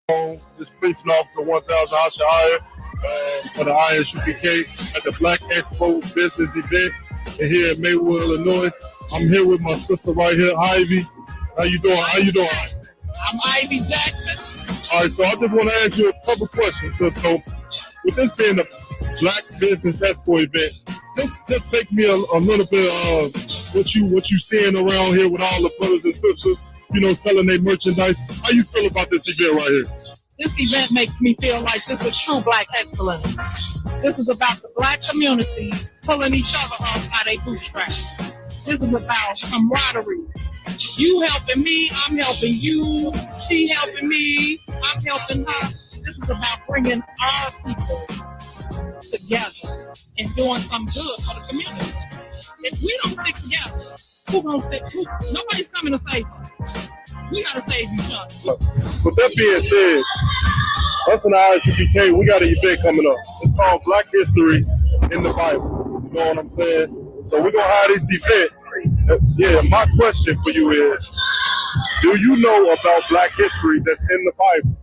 This police officer 1000 Asha Hire for the ISUPK at the Black Expo Business Event here in Maywood, Illinois. I'm here with my sister right here, Ivy. How you doing? How you doing? I'm Ivy Jackson. All right, so I just want to ask you a couple questions. So with this being a Black Business Expo event, just take me a little bit of what you seeing around here with all the brothers and sisters, selling their merchandise. How you feel about this event right here? This event makes me feel like this is true Black excellence. This is about the Black community pulling each other up by their bootstraps. This is about camaraderie. You helping me, I'm helping you. She helping me, I'm helping her. This is about bringing our people together and doing some good for the community. If we don't stick together, who gonna stick? Nobody's coming to save us. We gotta save each other. With that being said, us and the ISUPK, we got an event coming up. It's called Black History in the Bible. You know what I'm saying? So we're gonna have this event. Yeah, my question for you is, do you know about Black history that's in the Bible?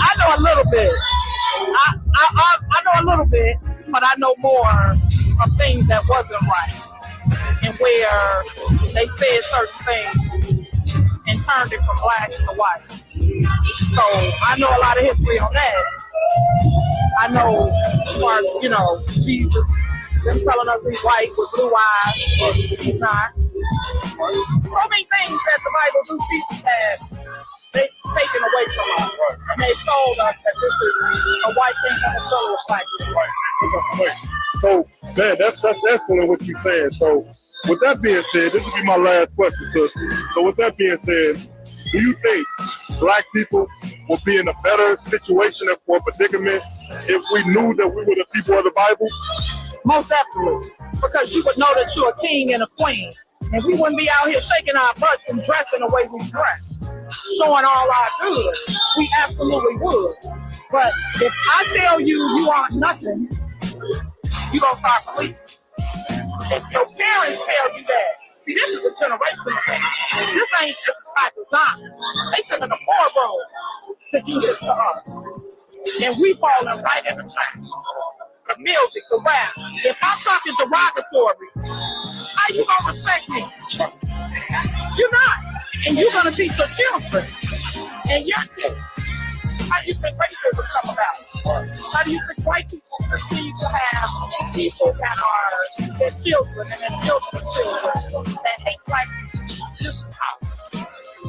I know a little bit. I know a little bit, but I know more of things that wasn't right and where they said certain things and turned it from black to white. So I know a lot of history on that. I know, as far as, Jesus, them telling us he's white with blue eyes, but he's not. So many things that the Bible do teach that they've taken away from us. And they told us that this is a white thing and a soul of black. Right. So, man, that's excellent what you're saying. So, with that being said, this will be my last question, sister. So, with that being said, do you think Black people will be in a better situation or predicament if we knew that we were the people of the Bible? Most definitely, because you would know that you're a king and a queen, and we wouldn't be out here shaking our butts and dressing the way we dress, showing all our good. We absolutely would. But if I tell you you aren't nothing, you're going to start believing. If your parents tell you that, see, this is a generational thing. This ain't just by design. They sit in the boardroom to do this to us. And we falling right in the trap. The music, the rap. If I'm talking derogatory, how you gonna respect me? You're not. And you're gonna teach your children and your kids. How do you think racism come about? How do you think white people continue to have people that are their children and their children's children that hate black people? This is how.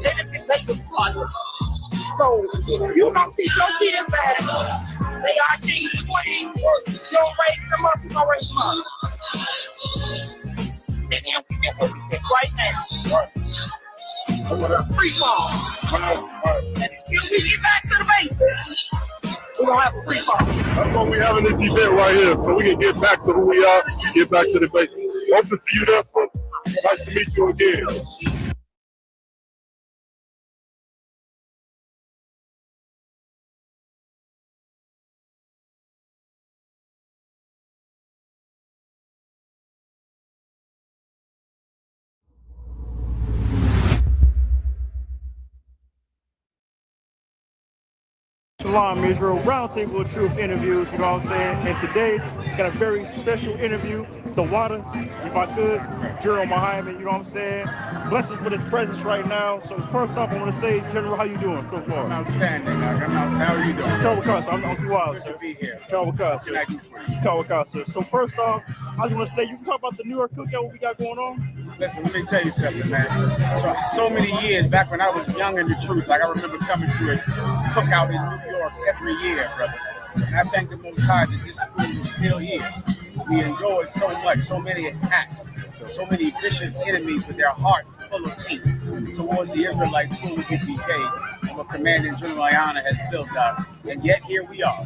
They was blood. So you don't teach your kids that they are kings and queens. You don't raise them up, you don't raise them up. And then we get what we get right now. Free fall. And until we get back to the basics, we're going to have a free fall. That's why we're having this event right here, so we can get back to who we are, get back to the basics. Hope to see you there, so nice to meet you again. Shalom Israel, Roundtable of Truth interviews, you know what I'm saying? And today, got a very special interview, the water, if I could, General Muhammad, you know what I'm saying? Bless us with his presence right now. So first off, I want to say, General, how you doing? Cook I'm outstanding, How are you doing? Kawakasa, I'm too wild, Good sir. to be here. Kawakasa. Can I do for you? Kawakasa. So first off, I just want to say, you can talk about the New York cookout, what we got going on? Listen, let me tell you something, man. So many years back when I was young in the truth, like I remember coming to a cookout in New York every year, brother. And I thank the Most High that this school is still here. We endured so much, so many attacks, so many vicious enemies with their hearts full of hate towards the Israelites, full of PK, and what Commanding General Ayana has built up. And yet here we are.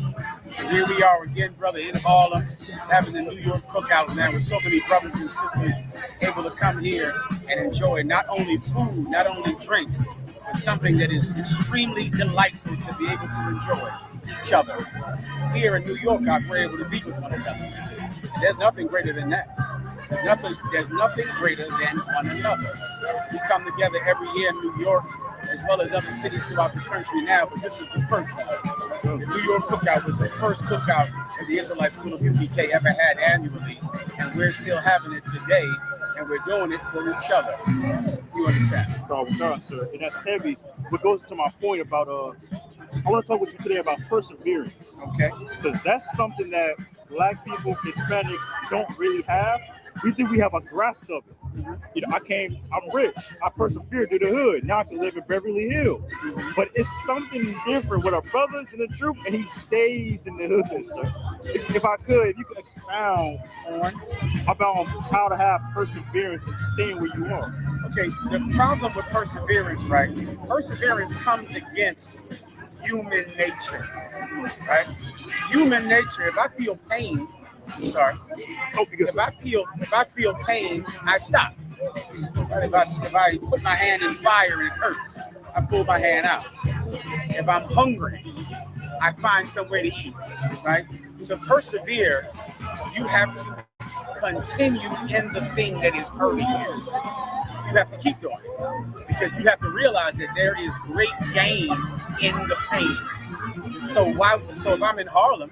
So here we are again, brother, in Harlem, having the New York cookout, man, with so many brothers and sisters able to come here and enjoy not only food, not only drink, but something that is extremely delightful to be able to enjoy each other. Here in New York, we're able to be with one another. And there's nothing greater than that. There's nothing greater than one another. We come together every year in New York as well as other cities throughout the country now, but this was the first one. The New York cookout was the first cookout that the Israelite School of UPK ever had annually, and we're still having it today, and we're doing it for each other. You understand? Sir, and that's heavy. What goes to my point about I want to talk with you today about perseverance. Okay. Because that's something that Black people, Hispanics don't really have. We think we have a grasp of it. You know, I'm rich. I persevered through the hood. Now I can live in Beverly Hills. But it's something different with our brothers in the truth, and he stays in the hood, sir. If I could, if you could expound on about how to have perseverance and staying where you are. Okay, the problem with perseverance, right? Perseverance comes against human nature, right? Human nature, if I feel pain, I'm sorry. If I feel pain, I stop. Right? If I put my hand in fire and it hurts, I pull my hand out. If I'm hungry, I find some way to eat. Right? To persevere, you have to continue in the thing that is hurting you. You have to keep doing it because you have to realize that there is great gain in the pain. So if I'm in Harlem,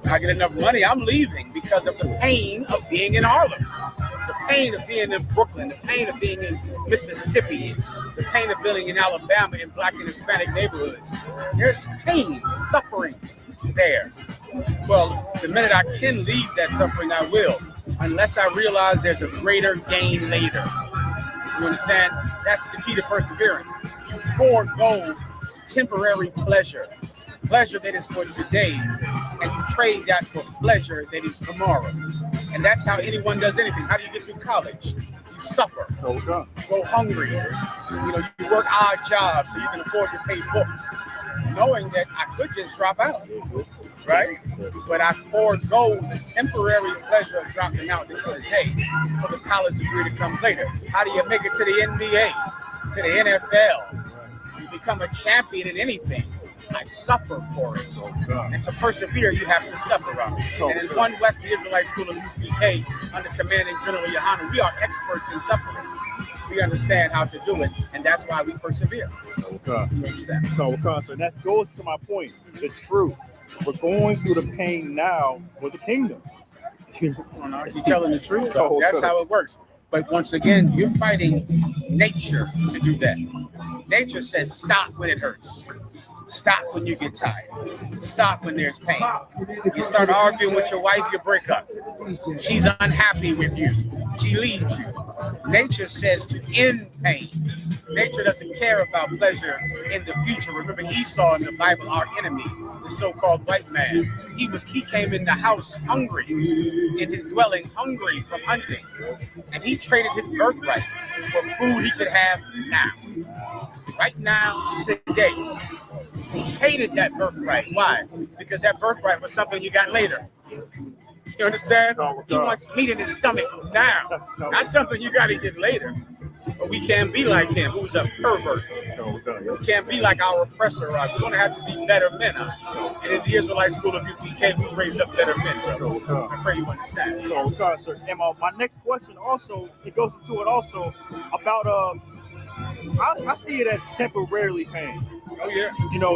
I get enough money, I'm leaving because of the pain of being in Harlem, the pain of being in Brooklyn, the pain of being in Mississippi, the pain of being in Alabama in Black and Hispanic neighborhoods. There's pain, suffering there. Well, the minute I can leave that suffering, I will, unless I realize there's a greater gain later. You understand? That's the key to perseverance. You forego temporary pleasure that is for today, and you trade that for pleasure that is tomorrow. And that's how anyone does anything. How do you get through college? You suffer. You go hungry. You work odd jobs so you can afford to pay books, knowing that I could just drop out, right? But I forego the temporary pleasure of dropping out for the day for the college degree to come later. How do you make it to the NBA, to the NFL? You become a champion in anything. I suffer for it. And to persevere, you have to suffer on it. And in One West, the Israelite School of UPK, under commanding General Yohanan, we are experts in suffering. We understand how to do it, and that's why we persevere. You understand? So that goes to my point, the truth. We're going through the pain now for the kingdom. You're telling the truth, though. That's how it works. But once again, you're fighting nature to do that. Nature says stop when it hurts. Stop when you get tired. Stop when there's pain. You start arguing with your wife, you break up. She's unhappy with you. She leaves you. Nature says to end pain. Nature doesn't care about pleasure in the future. Remember Esau in the Bible, our enemy, the so-called white man. He came in the house hungry, in his dwelling hungry from hunting. And he traded his birthright for food he could have now. Right now, today. He hated that birthright. Why? Because that birthright was something you got later. You understand? He wants meat in his stomach now, not something you got to get later. But we can't be like him, who's a pervert. We can't be like our oppressor. We're going to have to be better men. And in the Israelite School of UPK, we raise up better men. I pray you understand. Sir. And my next question also, it goes into it also about I see it as temporarily pain. Oh, yeah.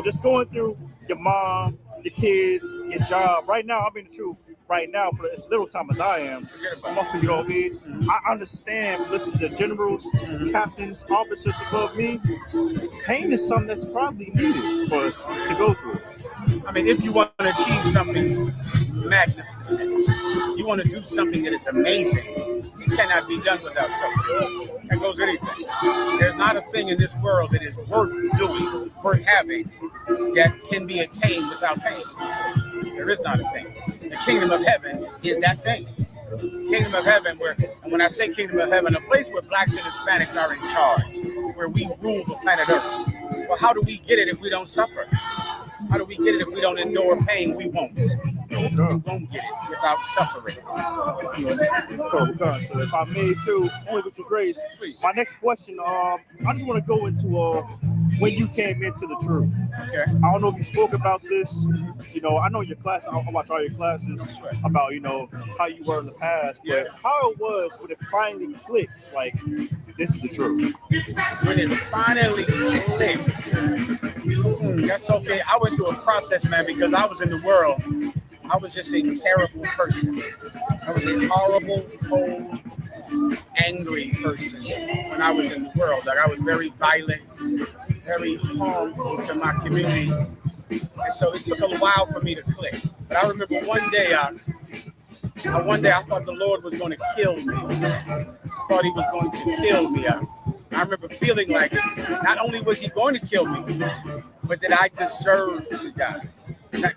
Just going through your mom, the kids, your job. Right now, I'm in the truth. Right now, for as little time as I am, I understand, listen to the generals, captains, officers above me. Pain is something that's probably needed for us to go through. I mean, if you want to achieve something magnificent, you want to do something that is amazing, it cannot be done without suffering. That goes with anything. There's not a thing in this world that is worth doing, worth having, that can be attained without pain. There is not a thing. The kingdom of heaven is that thing. Kingdom of heaven, and when I say kingdom of heaven, a place where Blacks and Hispanics are in charge, where we rule the planet Earth. Well, how do we get it if we don't suffer? How do we get it if we don't endure pain? We won't. We won't get it without suffering. So if I may too, only with your grace, my next question, I just want to go into when you came into the truth. Okay. I don't know if you spoke about this. You know, I know your class. I watch all your classes about, you know, how you were in the past, but how it was when it finally clicked. Like, this is the truth. When it finally clicked, that's okay. I went through a process, man, because I was in the world. I was just a terrible person. I was a horrible, cold, angry person when I was in the world. Like, I was very violent, very harmful to my community. And so it took a while for me to click. But I remember one day I thought the Lord was going to kill me. I thought he was going to kill me. I remember feeling like not only was he going to kill me, but that I deserved to die.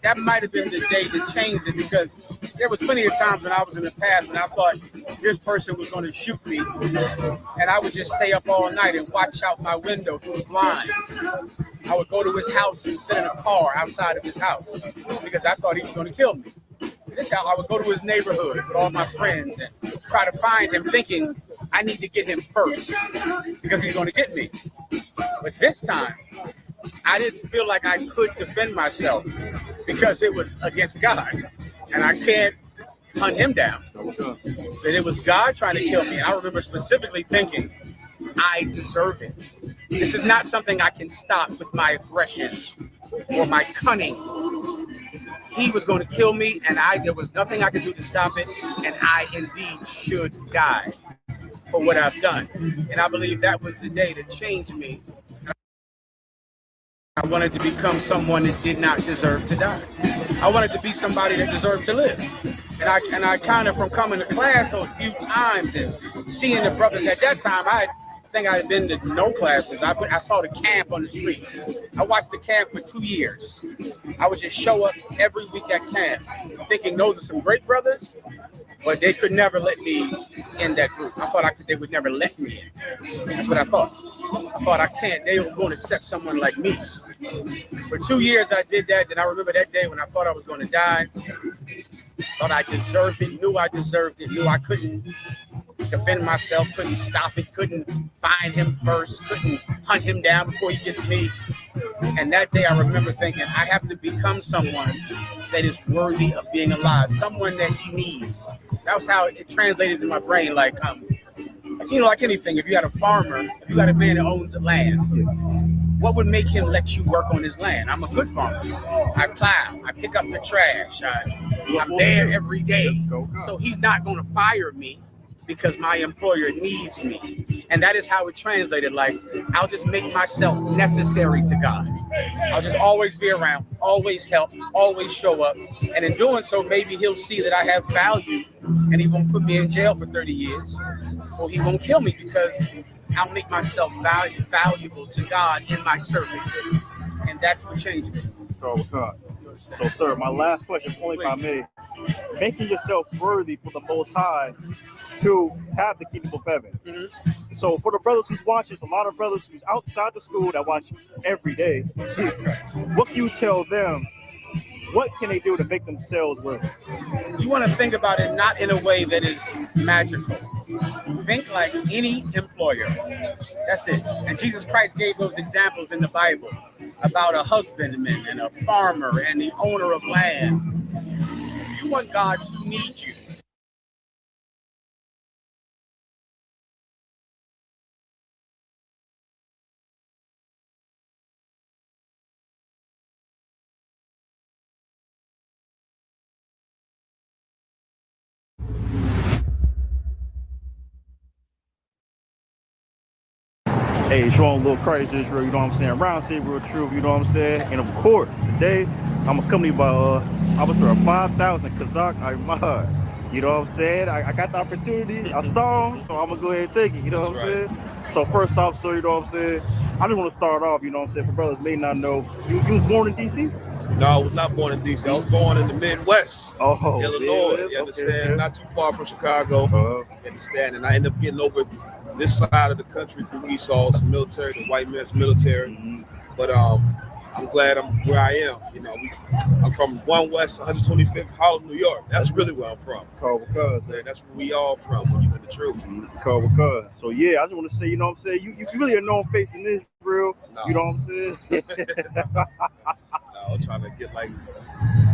That might have been the day that changed it, because there was plenty of times when I was in the past when I thought this person was going to shoot me, and I would just stay up all night and watch out my window through the blinds. I would go to his house and sit in a car outside of his house because I thought he was going to kill me. This how I would go to his neighborhood with all my friends and try to find him, thinking I need to get him first because he's going to get me. But this time, I didn't feel like I could defend myself because it was against God, and I can't hunt him down. That it was God trying to kill me. And I remember specifically thinking, I deserve it. This is not something I can stop with my aggression or my cunning. He was going to kill me, and there was nothing I could do to stop it, and I indeed should die for what I've done. And I believe that was the day that changed me. I wanted to become someone that did not deserve to die. I wanted to be somebody that deserved to live. And I kind of, from coming to class those few times and seeing the brothers at that time, I think I had been to no classes. I saw the camp on the street. I watched the camp for 2 years. I would just show up every week at camp thinking those are some great brothers, but they could never let me in that group. I thought they would never let me in. That's what I thought. I thought they were going to accept someone like me. For 2 years I did that. Then I remember that day when I thought I was going to die. Thought I deserved it, knew I deserved it, knew I couldn't defend myself, couldn't stop it, couldn't find him first, couldn't hunt him down before he gets me. And that day I remember thinking, I have to become someone that is worthy of being alive, someone that he needs. That was how it translated to my brain. Like anything, if you had a farmer, if you got a man that owns the land, what would make him let you work on his land? I'm a good farmer. I plow, I pick up the trash, I'm there every day. So he's not going to fire me because my employer needs me. And that is how it translated. Like, I'll just make myself necessary to God. I'll just always be around, always help, always show up. And in doing so, maybe he'll see that I have value and he won't put me in jail for 30 years. Or he won't kill me because I'll make myself valuable to God in my service. And that's what changed me. So, sir, my last question, only if I may, making yourself worthy for the Most High to have the kingdom of heaven. Mm-hmm. So, for the brothers who's watching, a lot of brothers who's outside the school that watch every day, what can you tell them? What can they do to make themselves worthy? You want to think about it not in a way that is magical. Think like any employer. That's it. And Jesus Christ gave those examples in the Bible about a husbandman and a farmer and the owner of land. You want God to need you. Hey, showing a little Christ Israel, you know what I'm saying? Roundtable, real truth, you know what I'm saying? And of course, today, I'm accompanied by Officer 5000 Kazakh Ahmad. You know what I'm saying? I got the opportunity, I saw him, so I'm gonna go ahead and take it, you know what I'm saying? So first off, sir, you know what I'm saying? I just want to start off, you know what I'm saying, for brothers may not know, you was born in D.C.? No, I was not born in D.C. I was born in the Midwest, Illinois, you understand? Okay. Not too far from Chicago, you understand? And I ended up getting over this side of the country through Esau, some military, the white man's military. Mm-hmm. But I'm glad I'm where I am. You know, I'm from 1 West 125th Harlem, New York. That's really where I'm from. Because that's where we all from when you in the truth. Because. So yeah, I just want to say, you know what I'm saying? You really a known face in Israel. No. You know what I'm saying? I'm trying to get like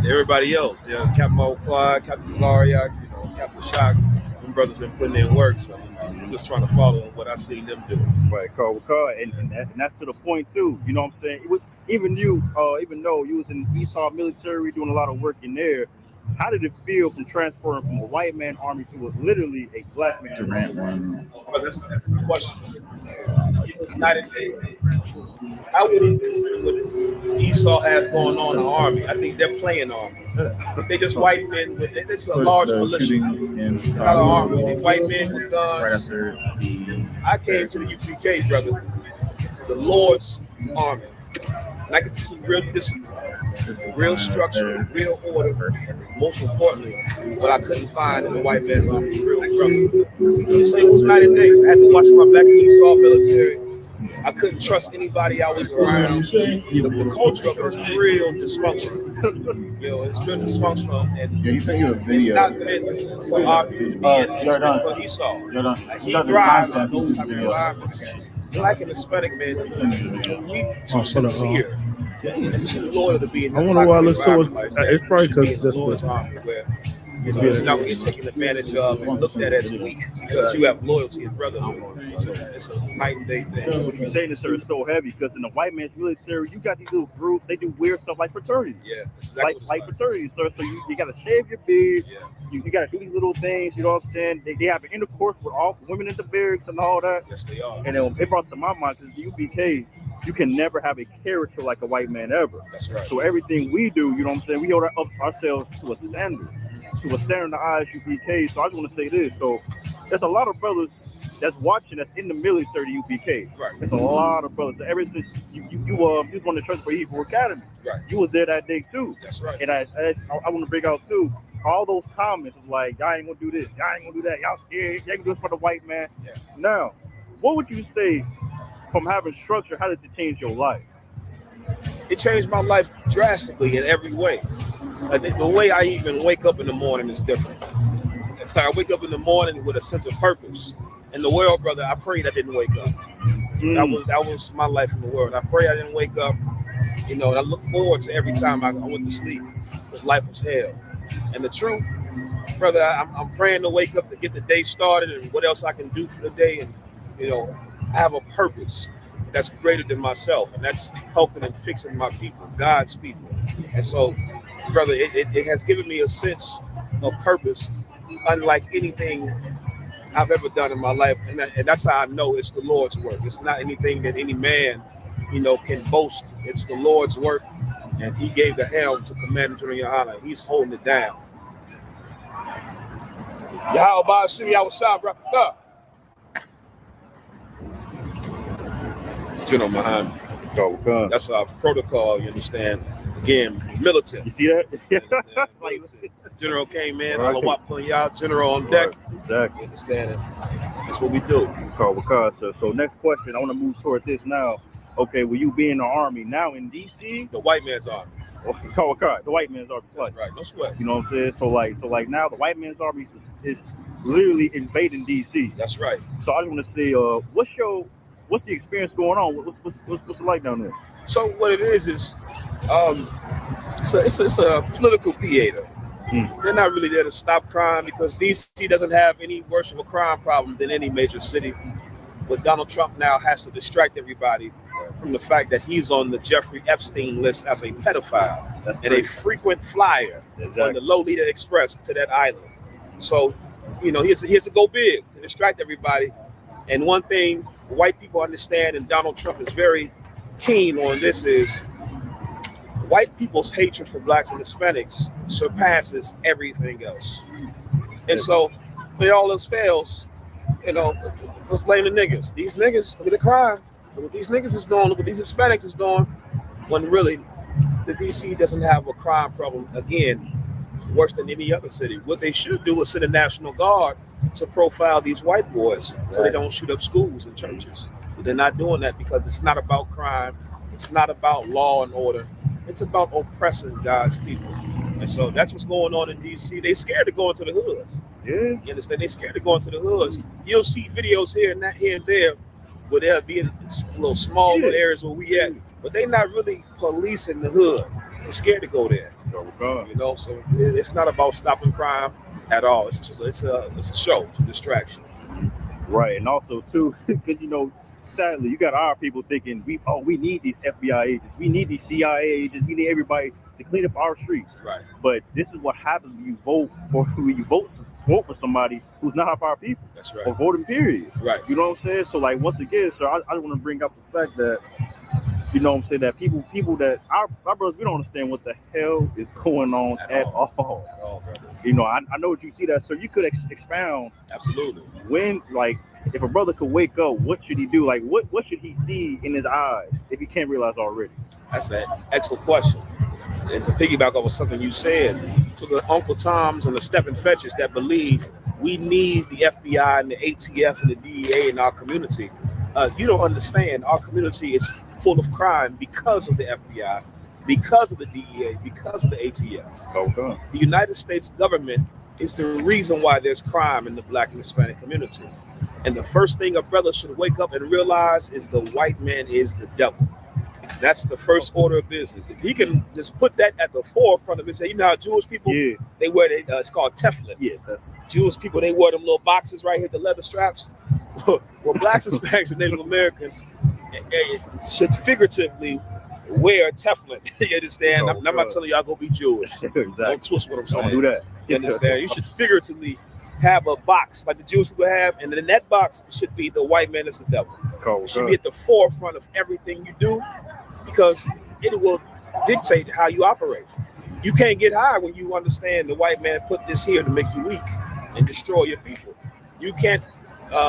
everybody else. Yeah, Captain O'Clock, Captain Zaria, you know, Captain Shock. Them brothers been putting in work, so you know, I'm just trying to follow what I seen them do. Right, and that's to the point too. You know what I'm saying? It was, even though you was in Esau military doing a lot of work in there, how did it feel from transferring from a white man army to literally a black man army? Well, that's the question. United States. How would what Esau has going on in the army? I think they're playing army. They just white men with it's a large militia. Not an army. They white men with guns. I came to the UPK, brother, the Lord's army. And I could see real discipline, real structure, real order, and most importantly, what I couldn't find in the white man's army, real brother. So it was night and day. I had to watch my back in Esau military. I couldn't trust anybody I was around. The culture of it was real dysfunctional. You know, it's real dysfunctional, and he sent you a video. It's not meant for our people to be in. It's meant for Esau. Like, he thrives on those type of environments. Black and Hispanic men, we too sincere and too loyal to be in. I wonder why it looks so. It's probably because that's what. Now we're taken advantage of and looked at as weak because you have loyalty and brotherhood. So it's a night and day thing. What you're saying is, sir, is so heavy because in the white man's military, you got these little groups. They do weird stuff like fraternities. Yeah, exactly like fraternities, sir. So you got to shave your beard. Yeah. You got to do these little things. You know what I'm saying? They have an intercourse with all women in the barracks and all that. Yes, they are. And it brought to my mind because the UBK, you can never have a character like a white man ever. That's right. So everything we do, you know what I'm saying? We hold ourselves to a standard in the eyes of UBK. So I just want to say this. So there's a lot of brothers that's watching that's in the military UBK. Right. There's a lot of brothers. So ever since you was one of the church for Hebrew Academy. Right. You was there that day too. That's right. And I want to bring out too, all those comments like, y'all ain't gonna do this, y'all ain't gonna do that, y'all scared, y'all can do this for the white man. Yeah. Now, what would you say from having structure, how did it change your life? It changed my life drastically in every way. I think the way I even wake up in the morning is different. It's like I wake up in the morning with a sense of purpose. In the world, brother, I prayed I didn't wake up. That was my life in the world. I pray I didn't wake up, you know, and I look forward to every time I went to sleep because life was hell. And the truth, brother, I'm praying to wake up to get the day started and what else I can do for the day. And, you know, I have a purpose that's greater than myself, and that's helping and fixing my people, God's people. And so, brother, it has given me a sense of purpose unlike anything I've ever done in my life. And that's how I know it's the Lord's work. It's not anything that any man, you know, can boast. It's the Lord's work. And he gave the helm to Commander General Yohana. He's holding it down. Yahweh Ba'ashim, Yahweh Shah, Barakatah. General Muhammad. That's our protocol, you understand? Again, militant. You see that? Like, General came in, right. General on deck. Exactly. You understand it? That's what we do. So next question, I want to move toward this now. Okay, will you be in the army now in DC? The white man's army. The white man's army. That's right, no sweat. You know what I'm saying? So like now the white man's army is literally invading DC. That's right. So I just want to say, what's the experience going on? What's it like down there? So what it is it's a political theater. They're not really there to stop crime because DC doesn't have any worse of a crime problem than any major city. But Donald Trump now has to distract everybody from the fact that he's on the Jeffrey Epstein list as a pedophile and a frequent flyer on the Lolita Express to that island. So, you know, he has to go big to distract everybody. And one thing white people understand, and Donald Trump is very keen on this, is white people's hatred for blacks and Hispanics surpasses everything else. And so when all else fails, you know, let's blame the niggas. These niggas, look at the crime. Look what these niggas is doing. Look what these Hispanics is doing. When really, the DC doesn't have a crime problem, again, worse than any other city. What they should do is send a National Guard to profile these white boys so they don't shoot up schools and churches. But they're not doing that because it's not about crime. It's not about law and order. It's about oppressing God's people. And so that's what's going on in D.C. They scared to go into the hoods. Yeah. You understand? They scared to go into the hoods. You'll see videos here and there where they'll be in little small little areas where we at, but they not really policing the hood. They're scared to go there. You know, so it's not about stopping crime at all. It's just it's a show, it's a distraction. Right, and also too, because you know, sadly, you got our people thinking we need these FBI agents, we need these CIA agents, we need everybody to clean up our streets. Right. But this is what happens when you vote for somebody who's not of our people. That's right. Or voting period. Right. You know what I'm saying? So like once again, sir, I want to bring up the fact that, you know what I'm saying, that people that our brothers, we don't understand what the hell is going on at all. At all, brother. You know, I know that you see that, so you could expound. Absolutely. When, like, if a brother could wake up, what should he do? Like, what should he see in his eyes if he can't realize already? That's an excellent question. And to piggyback off of something you said, to the Uncle Toms and the stepping fetchers that believe we need the FBI and the ATF and the DEA in our community, you don't understand. Our community is full of crime because of the FBI, because of the DEA, because of the ATF. Okay. The United States government is the reason why there's crime in the Black and Hispanic community. And the first thing a brother should wake up and realize is the white man is the devil. That's the first order of business. If he can just put that at the forefront of it, say, you know how Jewish people, they wear, it's called Teflon. Yeah, Jewish people, they wear them little boxes right here, the leather straps. Well, Blacks, Hispanics, and Native Americans should figuratively wear Teflon. You understand? I'm not telling y'all go be Jewish. Exactly. Don't twist what I'm saying. Don't do that. You understand? You should figuratively have a box like the Jewish people have, and in that box should be the white man is the devil. It should be at the forefront of everything you do, because it will dictate how you operate. You can't get high when you understand the white man put this here to make you weak and destroy your people. You can't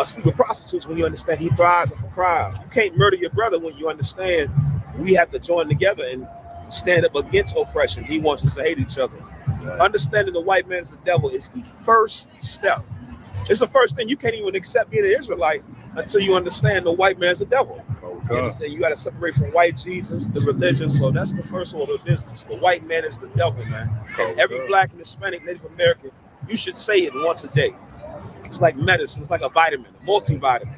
sleep with prostitutes when you understand he thrives for crime. You can't murder your brother when you understand we have to join together and stand up against oppression. He wants us to hate each other. Right. Understanding the white man is the devil is the first step. It's the first thing. You can't even accept being an Israelite until you understand the white man is the devil. You understand? You got to separate from white Jesus, the religion. So that's the first order of business. The white man is the devil, man. And every Black and Hispanic Native American, you should say it once a day. It's like medicine. It's like a vitamin, a multivitamin.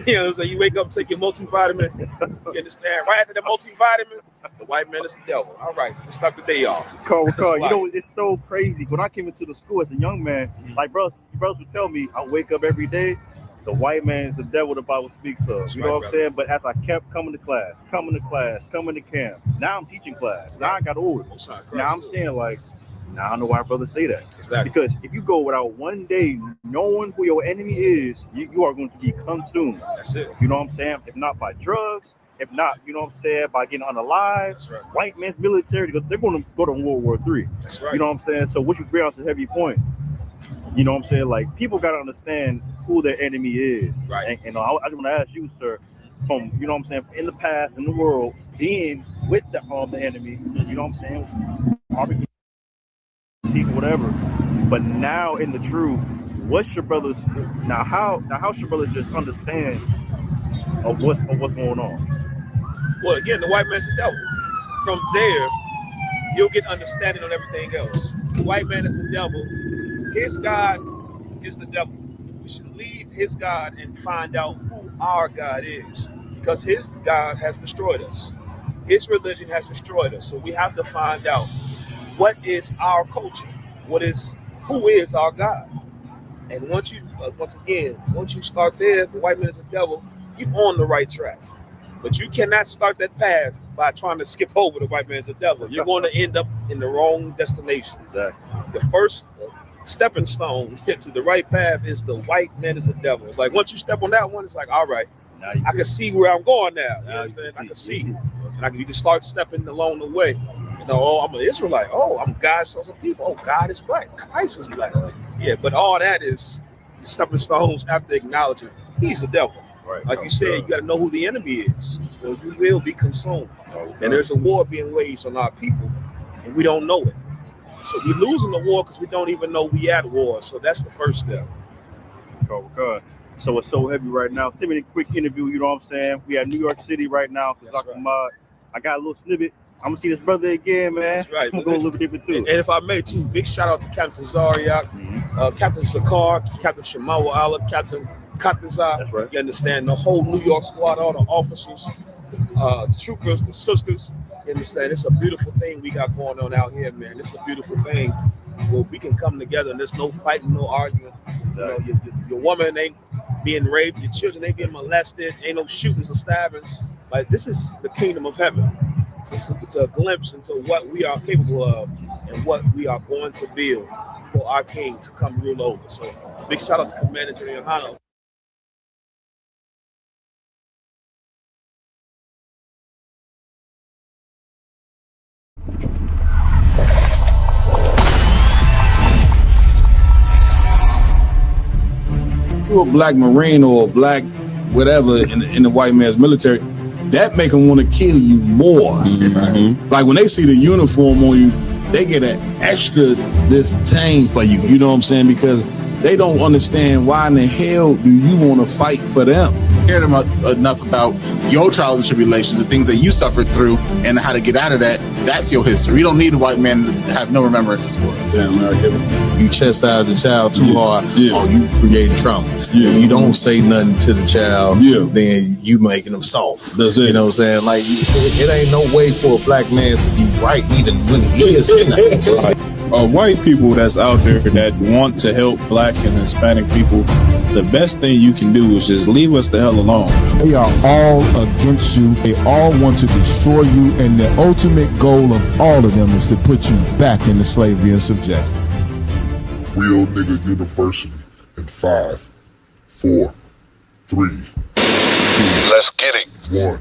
You know, so you wake up, take your multivitamin. You understand? Right after the multivitamin, the white man is the devil. All right, let's start the day off. Carl, you know, it's so crazy. When I came into the school as a young man, like brothers would tell me, I wake up every day, the white man is the devil the Bible speaks of. You know what I'm saying? But as I kept coming to class, coming to camp, now I'm teaching class. Now I got older. Now I'm saying, like, now I know why brothers say that. Exactly. Because if you go without one day knowing who your enemy is, you are going to be consumed. That's it. You know what I'm saying? If not by drugs, if not, you know what I'm saying, by getting unalive. That's right. White man's military, they're going to go to World War III. That's right. You know what I'm saying? So what you bring out is a heavy point. You know what I'm saying? Like, people got to understand who their enemy is. Right. And I just want to ask you, sir, from, you know what I'm saying, in the past, in the world, being with the enemy, you know what I'm saying? Obviously, or whatever, but now in the truth, what's your brothers how should brothers just understand of what's going on? Well, again, the white man's the devil. From there, you'll get understanding on everything else. The white man is the devil. His God is the devil. We should leave his God and find out who our God is, because his God has destroyed us. His religion has destroyed us. So we have to find out what is our culture, who is our God. And once you start there, the white man is the devil, you're on the right track. But you cannot start that path by trying to skip over the white man is the devil. You're going to end up in the wrong destination. Exactly. The first stepping stone to the right path is the white man is the devil. It's like once you step on that one, it's like, all right, I can see where I'm going now. You understand? I can see. And you can start stepping along the way. You know, oh, I'm an Israelite. Oh, I'm God's chosen people. Oh, God is black. Christ is black. Yeah, but all that is stepping stones after acknowledging he's the devil. Right. Like you said, you got to know who the enemy is, or you will be consumed. And there's a war being waged on our people, and we don't know it. So we're losing the war because we don't even know we at war. So that's the first step. Oh, God. So it's so heavy right now. Timmy, quick interview, you know what I'm saying? We at New York City right now. That's right. I got a little snippet. I'm gonna see this brother again, man. That's right. I'm gonna go a little deeper too. And if I may too, big shout out to Captain Zariak, Captain Sakar, Captain Shamawa Allah, Captain Katazar. That's right. You understand? The whole New York squad, all the officers, the troopers, the sisters. You understand? It's a beautiful thing we got going on out here, man. It's a beautiful thing where we can come together and there's no fighting, no arguing. You know, your woman ain't being raped, your children ain't being molested, ain't no shootings or stabbings. Like, this is the kingdom of heaven. It's a glimpse into what we are capable of and what we are going to build for our king to come rule over. So big shout out to Commander General Hano. You're a black Marine or a black whatever in the white man's military, that make them want to kill you more. Like when they see the uniform on you, they get an extra disdain for you. You know what I'm saying? Because they don't understand why in the hell do you want to fight for them. Cared enough about your trials and tribulations, the things that you suffered through, and how to get out of that. That's your history. You don't need a white man to have no remembrances for it. Yeah, man, you chastise the child too hard, oh, you creating trauma. If you don't say nothing to the child, then you making them soft. That's it. You know what I'm saying? Like, it ain't no way for a black man to be right even when he is in the white people that's out there that want to help black and Hispanic people, the best thing you can do is just leave us the hell alone. They are all against you. They all want to destroy you. And the ultimate goal of all of them is to put you back into slavery and subjection. Real Nigga University in 5, 4, 3, 2. Let's get it. 1.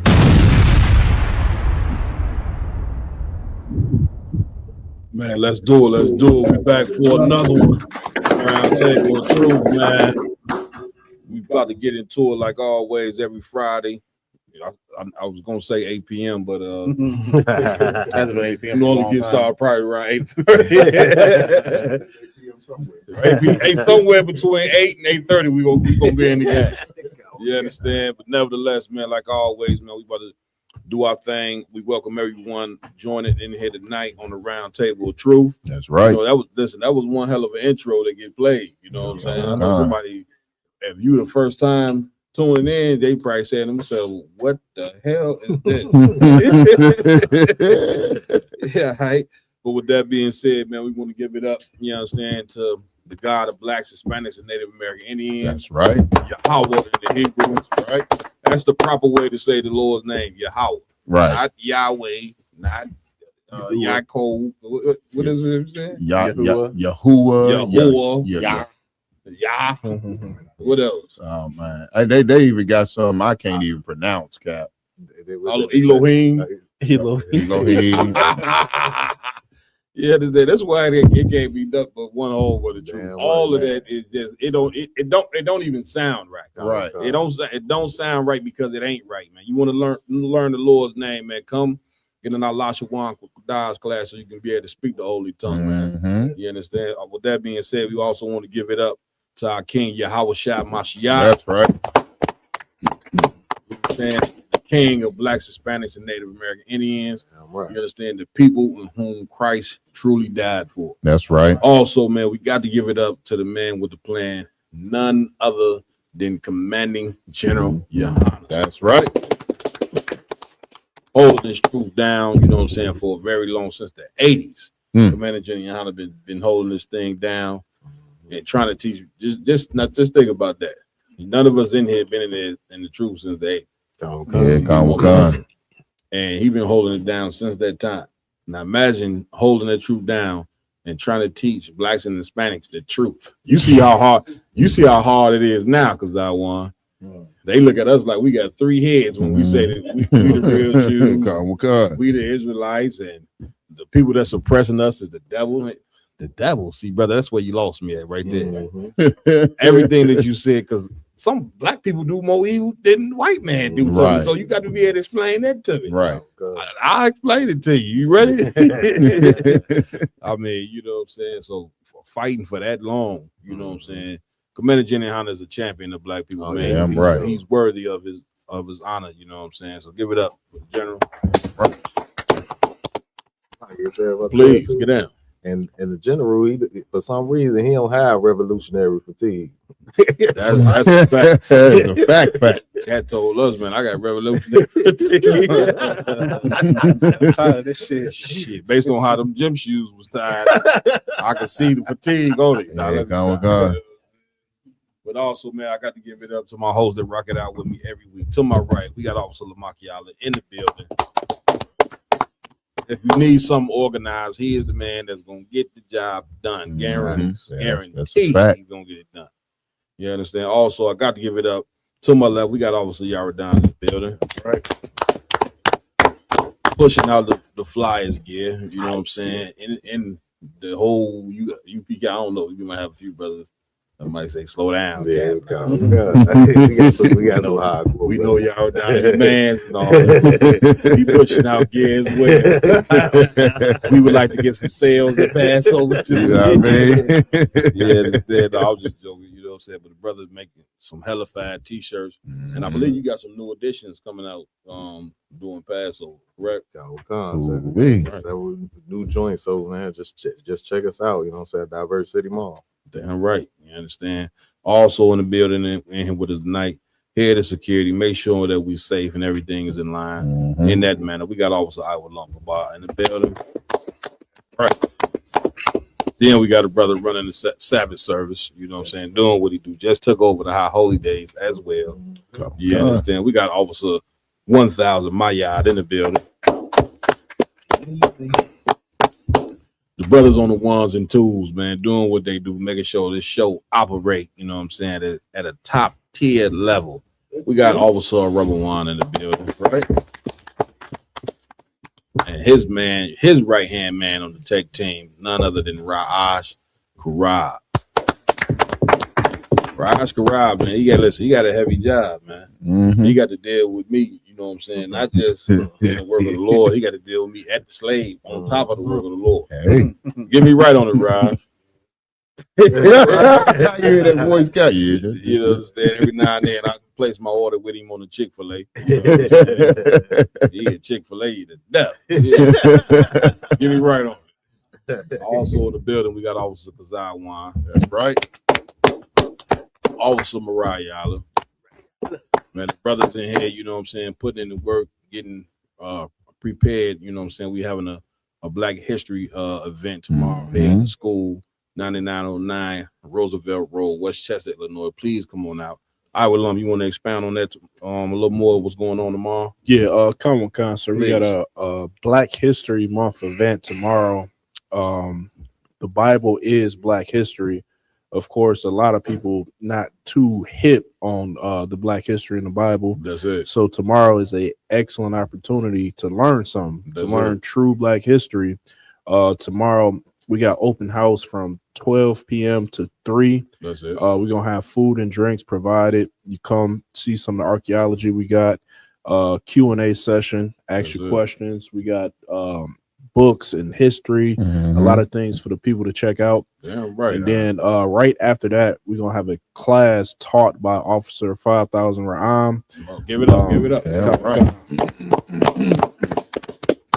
Man, let's do it. Let's do it. We back for another one. Roundtable of Truth, man. We about to get into it like always every Friday. I was gonna say 8 p.m., but Hasn't been 8 p.m. normally get started probably around 8:30. 8 somewhere between 8 and 8:30. We gonna be in the game. You understand? But nevertheless, man, like always, man, we about to do our thing. We welcome everyone joining in here tonight on the Round Table of Truth. That's right. You know, that was one hell of an intro that get played. You know what I'm saying? I know somebody, if you the first time tuning in, they probably saying to themselves, what the hell is this? Yeah, right. But with that being said, man, we want to give it up, you understand, to the God of blacks, Hispanics, and Native American Indians. That's right. Yahweh in the Hebrew. That's right. That's the proper way to say the Lord's name, Yahweh. Right. Not Yahweh, not Yaakov. What is it saying? Yahuwah. Yah. What else? Oh man, they even got some I can't even pronounce, Cap. Elohim. Elohim. Yeah, that's why it can't be nothing but one whole for the truth. All of that is just it don't even sound right. Right. It don't sound right because it ain't right, man. You want to learn the Lord's name, man. Come get in our Lashawan Daz class so you can be able to speak the holy tongue, man. You understand? With that being said, we also want to give it up to our King Yahweh Shah Mashiach. That's right. You understand? The King of blacks, Hispanics, and Native American Indians. Right. You understand? The people in whom Christ truly died for. That's right. Also, man, we got to give it up to the man with the plan, none other than Commanding General Yohana. That's right. Holding this truth down, you know what I'm saying, for a very long, since the 80s. Commander General Yohana been holding this thing down and trying to teach. Just think about that. None of us in here been in the truth since the 80s. And he been holding it down since that time. Now imagine holding that truth down and trying to teach blacks and Hispanics the truth. You see how hard it is now, because I won. They look at us like we got 3 heads when we say that we the real Jews. We the Israelites, and the people that's oppressing us is the devil. The devil, see, brother, that's where you lost me at right there. Everything that you said, because some black people do more evil than white man do to me. So you got to be able to explain that to me. Right. I'll explain it to you. You ready? I mean, you know what I'm saying? So for fighting for that long, you know what I'm saying? Commander Jenny Hunter is a champion of black people, man. Yeah, right. He's worthy of his honor. You know what I'm saying? So give it up for the general. Please get down. And the general, for some reason, he don't have revolutionary fatigue. That's a fact. That's a fact. Cat told us, man, I got revolutionary fatigue. I'm tired of this shit. Shit, based on how them gym shoes was tied, I could see the fatigue on it. God. But also, man, I got to give it up to my hosts that rock it out with me every week. To my right, we got Officer Lamakiala in the building. If you need something organized, he is the man that's gonna get the job done. Guaranteed. That's a fact. He's gonna get it done. You understand? Also, I got to give it up to my left. We got Officer Yara down in the building. Right. Pushing out the Flyers gear. You know what I'm saying? In the whole UPK, I don't know. You might have a few brothers. I might say, slow down. Yeah, we got some hardcore. We know y'all down in the man's and all. We pushing out gear as well. We would like to get some sales and pass over to. You know what I mean? Yeah, I was just joking. You know what I'm saying? But the brother's making some hellified t-shirts, and I believe you got some new additions coming out doing Passover, correct? That was new joint. So man, just check us out. You know what I'm saying? Diverse City Mall. Damn right. You understand? Also in the building and with us tonight, head of security, make sure that we're safe and everything is in line in that manner. We got Officer Iowa Lumberbar in the building. Right. Then we got a brother running the Sabbath service, you know what I'm saying, doing what he do. Just took over the High Holy Days as well. You understand? We got Officer 1000 Mayad in the building. The brothers on the ones and twos, man, doing what they do, making sure this show operate, you know what I'm saying, at a top tier level. We got Officer Rubberwan in the building, right? And his right-hand man on the tech team, none other than Raj Karab. Raj Karab, man, he got a heavy job, man. He got to deal with me, you know what I'm saying? Not just in the work of the Lord, he got to deal with me at the slave on top of the work of the Lord. Hey. Get me right on it, Raj. You hear that voice guy? You understand? Every now and then I place my order with him on the Chick-fil-A. He a Chick-fil-A to death. Yeah. Get me right on it. Also in the building, we got Officer Kazawan. That's right. Officer Mariah Island. Man, the brothers in here, you know what I'm saying, putting in the work, getting prepared, you know what I'm saying. We having a Black History event tomorrow here at the school, 9909 Roosevelt Road, Westchester, Illinois. Please come on out. Iowa Lum, you want to expound on that a little more, what's going on tomorrow? Yeah, come on, concert. We got a Black History Month event tomorrow. The Bible is Black history. Of course, a lot of people not too hip on the Black history in the Bible. That's it. So tomorrow is an excellent opportunity to learn something, to learn true Black history. Tomorrow we got open house from 12 p.m. to 3. That's it. We're going to have food and drinks provided. You come see some of the archaeology we got. Q&A session, ask your questions. We got books and history, a lot of things for the people to check out. Damn right. And then right after that, we're going to have a class taught by Officer 5000 Ra'am. Give it up. Give it up. Yeah, right.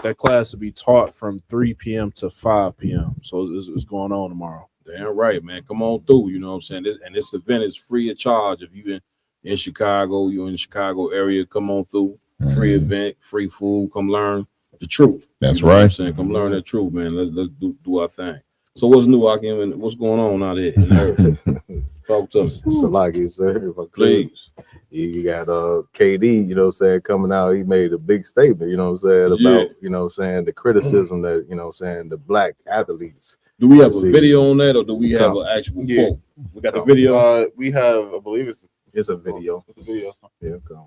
That class will be taught from 3 p.m. to 5 p.m. So it's going on tomorrow. Damn right, man. Come on through. You know what I'm saying? This event is free of charge. If you're in Chicago, you're in the Chicago area, come on through. Free event, free food. Come learn the truth. That's you know right. What I'm saying? Come learn the truth, man. Let's do our thing. So what's new, Hakeem, and what's going on out here? Talk to me. Salaki, sir. If I could. Please. You got KD, you know what I'm saying, coming out. He made a big statement, you know what I'm saying, about, you know what I'm saying, the criticism that, you know what I'm saying, the Black athletes. Do we have a video on that, or do we have an actual quote? We got the video. We have, I believe it's a video. It's a video. Yeah, come.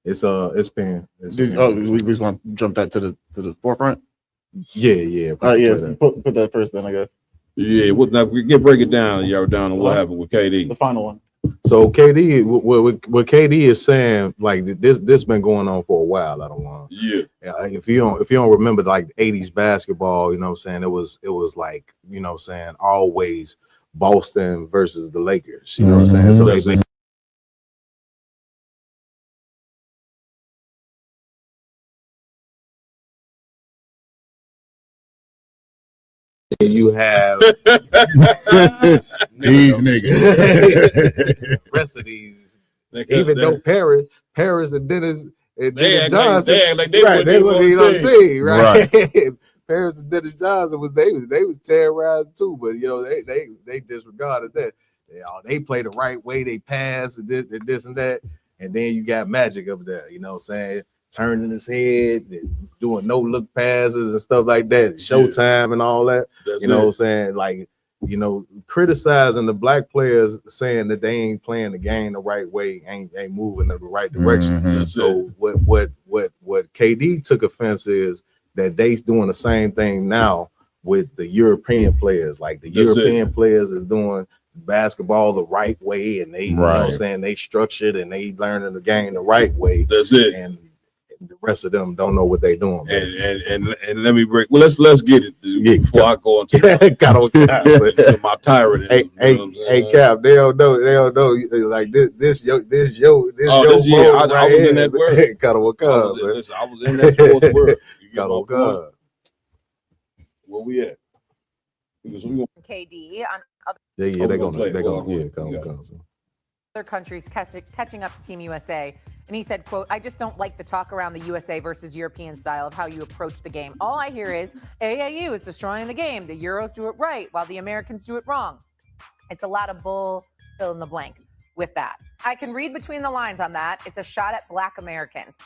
It's pen. We just want to jump that to the forefront. Yeah. Put that first, then I guess. Yeah, now we break it down, y'all, down on what happened with KD. The final one. So KD, what KD is saying, like this been going on for a while. I don't want. Yeah. If you don't remember, like 80s basketball, you know what I'm saying, it was like, you know what I'm saying, always Boston versus the Lakers. You know what I'm saying? So you have these niggas. Rest of these, even though Paris and Dennis and Dennis Like, Johnson, they act like they right? They wouldn't be on the team, right? Paris and Dennis Johnson they was terrorized too, but you know they disregarded that. They play the right way, they pass and this and that, and then you got Magic up there, you know what I'm saying, turning his head, doing no look passes and stuff like that, Showtime and all that. You know what I'm saying, like, you know, criticizing the black players, saying that they ain't playing the game the right way, ain't moving in the right direction. So what KD took offense is that they doing the same thing now with the European players. Like the European players is doing basketball the right way, and they you know what I'm saying, they structured and they learning the game the right way. That's it. And the rest of them don't know what they doing. And let me break. Well, let's get it before I go into my tyrant. Hey, Cap, they don't know. Like this your this year I was in that world. I was in that sports world. You where we at? Because we gonna KD on other they're gonna other countries catching up to Team USA. And he said, quote, "I just don't like the talk around the USA versus European style of how you approach the game. All I hear is AAU is destroying the game. The Euros do it right while the Americans do it wrong." It's a lot of bull, fill in the blank with that. I can read between the lines on that. It's a shot at Black Americans.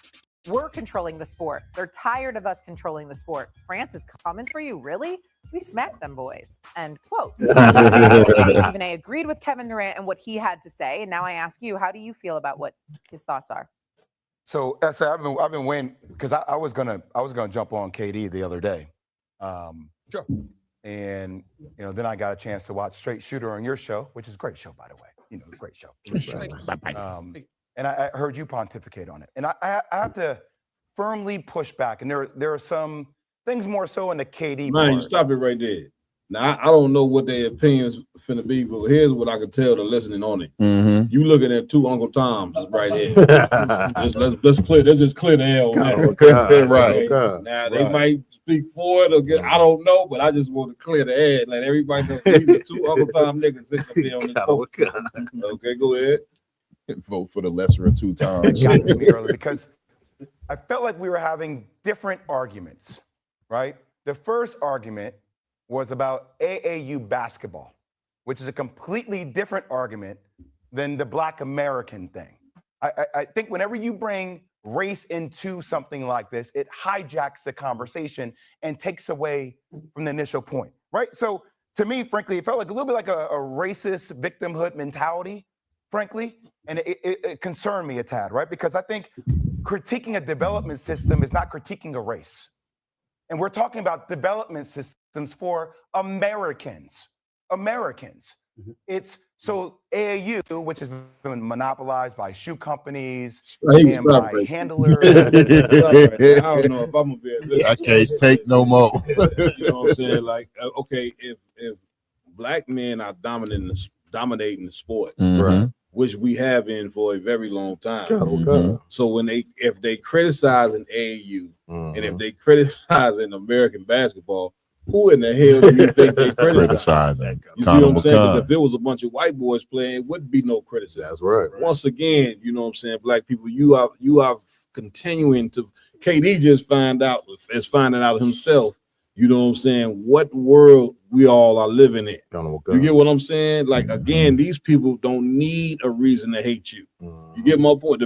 We're controlling the sport. They're tired of us controlling the sport. France is coming for you, really? We smacked them boys. End quote. Stephen A. agreed with Kevin Durant and what he had to say. And now I ask you, how do you feel about what his thoughts are? So I've been waiting because I was gonna jump on KD the other day, sure. And you know, then I got a chance to watch Straight Shooter on your show, which is a great show, by the way. You know, great show. And I heard you pontificate on it, and I have to firmly push back. And there are some things more so in the KD. Man, you stop it right there. Now I don't know what their opinions finna be, but here's what I can tell the listening on it. You looking at two Uncle Toms right here. Let's just clear the air on that. Right. Now they might speak for it or get, I don't know, but I just want to clear the air. Let everybody know these are two Uncle Tom niggas sitting up there on this boat. Okay, go ahead. Vote for the lesser of two times. Because I felt like we were having different arguments, right? The first argument was about AAU basketball, which is a completely different argument than the Black American thing. I think whenever you bring race into something like this, it hijacks the conversation and takes away from the initial point, right? So to me, frankly, it felt like a little bit like a racist victimhood mentality, frankly, and it concerned me a tad, right? Because I think critiquing a development system is not critiquing a race. And we're talking about development systems for Americans. It's so AAU, which has been monopolized by shoe companies and by handlers. I don't know if I'm gonna be able to. I can't take no more. You know what I'm saying? Like, okay, if black men are dominating the sport, which we have been for a very long time. So when if they criticize an AAU and if they criticize an American basketball, who in the hell do you think they criticize? You see what I'm saying? Because if it was a bunch of white boys playing, it wouldn't be no criticism. That's right. Once again, you know what I'm saying, black people, you are continuing to. KD just finding out himself. You know what I'm saying? What world we all are living in. You get what I'm saying? Like, again, these people don't need a reason to hate you. You get my point?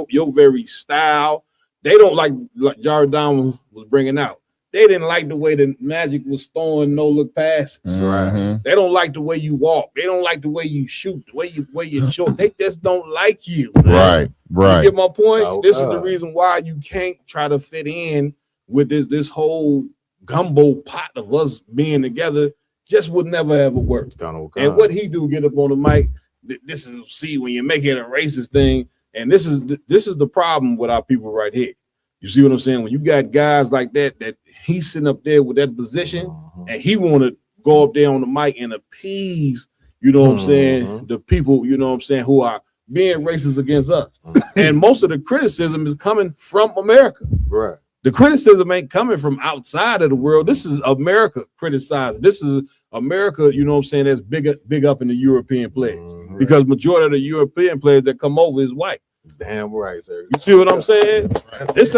Your very style, they don't like Jared Dahmer was bringing out. They didn't like the way the Magic was throwing no-look passes. They don't like the way you walk. They don't like the way you shoot, the way you shoot. They just don't like you. Right. You get my point? This is the reason why you can't try to fit in with this whole gumbo pot of us being together. Just would never ever work. And what he do, get up on the mic. This is, see, when you make it a racist thing, and this is the problem with our people right here. You see what I'm saying? When you got guys like that he's sitting up there with that position, and he want to go up there on the mic and appease, you know what I'm saying, the people, you know what I'm saying, who are being racist against us. And most of the criticism is coming from America. Right. The criticism ain't coming from outside of the world. This is America criticizing. This is America, you know what I'm saying, that's big up in the European players. Because majority of the European players that come over is white. Damn right, sir. You see what I'm saying? This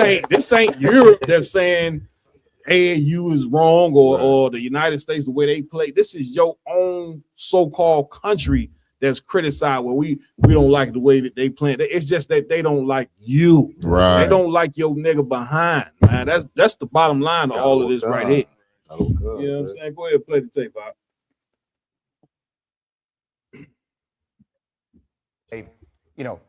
ain't Europe that's saying AAU is wrong or the United States the way they play. This is your own so-called country that's criticized. Well, we don't like the way that they play. It's just that they don't like you. Right. They don't like your nigga behind, man. That's the bottom line of all of this right here. You know what I'm saying? Go ahead, play the tape, Bob. You know,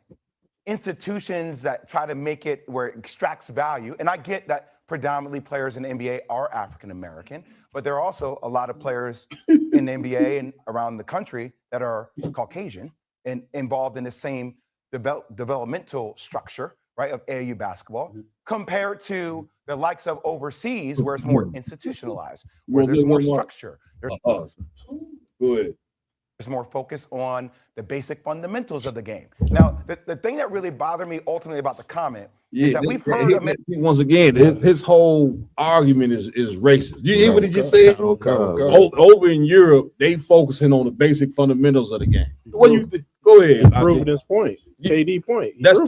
institutions that try to make it where it extracts value, and I get that predominantly players in the NBA are African American, but there are also a lot of players in the NBA and around the country that are Caucasian and involved in the same developmental structure, right, of AAU basketball, compared to the likes of overseas where it's more institutionalized, where there's more structure. Go ahead. There's more focus on the basic fundamentals of the game. Now, the thing that really bothered me ultimately about the comment is that we've heard once again, his whole argument is racist. You hear what he just said? Over in Europe, they focusing on the basic fundamentals of the game. What you go ahead? Proving his point. KD point. That's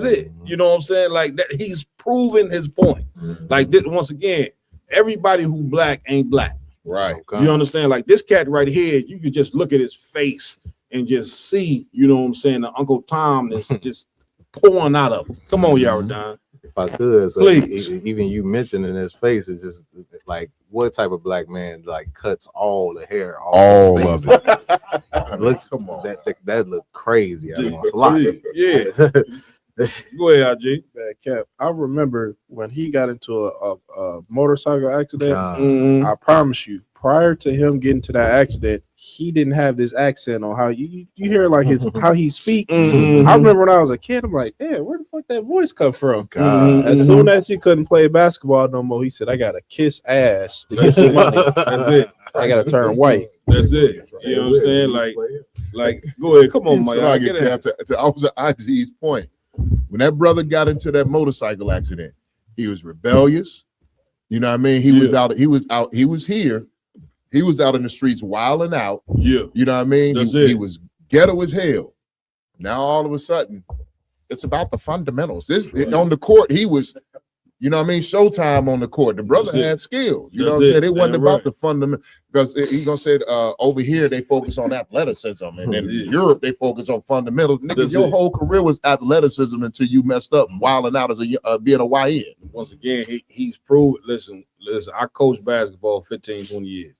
it. You know what I'm saying? Like that, he's proven his point. Like this, once again, everybody who black ain't black. Right. You understand? Like this cat right here, you could just look at his face and just see, you know what I'm saying, the Uncle Tom that's just pouring out of him. Come on, Yaradon. If I could, so please. Even you mentioning his face is just like, what type of black man like cuts all the hair, all of it? Looks, come on, that look crazy. I want a lot. Yeah. Go ahead, IG. Bad Cap. I remember when he got into a motorcycle accident. I promise you, prior to him getting to that accident, he didn't have this accent on how you hear like his how he speak. I remember when I was a kid, I'm like, damn, where the fuck that voice come from? As soon as he couldn't play basketball no more, he said, I gotta kiss ass to get some money. That's it. I gotta turn white. That's it. You know what I'm saying? Like, go ahead, come on, So to Officer IG's point, when that brother got into that motorcycle accident, he was rebellious. You know what I mean? He was out here. He was out in the streets wilding out. Yeah. You know what I mean? He was ghetto as hell. Now all of a sudden, it's about the fundamentals. On the court, he was, you know what I mean, Showtime on the court. The brother had skills. You know what I'm saying? It wasn't about the fundamental, because he gonna say over here they focus on athleticism, and in Europe they focus on fundamentals. Nigga, your whole career was athleticism until you messed up wilding out as being a YN. Once again, he's proved. Listen, I coached basketball 15, 20 years.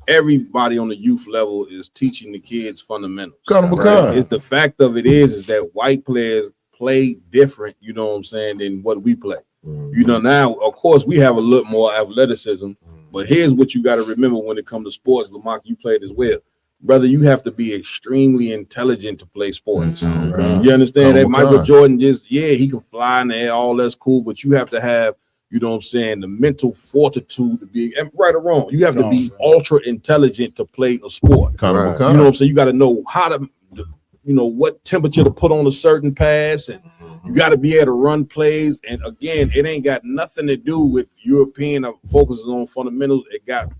Everybody on the youth level is teaching the kids fundamentals. It's the fact of it is that white players play different, you know what I'm saying, than what we play. You know, now, of course, we have a little more athleticism, but here's what you got to remember when it comes to sports. Lamont, you played as well. Brother, you have to be extremely intelligent to play sports. You understand that Michael Jordan he can fly in the air, all that's cool, but you have to have, you know what I'm saying, the mental fortitude to be, and right or wrong, you have to be ultra intelligent to play a sport. You know what I'm saying? You got to know how to, you know, what temperature to put on a certain pass, and you got to be able to run plays. And again, it ain't got nothing to do with European focuses on fundamentals. It got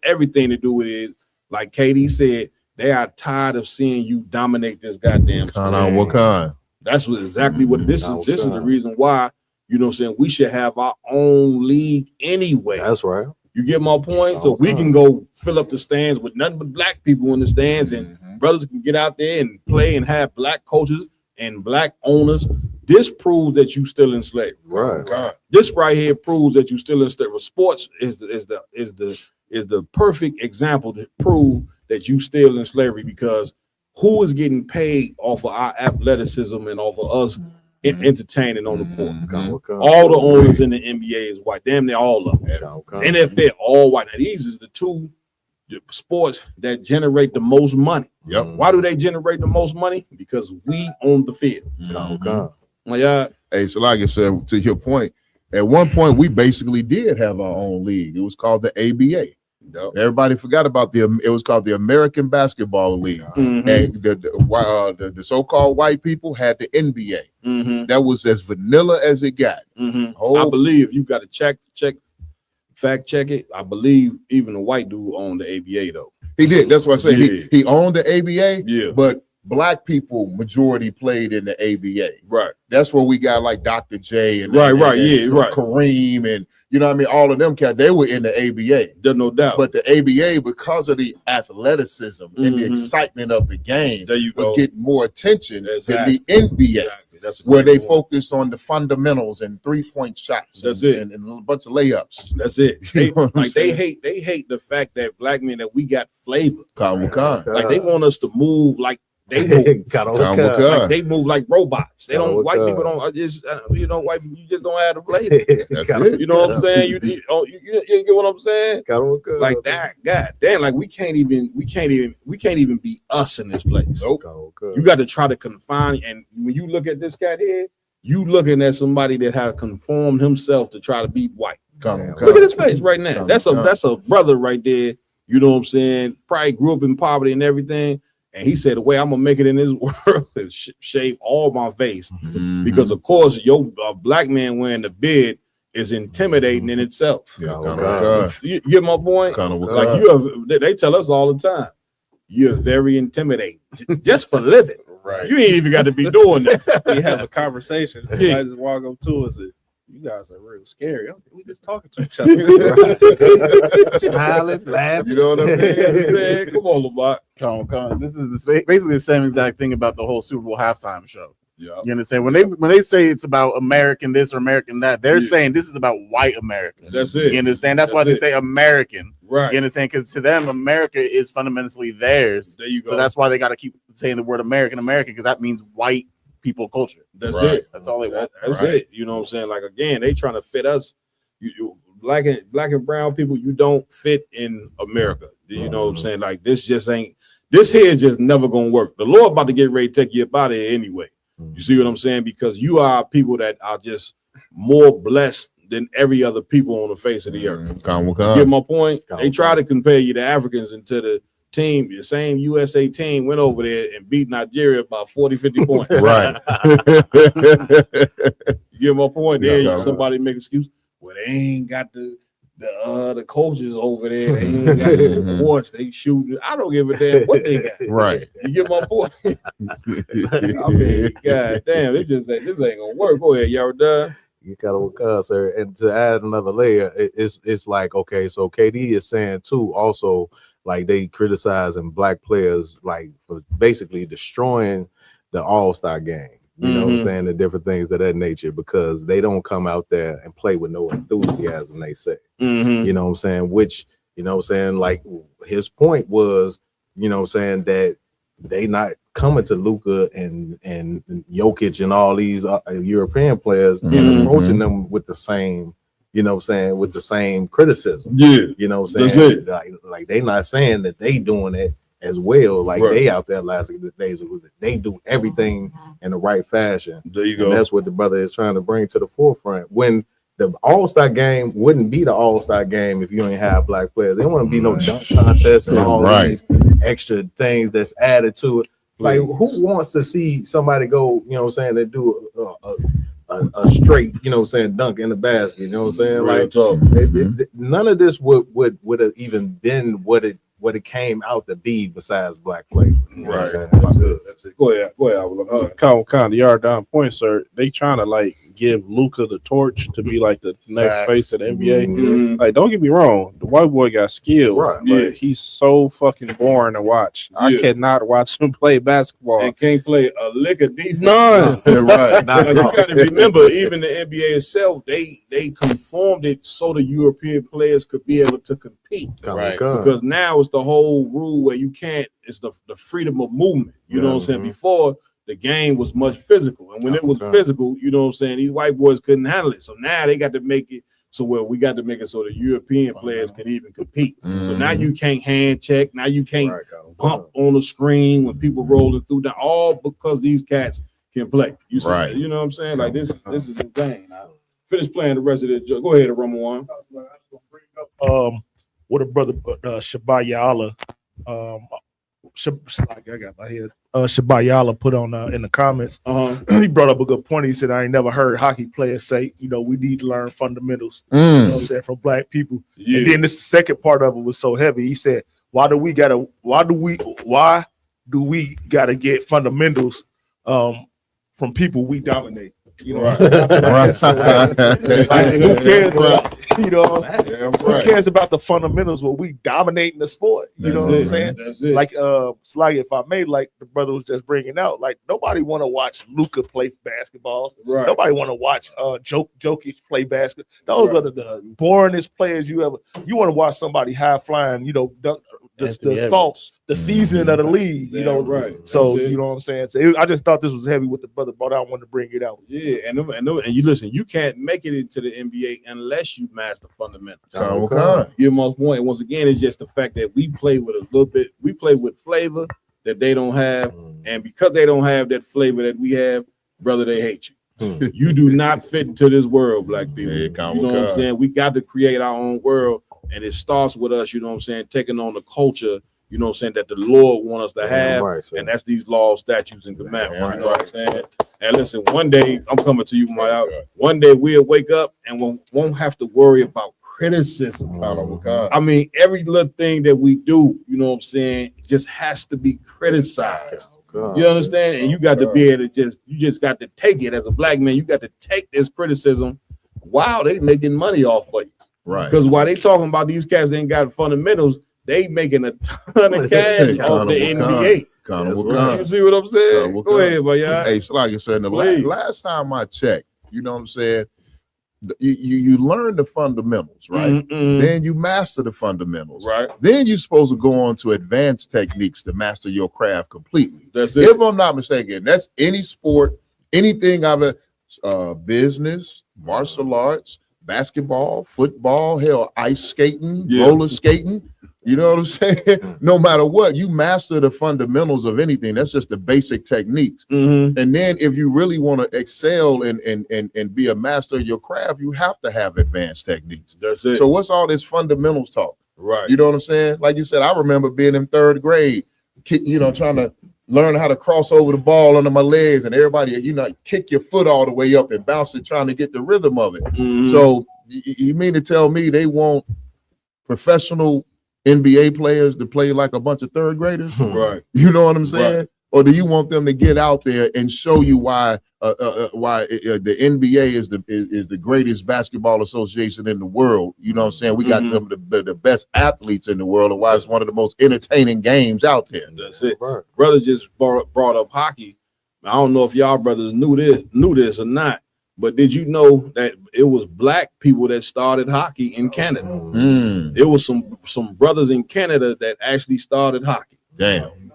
everything to do with it. Like KD said, they are tired of seeing you dominate this goddamn sport. That's exactly what this is. This is the reason why, you know what I'm saying, we should have our own league anyway. That's right. You get my point? So we can go fill up the stands with nothing but black people in the stands, and brothers can get out there and play and have black coaches and black owners. This proves that you still in slavery. Right. This right here proves that you still in slavery. Sports is the perfect example to prove that you still in slavery, because who is getting paid off of our athleticism and off of us entertaining on the court? All the owners in the NBA is white. Damn, they're all of them. And if they're all white, now these is the two sports that generate the most money. Why do they generate the most money? Because we own the field. Hey, so like I said, to your point, at one point we basically did have our own league. It was called the ABA. Yep. Everybody forgot about it was called the American Basketball League. Mhm. And the so-called white people had the NBA. Mhm. That was as vanilla as it got. I believe you got to fact check it. I believe even the white dude owned the ABA though. He did. That's what I say. Yeah. He owned the ABA. Yeah. But black people majority played in the ABA. Right. That's where we got like Dr. J and Right. and Right. Kareem and you know what I mean. All of them cats, they were in the ABA. There's no doubt. But the ABA, because of the athleticism and the excitement of the game, there you was go. getting more attention Exactly. than the NBA. Exactly. That's a where great they point. focus on the fundamentals and 3-point shots. That's and a bunch of layups. That's it. You know what I'm They saying? hate the fact that black men that we got flavor. Like they want us to move like they move. Like they move like robots. They don't. White people don't. White people, you just don't have the flavor. You know what I'm saying? You get what I'm saying? Like that. God damn. Like we can't even be us in this place. Nope. You got to try to confine. And when you look at this cat here, you looking at somebody that has conformed himself to try to be white. Look at his face right now. That's a brother right there. You know what I'm saying? Probably grew up in poverty and everything. And he said, the way I'm gonna make it in this world is shave all my face, because of course your black man wearing the beard is intimidating in itself. You get my point? Like they tell us all the time, you're very intimidating just for living. Right. You ain't even got to be doing that. We have a conversation. Yeah. I just walk up to us and you guys are real scary. We just talking to each other. Smiling, laughing. You know what I mean? Man, come on, Lamont. This is basically the same exact thing about the whole Super Bowl halftime show. Yeah. You understand? When they say it's about American this or American that, they're saying this is about white America. That's it. You understand? That's why they say American. Right. You understand? Because to them, America is fundamentally theirs. There you go. So that's why they got to keep saying the word American, because that means white people culture. That's it. That's all they want. That's it. You know what I'm saying? Like again, they trying to fit us. You black and brown people, you don't fit in America. You know what I'm saying? Like this here just never gonna work. The Lord about to get ready to take you up out of here anyway. You see what I'm saying? Because you are people that are just more blessed than every other people on the face of the earth. You get my point? They try to compare you to Africans until the team, the same USA team went over there and beat Nigeria by 40-50 points. Right. You get my point? There, somebody make excuse. Well, they ain't got the coaches over there. They ain't got the courts. They shooting. I don't give a damn what they got. Right. You get my point? I mean, god damn, this ain't gonna work. Go ahead, y'all done. You gotta work out, sir. And to add another layer, it's like, okay, so KD is saying too, also, like they criticizing black players like for basically destroying the All-Star game. You know what I'm saying? The different things of that nature, because they don't come out there and play with no enthusiasm, they say. You know what I'm saying? Which, you know what I'm saying, like his point was, you know what I'm saying, that they not coming to Luka and Jokic and all these European players and approaching them with the same, you know what I'm saying, with the same criticism. Yeah. You know what I'm saying? Like they not saying that they doing it as well. Like they out there last days, they do everything in the right fashion. There you go. And that's what the brother is trying to bring to the forefront. When the All-Star game wouldn't be the All-Star game if you ain't have black players. There wouldn't be no dunk contest and all these extra things that's added to it. Like, who wants to see somebody go, you know what I'm saying, that do a straight, you know what I'm saying, dunk in the basket, you know what I'm saying? Like, none of this would have even been what it came out to be besides black flavor. You know what I'm saying? That's it. Go ahead. Kind of yard down point, sir. They trying to like give Luka the torch to be like the next face of the NBA. Like, don't get me wrong, the white boy got skill, but he's so fucking boring to watch. I cannot watch him play basketball. And can't play a lick of defense. None. You got to remember, even the NBA itself, they conformed it so the European players could be able to compete. Because now it's the whole rule where you can't. It's the freedom of movement. You know what I'm saying? Before, the game was much physical, and when it was physical, you know what I'm saying, these white boys couldn't handle it. So now they got to make it so we got to make it so the European players can even compete. So now you can't hand check, now you can't pump on the screen when people rolling through, all because these cats can play. You see, you know what I'm saying? Like this is insane. Finish playing the rest of the. Go ahead, Ramon. what a brother Shabayala, I got my head. Shabayala put on in the comments. He brought up a good point. He said, "I ain't never heard hockey players say, we need to learn fundamentals. You know what I'm saying, from black people." Yeah. And then this second part of it was so heavy. He said, "Why do we gotta get fundamentals from people we dominate?" Right. Like, who cares about, Damn who right. cares about the fundamentals when we dominating the sport? You know what I'm saying? That's it. Like Sluggy, if I may, like the brother was just bringing out, like nobody want to watch Luka play basketball. Right. Nobody want to watch Jokic play basketball. Those are the boringest players you ever. You want to watch somebody high flying, dunk, the thoughts, the seasoning of the league, right. So That's it. you know what I'm saying. So I just thought this was heavy with the brother brought out. I wanted to bring it out. Yeah, and you listen. You can't make it into the NBA unless you master fundamentals. Okay. Your most point. Once again, it's just the fact that we play with a little bit. We play with flavor that they don't have, and because they don't have that flavor that we have, brother, they hate you. You do not fit into this world, black people. You know what I'm saying? We got to create our own world, and it starts with us. You know what I'm saying? Taking on the culture. You know what I'm saying, that the Lord wants us to have, and that's these laws, statutes, and commandments. You know what I'm saying? And listen, one day, I'm coming to you, my out. One day we'll wake up and we won't have to worry about criticism. I mean, every little thing that we do, you know what I'm saying, just has to be criticized. You understand? And you got to be able to you just got to take it as a black man. You got to take this criticism while they making money off of you. Right. Because while they talking about these cats that ain't got fundamentals, they making a ton of cash off the NBA. You see what I'm saying? Go ahead, boy. Hey, it's like you said, the last time I checked, you know what I'm saying? You learn the fundamentals, right? Then you master the fundamentals, right? Then you're supposed to go on to advanced techniques to master your craft completely. That's it. If I'm not mistaken, that's any sport, anything business, martial arts, basketball, football, hell, ice skating, roller skating. You know what I'm saying? No matter what, you master the fundamentals of anything. That's just the basic techniques. And then if you really want to excel and be a master of your craft, you have to have advanced techniques. That's it. So what's all this fundamentals talk? Right. You know what I'm saying? Like you said, I remember being in third grade, trying to learn how to cross over the ball under my legs, and everybody, kick your foot all the way up and bounce it, trying to get the rhythm of it. So you mean to tell me they want professional NBA players to play like a bunch of third graders? Right. You know what I'm saying? Right. Or do you want them to get out there and show you why the NBA is the greatest basketball association in the world? You know what I'm saying? We got them the best athletes in the world, and why it's one of the most entertaining games out there. That's it. Right. Brother just brought up hockey. I don't know if y'all brothers knew this or not, but did you know that it was black people that started hockey in Canada? It was some brothers in Canada that actually started hockey. Damn.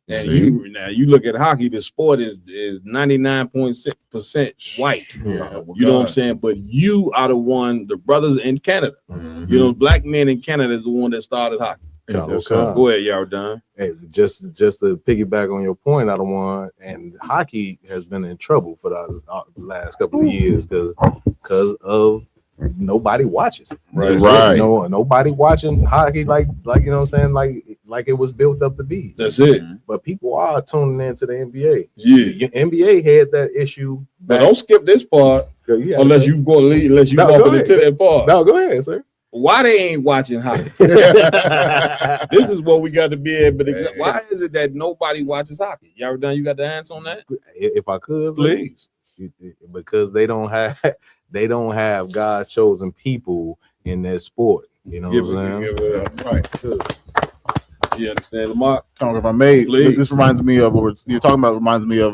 And you look at hockey, the sport is 99.6% white. You know what I'm saying? But you are the brothers in Canada. You know, black men in Canada is the one that started hockey. Go ahead, y'all done. Hey, just to piggyback on your point, I don't want, and hockey has been in trouble for the last couple of years because of nobody watches. Right. Nobody watching hockey like you know what I'm saying, like it was built up to be. That's it. But people are tuning into the NBA. Yeah. The NBA had that issue. But don't skip this part unless you walk into that part. No, go ahead, sir. Why they ain't watching hockey? This is what we got to be able to. Why is it that nobody watches hockey? Y'all done? You got the answer on that? If I could, please. Because they don't have God's chosen people in their sport. You know what I'm saying? Right. You understand, Lamar? If I may, Please. this reminds me of what you're talking about. Reminds me of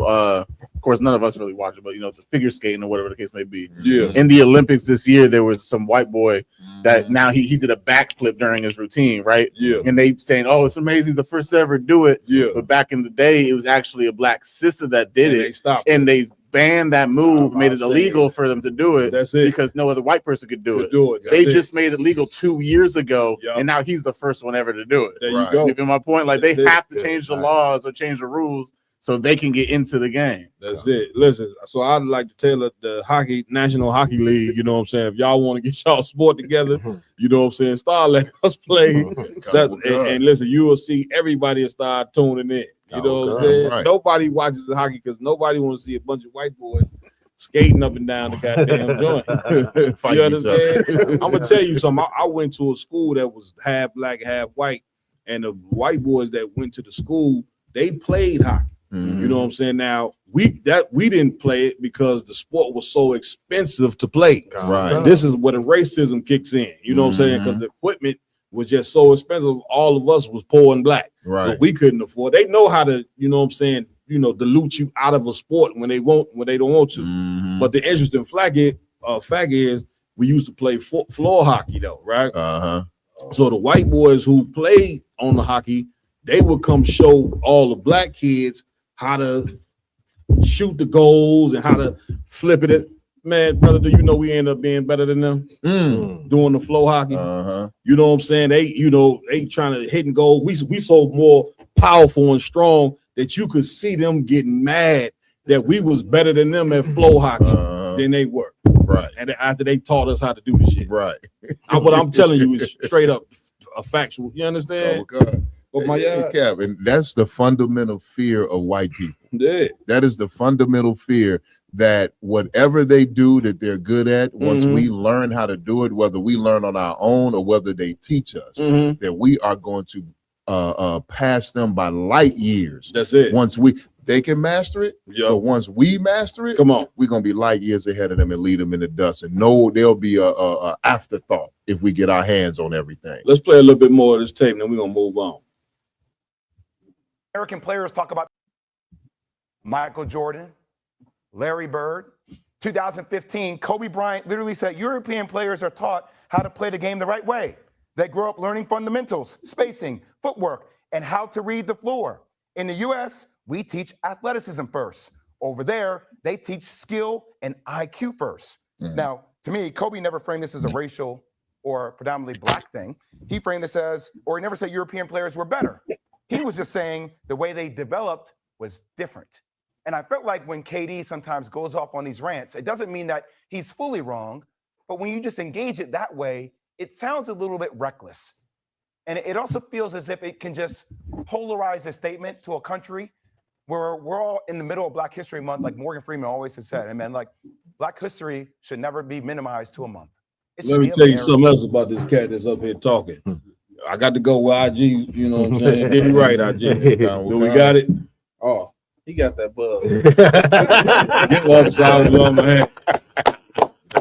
course, none of us really watch it, but the figure skating or whatever the case may be. Yeah. In the Olympics this year, there was some white boy that now he did a backflip during his routine, right? Yeah. And they saying, "Oh, it's amazing, he's the first to ever do it." Yeah. But back in the day, it was actually a black sister that did it. They stopped. And they banned that move, made it illegal for them to do it. That's it. Because no other white person could do it. They just made it legal 2 years ago, and now he's the first one ever to do it. There you go. You get my point? Like they have to change the laws or change the rules so they can get into the game. That's it. Listen, so I'd like to tell the hockey National Hockey League, you know what I'm saying? If y'all want to get y'all sport together, you know what I'm saying, start letting us play. And listen, you will see everybody will start tuning in. You know what I'm saying? Right. Nobody watches the hockey because nobody wants to see a bunch of white boys skating up and down the goddamn joint. You understand? I'm gonna tell you something. I went to a school that was half black, half white, and the white boys that went to the school, they played hockey. You know what I'm saying? Now we didn't play it because the sport was so expensive to play. Right. This is where the racism kicks in. You know what I'm saying? Because the equipment was just so expensive. All of us was poor and black. Right. So we couldn't afford. They know how to, you know what I'm saying, dilute you out of a sport when they don't want to. But the interesting fact is we used to play floor hockey though, right? So the white boys who played on the hockey, they would come show all the black kids how to shoot the goals and how to flip it. Man, brother, do you know we end up being better than them doing the floor hockey? You know what I'm saying? They trying to hit and go. We so more powerful and strong that you could see them getting mad that we was better than them at floor hockey than they were. Right. And after they taught us how to do the shit. Right. What I'm telling you is straight up a factual. You understand? Oh God. Cap, and that's the fundamental fear of white people. Yeah. That is the fundamental fear that whatever they do that they're good at, once we learn how to do it, whether we learn on our own or whether they teach us, that we are going to pass them by light years. That's it. Once they can master it, but once we master it, come on, we're gonna be light years ahead of them and lead them in the dust. And no, there'll be a afterthought if we get our hands on everything. Let's play a little bit more of this tape, and then we're gonna move on. American players talk about Michael Jordan, Larry Bird. 2015, Kobe Bryant literally said European players are taught how to play the game the right way. They grow up learning fundamentals, spacing, footwork, and how to read the floor. In the US, we teach athleticism first. Over there, they teach skill and IQ first. Now, to me, Kobe never framed this as a racial or predominantly black thing. He framed this as, or he never said European players were better. He was just saying the way they developed was different. And I felt like when KD sometimes goes off on these rants, it doesn't mean that he's fully wrong, but when you just engage it that way, it sounds a little bit reckless. And it also feels as if it can just polarize a statement to a country where we're all in the middle of Black History Month, like Morgan Freeman always has said. And man, like Black history should never be minimized to a month. Let me tell you something else about this cat that's up here talking. I got to go with IG, you know what I'm saying? Did he right, IG? Do we got it? Oh, he got that buzz. Get one side of my head.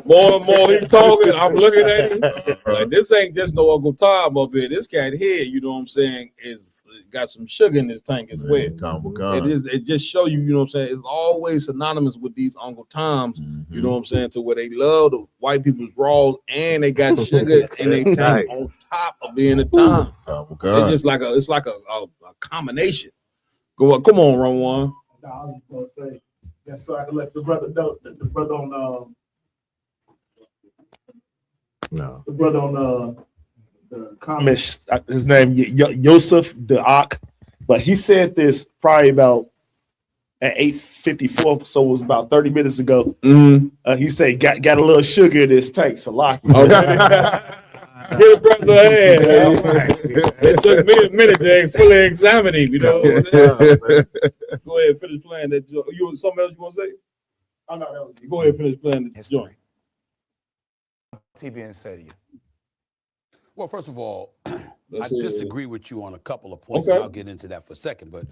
More and more he talking, I'm looking at him. Like, this ain't just no Uncle Tom up here. This cat here, you know what I'm saying, is got some sugar in his tank as well. It just show you, you know what I'm saying, it's always synonymous with these Uncle Toms, you know what I'm saying, to where they love the white people's raws and they got sugar in their tank on top of being a Tom. It's just like a combination. Come on, Ron One. No, I was gonna say, yeah, so I can let the brother know that the brother on the comments, his name Yosef Da'ak, but he said this probably about at 8:54, so it was about 30 minutes ago. He said got a little sugar in his tank, Salaki. Get a brother ahead. It took me a minute to fully examine him, you know. Go ahead, finish playing that. You something else you want to say? Oh, no, go ahead, finish playing the joint. TBN say to you. Well, first of all, I see. disagree with you on a couple of points, Okay. and I'll get into that for a second. But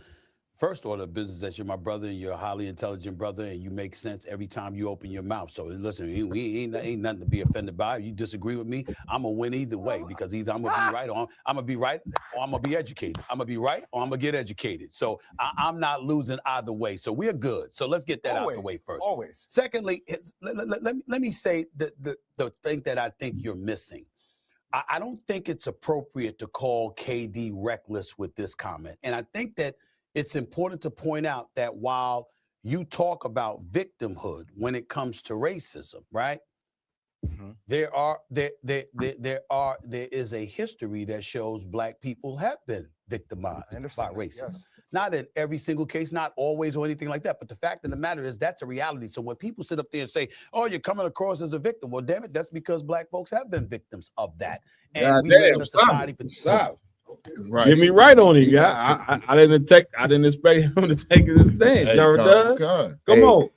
first order of business, that you're my brother and you're a highly intelligent brother, and you make sense every time you open your mouth. So listen, we ain't nothing to be offended by. You disagree with me, I'm gonna win either way, because either I'm gonna be right or I'm gonna be right, or I'm gonna be educated. I'm gonna be right or I'm gonna get educated. So I'm not losing either way. So we're good. So let's get that out the way first. Always. Secondly, let me say the thing that I think you're missing. I don't think it's appropriate to call KD reckless with this comment. And I think that it's important to point out that while you talk about victimhood when it comes to racism, right? There is a history that shows Black people have been victimized by racism. Yes. Not in every single case, not always or anything like that. But the fact of the matter is that's a reality. So when people sit up there and say, oh, you're coming across as a victim, well, damn it, that's because black folks have been victims of that. And God we live damn, in a society. stop. Right. Get me right on it, guy. I didn't expect him to take this thing. Hey, Come Hey, on.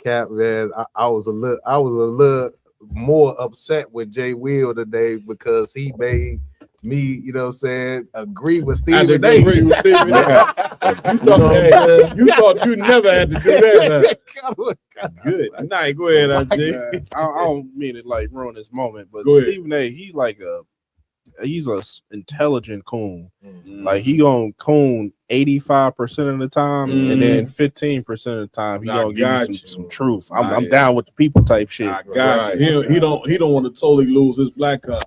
Cap, man, I was a little more upset with Jay Will today because he made me, you know what I'm saying, agree with Stephen A. Agree with Stephen A. You thought you never had to do that. Good. Nah, go ahead, RJ. I don't mean it like ruin this moment, but Go ahead. Stephen A. He's a intelligent coon. Like he gonna coon 85% of the time, and then 15% of the time he gonna give you some truth. I'm down with the people type shit. He don't want to totally lose his black card.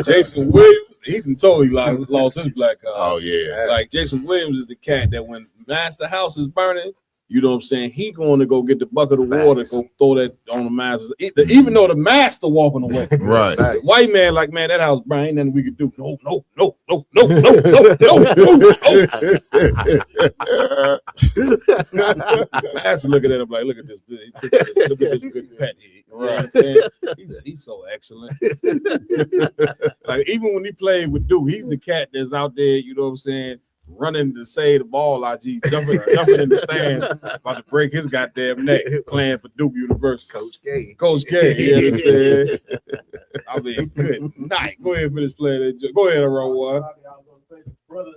Jason Williams, he can totally lost his black card. Oh yeah, like Jason Williams is the cat that when Master House is burning, you know what I'm saying, he going to go get the bucket of water and go throw that on the master, even though the master walking away. Right. The white man like, man, that house burning, ain't nothing we could do. No. Master looking at him like, look at this good pet here. You know what I'm saying? He's so excellent. Like even when he played with Duke, he's the cat that's out there, you know what I'm saying, running to save the ball, IG, jumping in the stand, about to break his goddamn neck, playing for Duke University. Coach K. You understand? I mean, good night. Go ahead for this play. Go ahead, Rowan. Brother,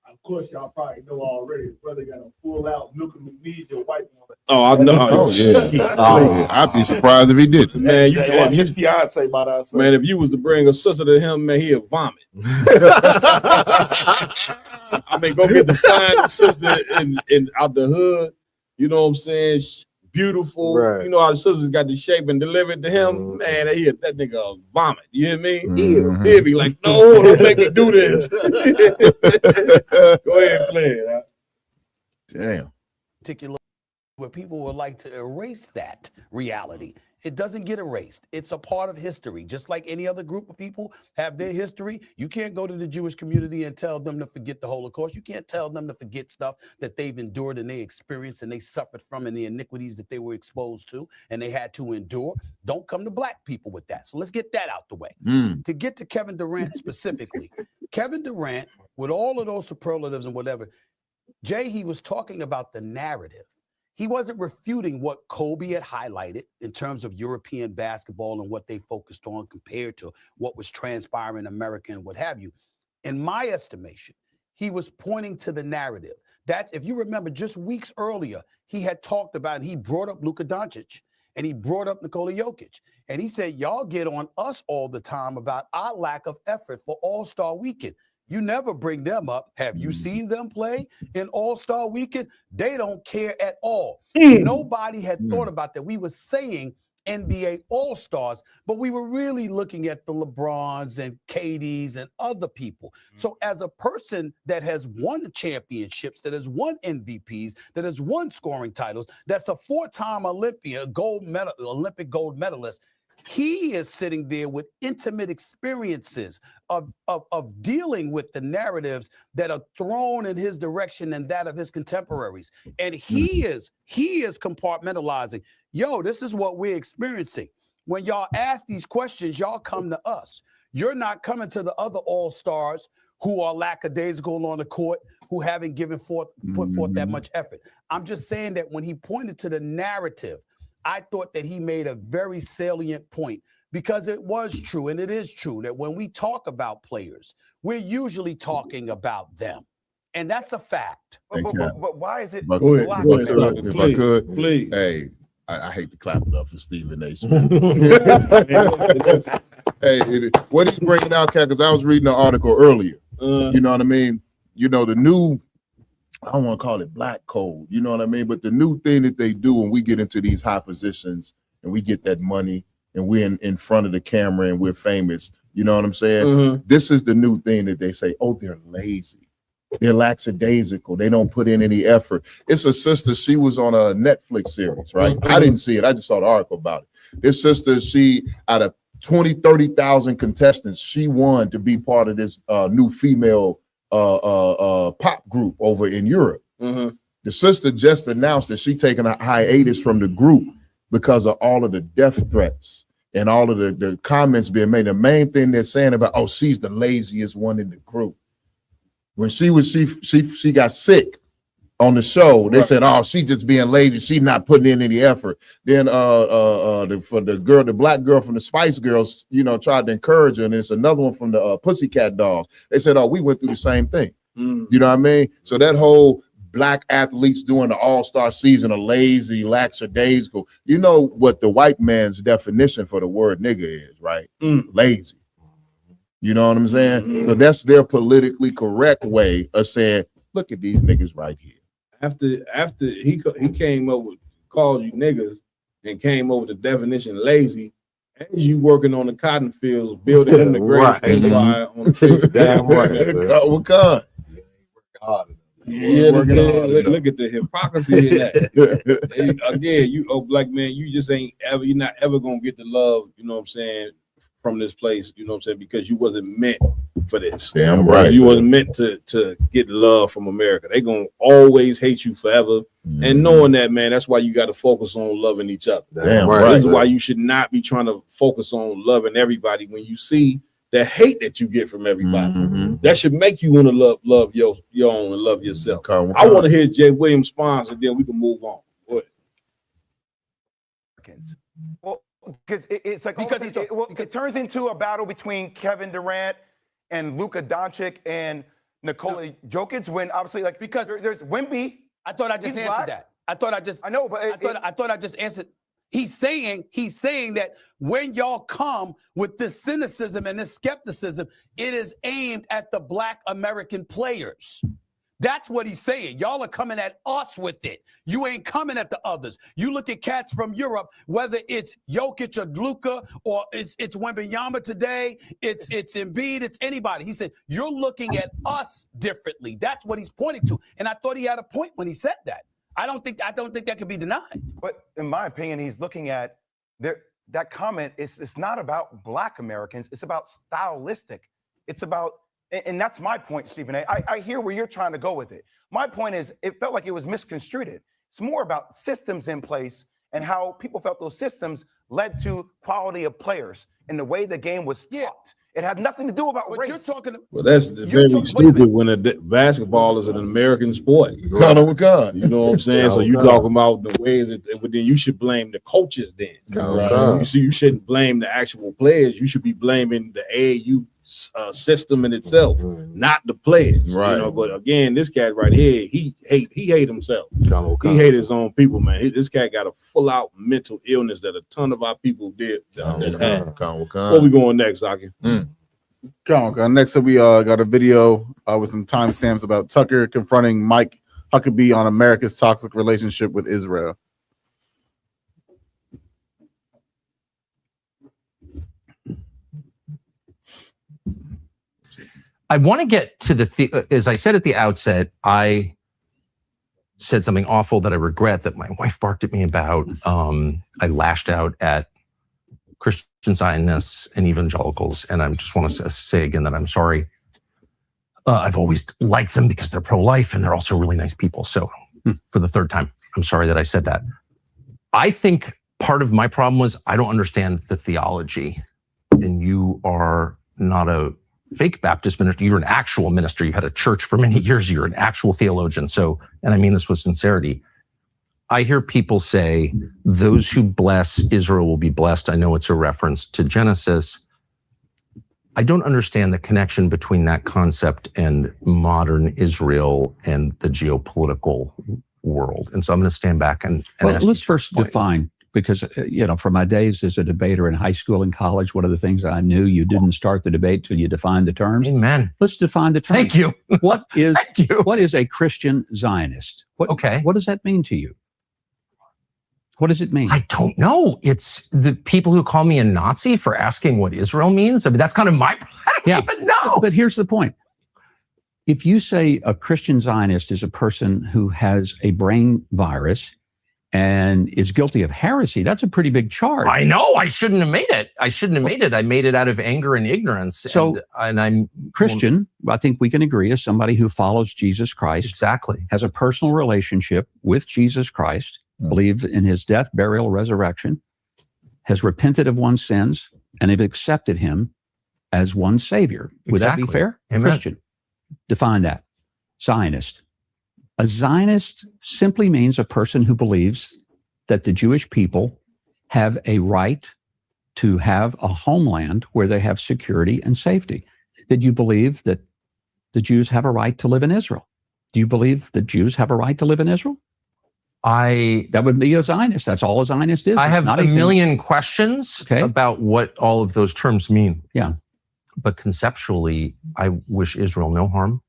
of course, y'all probably know already. His brother got a full-out Nuka Amnesia white woman. Oh, I know. Oh, yeah. I'd be surprised if he did. Man, his fiance might have said. Man, if you was to bring a sister to him, man, he'd vomit. I mean, go get the fine sister in out the hood. You know what I'm saying? Beautiful. Right. You know how the sisters got the shape and delivered to him. Man, that nigga vomit. You hear me? He'll be like, no, don't make me do this. Go ahead and play it. Huh? Damn. Particular where people would like to erase that reality. It doesn't get erased. It's a part of history. Just like any other group of people have their history, you can't go to the Jewish community and tell them to forget the Holocaust. You can't tell them to forget stuff that they've endured and they experienced and they suffered from and the iniquities that they were exposed to and they had to endure. Don't come to black people with that. So let's get that out the way. To get to Kevin Durant specifically, Kevin Durant, with all of those superlatives and whatever, Jay, he was talking about the narrative. He wasn't refuting what Kobe had highlighted in terms of European basketball and what they focused on compared to what was transpiring in America and what have you. In my estimation, he was pointing to the narrative. That, if you remember, just weeks earlier, he had talked about, and he brought up Luka Doncic, and he brought up Nikola Jokic. And he said, y'all get on us all the time about our lack of effort for All-Star Weekend. You never bring them up. Have you seen them play in All-Star Weekend? They don't care at all. Nobody had thought about that. We were saying NBA All-Stars, but we were really looking at the LeBrons and KDs and other people. So as a person that has won championships, that has won MVPs, that has won scoring titles, that's a four-time Olympic gold medalist, he is sitting there with intimate experiences of dealing with the narratives that are thrown in his direction and that of his contemporaries. And he is compartmentalizing. Yo, this is what we're experiencing. When y'all ask these questions, y'all come to us. You're not coming to the other all-stars who are lackadaisical on the court, who haven't put forth that much effort. I'm just saying that when he pointed to the narrative, I thought that he made a very salient point because it was true, and it is true, that when we talk about players, we're usually talking about them. And that's a fact. But why is it? If I could, please. Hey, I hate to clap it up for Stephen A. Smith. Hey, what he's bringing out, Cat, because I was reading an article earlier. You know what I mean? You know, the new, I don't want to call it black code, you know what I mean? But the new thing that they do when we get into these high positions and we get that money and we're in front of the camera and we're famous, you know what I'm saying? This is the new thing that they say, oh, they're lazy. They're lackadaisical. They don't put in any effort. It's a sister, she was on a Netflix series, right? I didn't see it. I just saw the article about it. This sister, she, out of 20, 30,000 contestants, she won to be part of this new female pop group over in Europe. The sister just announced that she taking a hiatus from the group because of all of the death threats and all of the comments being made. The main thing they're saying about, oh, she's the laziest one in the group. When she got sick on the show, they said, oh, she just being lazy. She's not putting in any effort. Then the black girl from the Spice Girls, tried to encourage her. And it's another one from the Pussycat Dolls. They said, oh, we went through the same thing. You know what I mean? So that whole black athletes doing the all-star season of lazy, lackadaisical. You know what the white man's definition for the word nigga is, right? Lazy. You know what I'm saying? So that's their politically correct way of saying, look at these niggas right here. After he came up with called you niggas and came up with the definition lazy, as you working on the cotton fields, building in the greatest empire on the face of the God. Yeah, look at the hypocrisy in that. Again, black man, you're not ever gonna get the love, you know what I'm saying, from this place, you know what I'm saying, because you wasn't meant for this. Damn right. You wasn't meant to get love from America. They gonna always hate you forever. And knowing that, man, that's why you got to focus on loving each other. Damn right. This is why you should not be trying to focus on loving everybody when you see the hate that you get from everybody. That should make you want to love your own and love yourself. I want to hear Jay Williams' response, and then we can move on. Well, because it turns into a battle between Kevin Durant and Luka Doncic and Nikola Jokic when obviously because there's Wemby. I thought I just answered that. I thought I just answered. He's saying that when y'all come with this cynicism and this skepticism, it is aimed at the black American players. That's what he's saying. Y'all are coming at us with it. You ain't coming at the others. You look at cats from Europe, whether it's Jokic or Luka or it's Wembanyama today, it's Embiid, it's anybody. He said, you're looking at us differently. That's what he's pointing to. And I thought he had a point when he said that. I don't think that can be denied. But in my opinion, he's looking at that comment. It's not about black Americans. It's about stylistic. It's about, and that's my point, Stephen A. I hear where you're trying to go with it. My point is, it felt like it was misconstrued. It's more about systems in place and how people felt those systems led to quality of players and the way the game was taught. It had nothing to do about race. Well, that's very stupid when basketball is an American sport. God. You know what I'm saying? So you talking about the ways that, then you should blame the coaches then. You see, you shouldn't blame the actual players. You should be blaming the AAU system in itself, not the players. Right. You know, but again, this cat right here, he hate himself. He hate his own people, man. This cat got a full out mental illness that a ton of our people did. Where we going next, Aki? Next up, we got a video with some timestamps about Tucker confronting Mike Huckabee on America's toxic relationship with Israel. I want to get to as I said at the outset, I said something awful that I regret that my wife barked at me about. I lashed out at Christian Zionists and evangelicals, and I just want to say again that I'm sorry. I've always liked them because they're pro-life and they're also really nice people. So for the third time, I'm sorry that I said that. I think part of my problem was I don't understand the theology, and you are not a fake Baptist minister. You're an actual minister. You had a church for many years. You're an actual theologian. So, and I mean this with sincerity, I hear people say, those who bless Israel will be blessed. I know it's a reference to Genesis. I don't understand the connection between that concept and modern Israel and the geopolitical world. And so I'm going to stand back and ask let's first define, because, from my days as a debater in high school and college, one of the things I knew, you didn't start the debate till you defined the terms. Amen. Let's define the terms. Thank you. What is a Christian Zionist? What does that mean to you? What does it mean? I don't know. It's the people who call me a Nazi for asking what Israel means. I mean, that's kind of I don't even know. But here's the point. If you say a Christian Zionist is a person who has a brain virus and is guilty of heresy, that's a pretty big charge. I know. I shouldn't have made it. I made it out of anger and ignorance. So, and I'm Christian, I think we can agree, as somebody who follows Jesus Christ, exactly, has a personal relationship with Jesus Christ, believes in his death, burial, resurrection, has repented of one's sins, and have accepted him as one Savior. Would that be fair? Amen. Christian, define that. Zionist. A Zionist simply means a person who believes that the Jewish people have a right to have a homeland where they have security and safety. Did you believe that the Jews have a right to live in Israel? Do you believe that Jews have a right to live in Israel? That would be a Zionist. That's all a Zionist is. I It's have not a anything- million questions about what all of those terms mean. Yeah. But conceptually, I wish Israel no harm.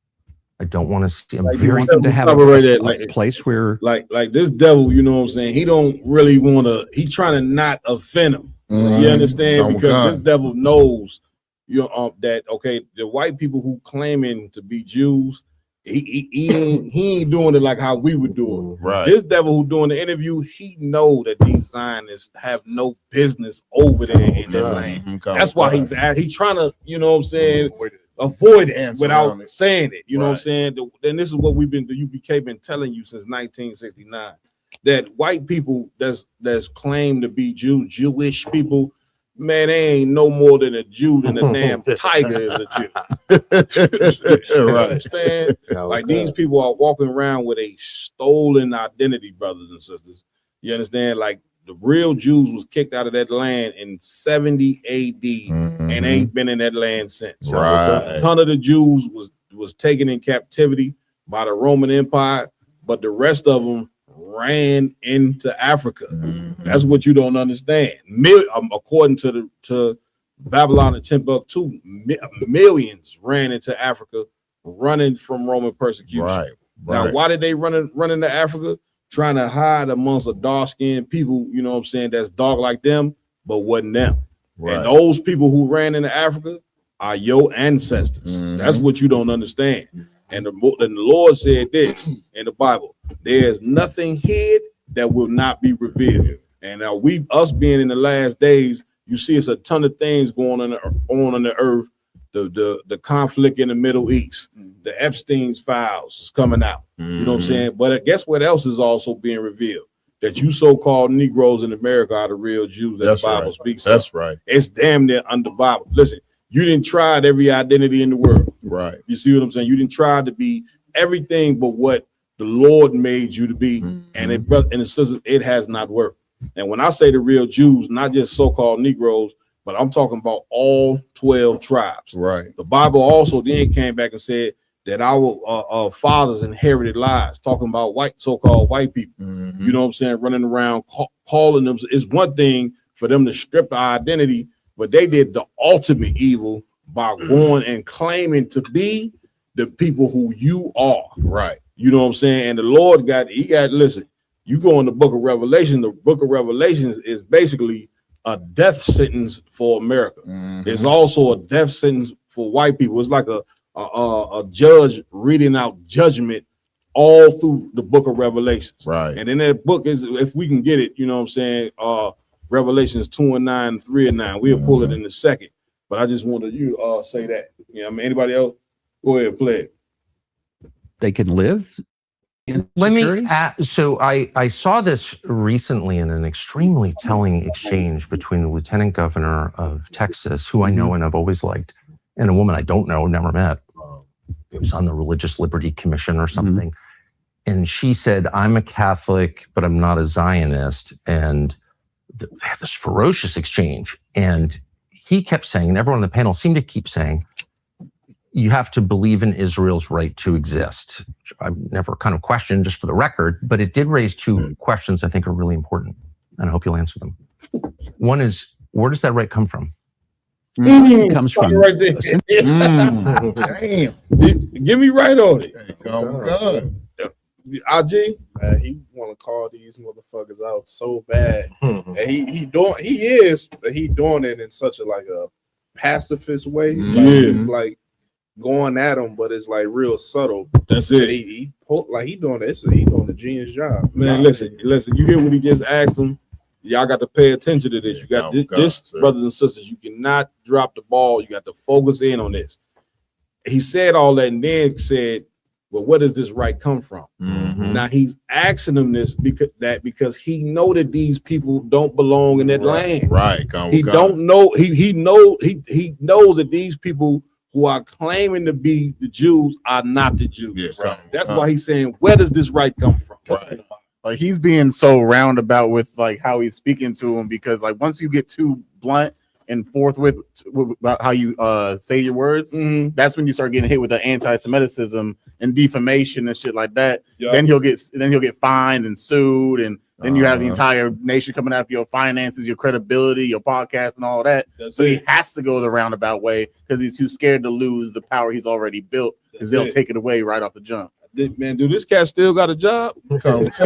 I don't want to see. I'm Like, very you to have cover right there, like, place where like this devil, you know what I'm saying? He don't really want to. He's trying to not offend him. You understand? Oh, Because God. this devil knows, that okay, the white people who claiming to be Jews, he ain't doing it like how we would do it. Right. This devil who doing the interview, he know that these Zionists have no business over there in that land. That's why he's trying to, you know what I'm saying, avoid it Dance without around it. saying it. You know what I'm Right. saying? And this is what the UPK been telling you since 1969, that white people that's claimed to be Jewish people, man, they ain't no more than a Jew than a damn tiger is a Jew. You Right. understand? Like these people are walking around with a stolen identity, brothers and sisters. You understand? Like the real Jews was kicked out of that land in 70 AD and ain't been in that land since. Right. A ton of the Jews was taken in captivity by the Roman Empire, but the rest of them ran into Africa. That's what you don't understand. According to Babylon and Timbuktu, millions ran into Africa, running from Roman persecution. Right. Now, why did they run into Africa? Trying to hide amongst the dark-skinned people, you know what I'm saying, that's dark like them, but wasn't them. Right. And those people who ran into Africa are your ancestors. That's what you don't understand. And the Lord said this in the Bible: there's nothing hid that will not be revealed. And now us being in the last days, you see it's a ton of things going on the earth. The conflict in the Middle East, the Epstein's files is coming out. You know what I'm saying? But guess what else is also being revealed? That you so-called Negroes in America are the real Jews that That's the Bible right. speaks That's of. right. It's damn near under Bible. Listen, you didn't try every identity in the world. Right. You see what I'm saying? You didn't try to be everything but what the Lord made you to be. And it says it has not worked. And when I say the real Jews, not just so-called Negroes, but I'm talking about all 12 tribes. Right. The Bible also then came back and said that our fathers inherited lies, talking about so-called white people. You know what I'm saying? Running around calling them. It's one thing for them to strip our identity, but they did the ultimate evil by going and claiming to be the people who you are. Right. You know what I'm saying? And the Lord listen, you go in the book of Revelation, the book of Revelations is basically a death sentence for America. It's also a death sentence for white people. It's like a judge reading out judgment all through the book of Revelations. Right. And in that book is, if we can get it, you know what I'm saying, Revelations 2:9 and 3:9. We'll pull it in a second. But I just wanted you to say that. You know what I mean? Anybody else? Go ahead, play it. They can live in Let security? me add, so I saw this recently in an extremely telling exchange between the lieutenant governor of Texas, who I know and I've always liked, and a woman I don't know, never met, who's on the Religious Liberty Commission or something. And she said, I'm a Catholic, but I'm not a Zionist. And they had this ferocious exchange. And he kept saying, and everyone on the panel seemed to keep saying, you have to believe in Israel's right to exist. I've never kind of questioned, just for the record, but it did raise two questions I think are really important, and I hope you'll answer them. One is, where does that right come from? It comes from right there. Damn. Give me right on it. God. IG? Man, he want to call these motherfuckers out so bad, and he is doing it in such a pacifist way. Yeah. Like going at him, but it's like real subtle. That's it. He doing this. He doing a genius job. Man, listen. You hear what he just asked him? Y'all got to pay attention to this. You got this, brothers and sisters. You cannot drop the ball. You got to focus in on this. He said all that and then said, well, where does this right come from? Now he's asking them this because he know that these people don't belong in that land. Right. He don't know. He knows that these people who are claiming to be the Jews are not the Jews. Yes, right. That's why he's saying, where does this right come from? Right. Like he's being so roundabout with like how he's speaking to him, because like once you get too blunt and forth with about how you say your words, that's when you start getting hit with the anti-Semitism and defamation and shit like that. Yep. Then he'll get fined and sued, and then you have the entire nation coming after your finances, your credibility, your podcast, and all that. He has to go the roundabout way because he's too scared to lose the power he's already built, because they'll take it away right off the jump. Man, do this cat still got a job? Because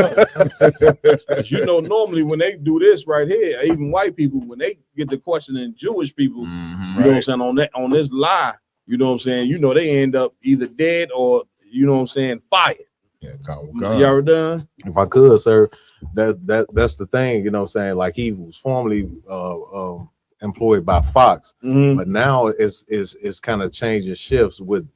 you know, normally when they do this right here, even white people, when they get to questioning Jewish people, you know what I'm saying, on this lie, you know what I'm saying, you know, they end up either dead or, you know what I'm saying, fired. Y'all done? If I could, sir, that's the thing, you know what I'm saying? Like he was formerly employed by Fox, but now it's kind of changing shifts with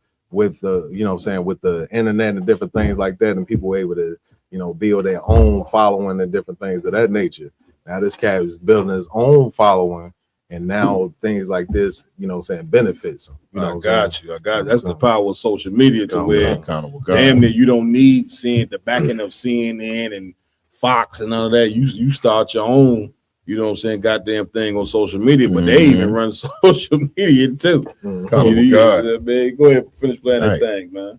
the, you know what I'm saying, with the internet and different things like that, and people were able to, you know, build their own following and different things of that nature. Now this cat is building his own following, and now things like this, you know what I'm saying, benefits him. You know I got you. That's the power of social media to where damn near you don't need the backing of CNN and Fox and none of that. You start your own, you know what I'm saying, goddamn thing on social media, but they even run social media too. God. Man, go ahead, finish playing that thing, man.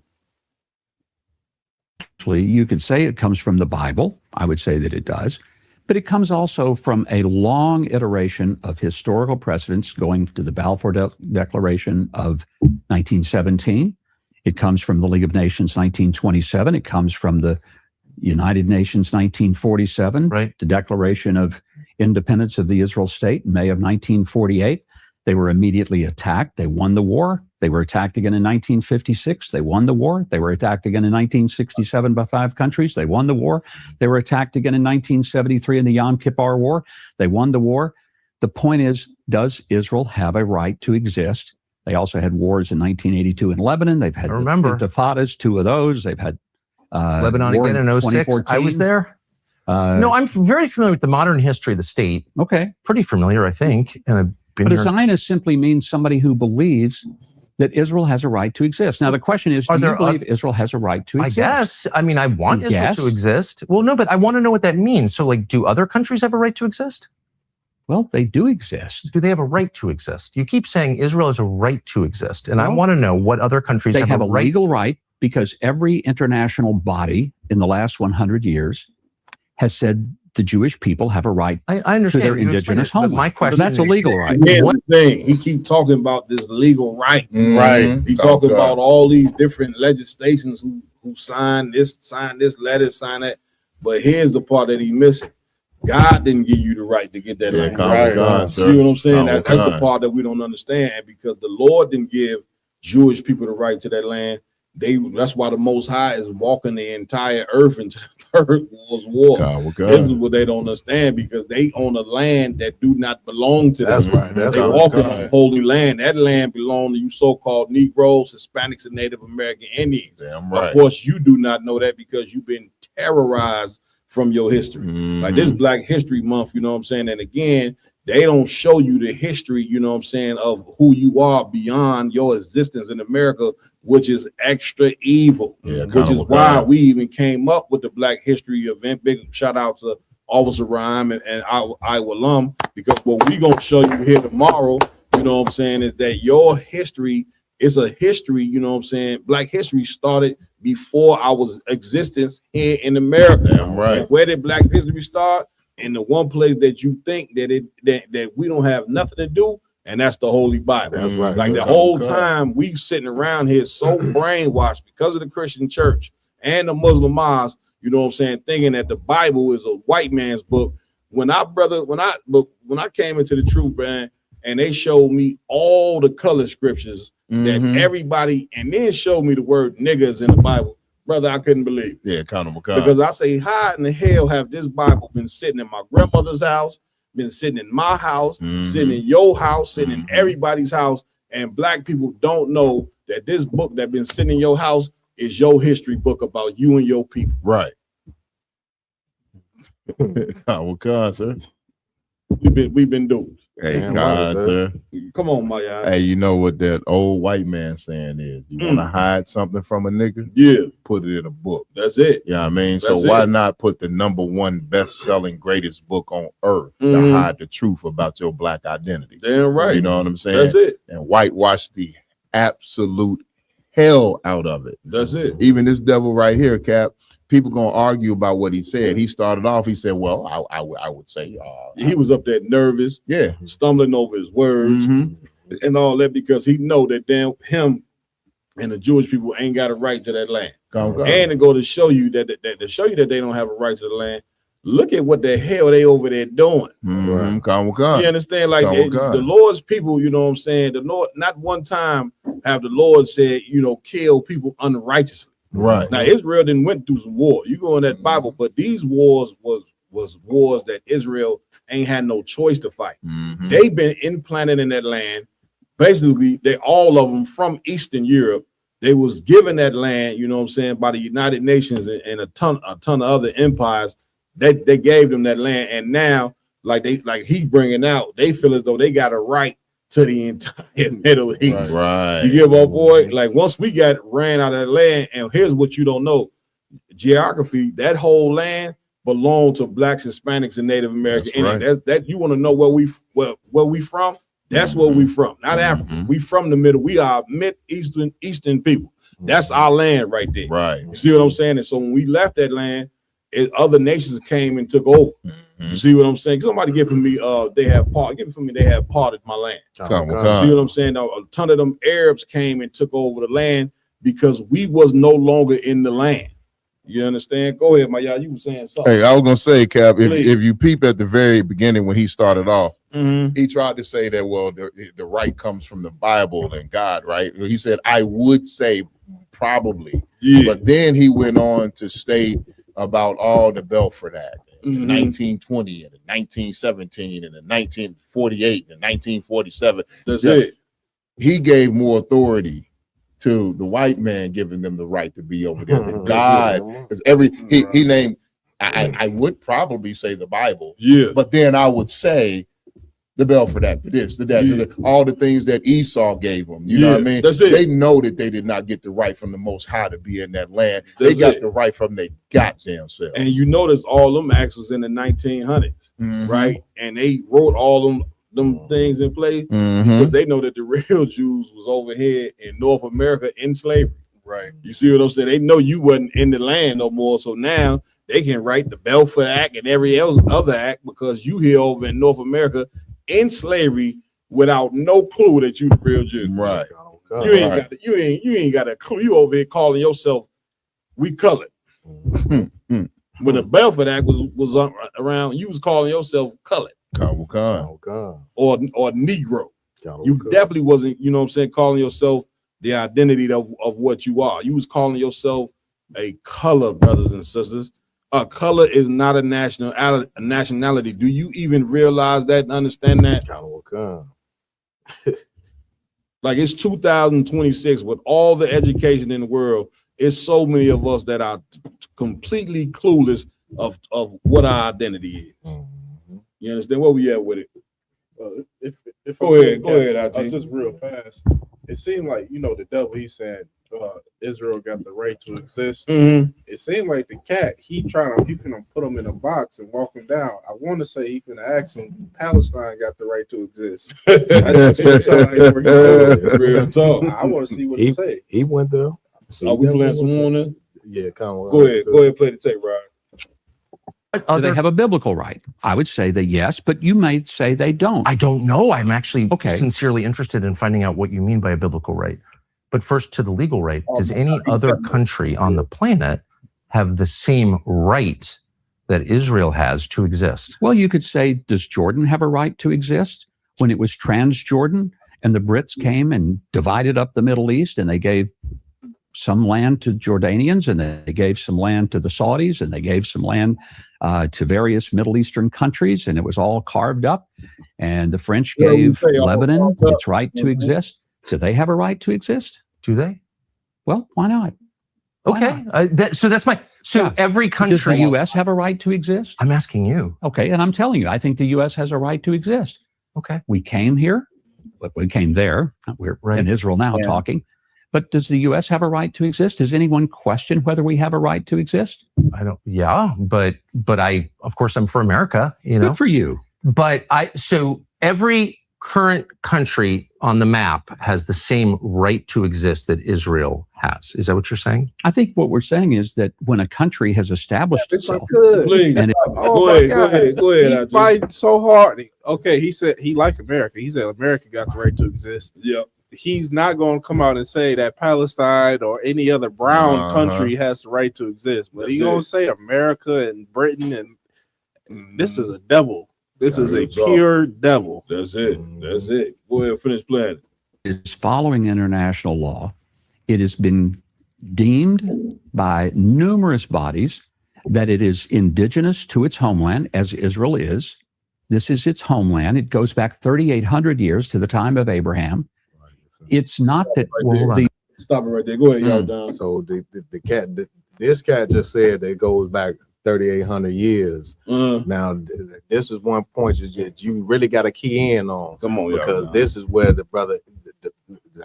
Actually, you could say it comes from the Bible. I would say that it does. But it comes also from a long iteration of historical precedents going to the Balfour Declaration of 1917. It comes from the League of Nations 1927. It comes from the United Nations 1947, the Declaration of Independence of the Israel State in May of 1948. They were immediately attacked. They won the war. They were attacked again in 1956. They won the war. They were attacked again in 1967 by 5 countries. They won the war. They were attacked again in 1973 in the Yom Kippur War. They won the war. The point is, does Israel have a right to exist? They also had wars in 1982 in Lebanon. They've had the intifadas, 2 of those. They've had Lebanon again in 06. I was there. No, I'm very familiar with the modern history of the state. Okay. Pretty familiar, I think. And I've been But here. a Zionist simply means somebody who believes that Israel has a right to exist. Now, the question is, do you believe Israel has a right to exist? I guess. I mean, I want You Israel guess? to exist. Well, no, but I want to know what that means. So, like, do other countries have a right to exist? Well, they do exist. Do they have a right to exist? You keep saying Israel has a right to exist. And I want to know what other countries They have have a right. legal right, because every international body in the last 100 years has said the Jewish people have a right I to understand. their You explained indigenous it, but homeland. my question So that's a is- legal right. One thing he keep talking about this legal right, Right. He talking about all these different legislations who sign this, letter, sign that. But here's the part that he missing: God didn't give you the right to get that land. God, See what I'm saying? God. That's the part that we don't understand, because the Lord didn't give Jewish people the right to that land. That's why the Most High is walking the entire earth into the Third World War. This is what they don't understand, because they own a land that do not belong to them. That's right. That's They right. walking on holy land. That land belongs to you so-called Negroes, Hispanics, and Native American Indians. Damn right. Of course, you do not know that because you've been terrorized from your history. Like this Black History Month, you know what I'm saying? And again, they don't show you the history, you know what I'm saying, of who you are beyond your existence in America, which is extra evil, which is why we even came up with the Black History event. Big shout out to Officer Rhyme and Iowa alum, because what we gonna show you here tomorrow, you know what I'm saying, is that your history is a history, you know what I'm saying. Black history started before our existence here in America. Damn right. And where did Black history start? In the one place that you think that we don't have nothing to do, and that's the Holy Bible. That's right. Like the whole time we sitting around here so brainwashed because of the Christian church and the Muslim mosque, you know what I'm saying, thinking that the Bible is a white man's book. When I came into the truth, man, and they showed me all the color scriptures that everybody, and then showed me the word niggas in the Bible. Brother, I couldn't believe it. Yeah, because I say, how in the hell have this Bible been sitting in my grandmother's house, been sitting in my house, sitting in your house, sitting in everybody's house, and black people don't know that this book that been sitting in your house is your history book about you and your people. Right. God, sir. We've been doing. Hey, God, sir. Come on, my guy. Hey, you know what that old white man saying is? You want to hide something from a nigga? Yeah. Put it in a book. That's it. You know what I mean? That's so why it. not put the #1 best-selling greatest book on earth to hide the truth about your black identity? Damn right. You know what I'm saying? That's it. And whitewash the absolute hell out of it. That's it. Even this devil right here, Cap, people gonna argue about what he said. He started off, he said, well, I would say he was up there nervous, stumbling over his words and all that, because he know that damn him and the Jewish people ain't got a right to that land. And to go to show you that they don't have a right to the land. Look at what the hell they over there doing. You understand? Like the Lord's people, you know what I'm saying? The Lord, not one time have the Lord said, kill people unrighteously. Right. Now Israel didn't went through some war. You go in that Bible, but these wars was wars that Israel ain't had no choice to fight. They've been implanted in that land. Basically, they all of them from Eastern Europe. They was given that land, you know what I'm saying, by the United Nations and a ton of other empires. They gave them that land, and now like he bringing out, they feel as though they got a right to the entire Middle East. Right. You give up, boy. Like once we ran out of that land, and here's what you don't know: geography. That whole land belonged to blacks, Hispanics, and Native American Indians. That you want to know where we from? That's where we from. Not Africa. We from the middle. We are Eastern people. That's our land right there. Right. You see what I'm saying? And so when we left that land, other nations came and took over. You see what I'm saying? Somebody giving me they have parted my land. See what I'm saying? Now, a ton of them Arabs came and took over the land because we was no longer in the land. You understand? Go ahead, Maya. You were saying something. Hey, I was gonna say, Cap, if you peep at the very beginning when he started off, he tried to say that, well, the right comes from the Bible and God, right? He said, I would say probably. But then he went on to state about all the Belfort Act, the 1920 and the 1917 and the 1948 and the 1947. That's it. He gave more authority to the white man, giving them the right to be over there than God. Because he named, I would probably say the Bible, but then I would say the Belfort Act, this, that, all the things that Esau gave them. You know what I mean? They know that they did not get the right from the Most High to be in that land. They got the right from their goddamn self. And you notice all them acts was in the 1900s, right? And they wrote all them things in place because they know that the real Jews was over here in North America in slavery. Right. You see what I'm saying? They know you wasn't in the land no more. So now they can write the Belfort Act and every other act because you here over in North America in slavery without no clue that you the real Jew. Right. You ain't got a clue. You over here calling yourself we colored. When the Belfort Act was around, you was calling yourself colored. Or Negro. You definitely wasn't, you know what I'm saying, calling yourself the identity of what you are. You was calling yourself a color, brothers and sisters. A color is not a nationality. Do you even realize that and understand that? Like it's 2026 with all the education in the world. It's so many of us that are completely clueless of what our identity is. You understand where we at with it? If go ahead, I'll just real fast. It seemed like, the devil, he said Israel got the right to exist. It seemed like the cat, he can put him in a box and walk him down. I want to say he can ask him, Palestine got the right to exist. That's what it sounded like real talk. I want to see what he say. He went there. Are we playing some more now? Yeah, come on. Go ahead, play the tape, Rod. Do they have a biblical right? I would say that yes, but you might say they don't. I don't know. I'm actually sincerely interested in finding out what you mean by a biblical right. But first, to the legal right, does any other country on the planet have the same right that Israel has to exist? Well, you could say, does Jordan have a right to exist? when it was Transjordan and the Brits came and divided up the Middle East, and they gave some land to Jordanians, and they gave some land to the Saudis, and they gave some land to various Middle Eastern countries, and it was all carved up. And the French gave Lebanon its right to exist. Do they have a right to exist? Do they? Well, why not? Okay. So that's my. So every country. Does the U.S. have a right to exist? I'm asking you. Okay, and I'm telling you, I think the U.S. has a right to exist. Okay. We came here, but we came there. We're in Israel now talking. But does the U.S. have a right to exist? Does anyone question whether we have a right to exist? I don't. Yeah, but I, of course, I'm for America. You know, good for you. But so every current country on the map has the same right to exist that Israel has. Is that what you're saying? I think what we're saying is that when a country has established itself, Please. and Go ahead. He's fighting so hard. Okay, he said he liked America. He said America got the right to exist. Yep. He's not going to come out and say that Palestine or any other brown country has the right to exist, but he's going to say America and Britain, and this is a devil. This is a pure devil. That's it. That's it. Go ahead, finish playing. Is following international law. It has been deemed by numerous bodies that it is indigenous to its homeland, as Israel is. This is its homeland. It goes back 3,800 years to the time of Abraham. It's not that Stop it right there. Go ahead, y'all down. So this cat just said that it goes back 3,800 years. Now, this is one point that you really got to key in on. Come on, because this is where the brother.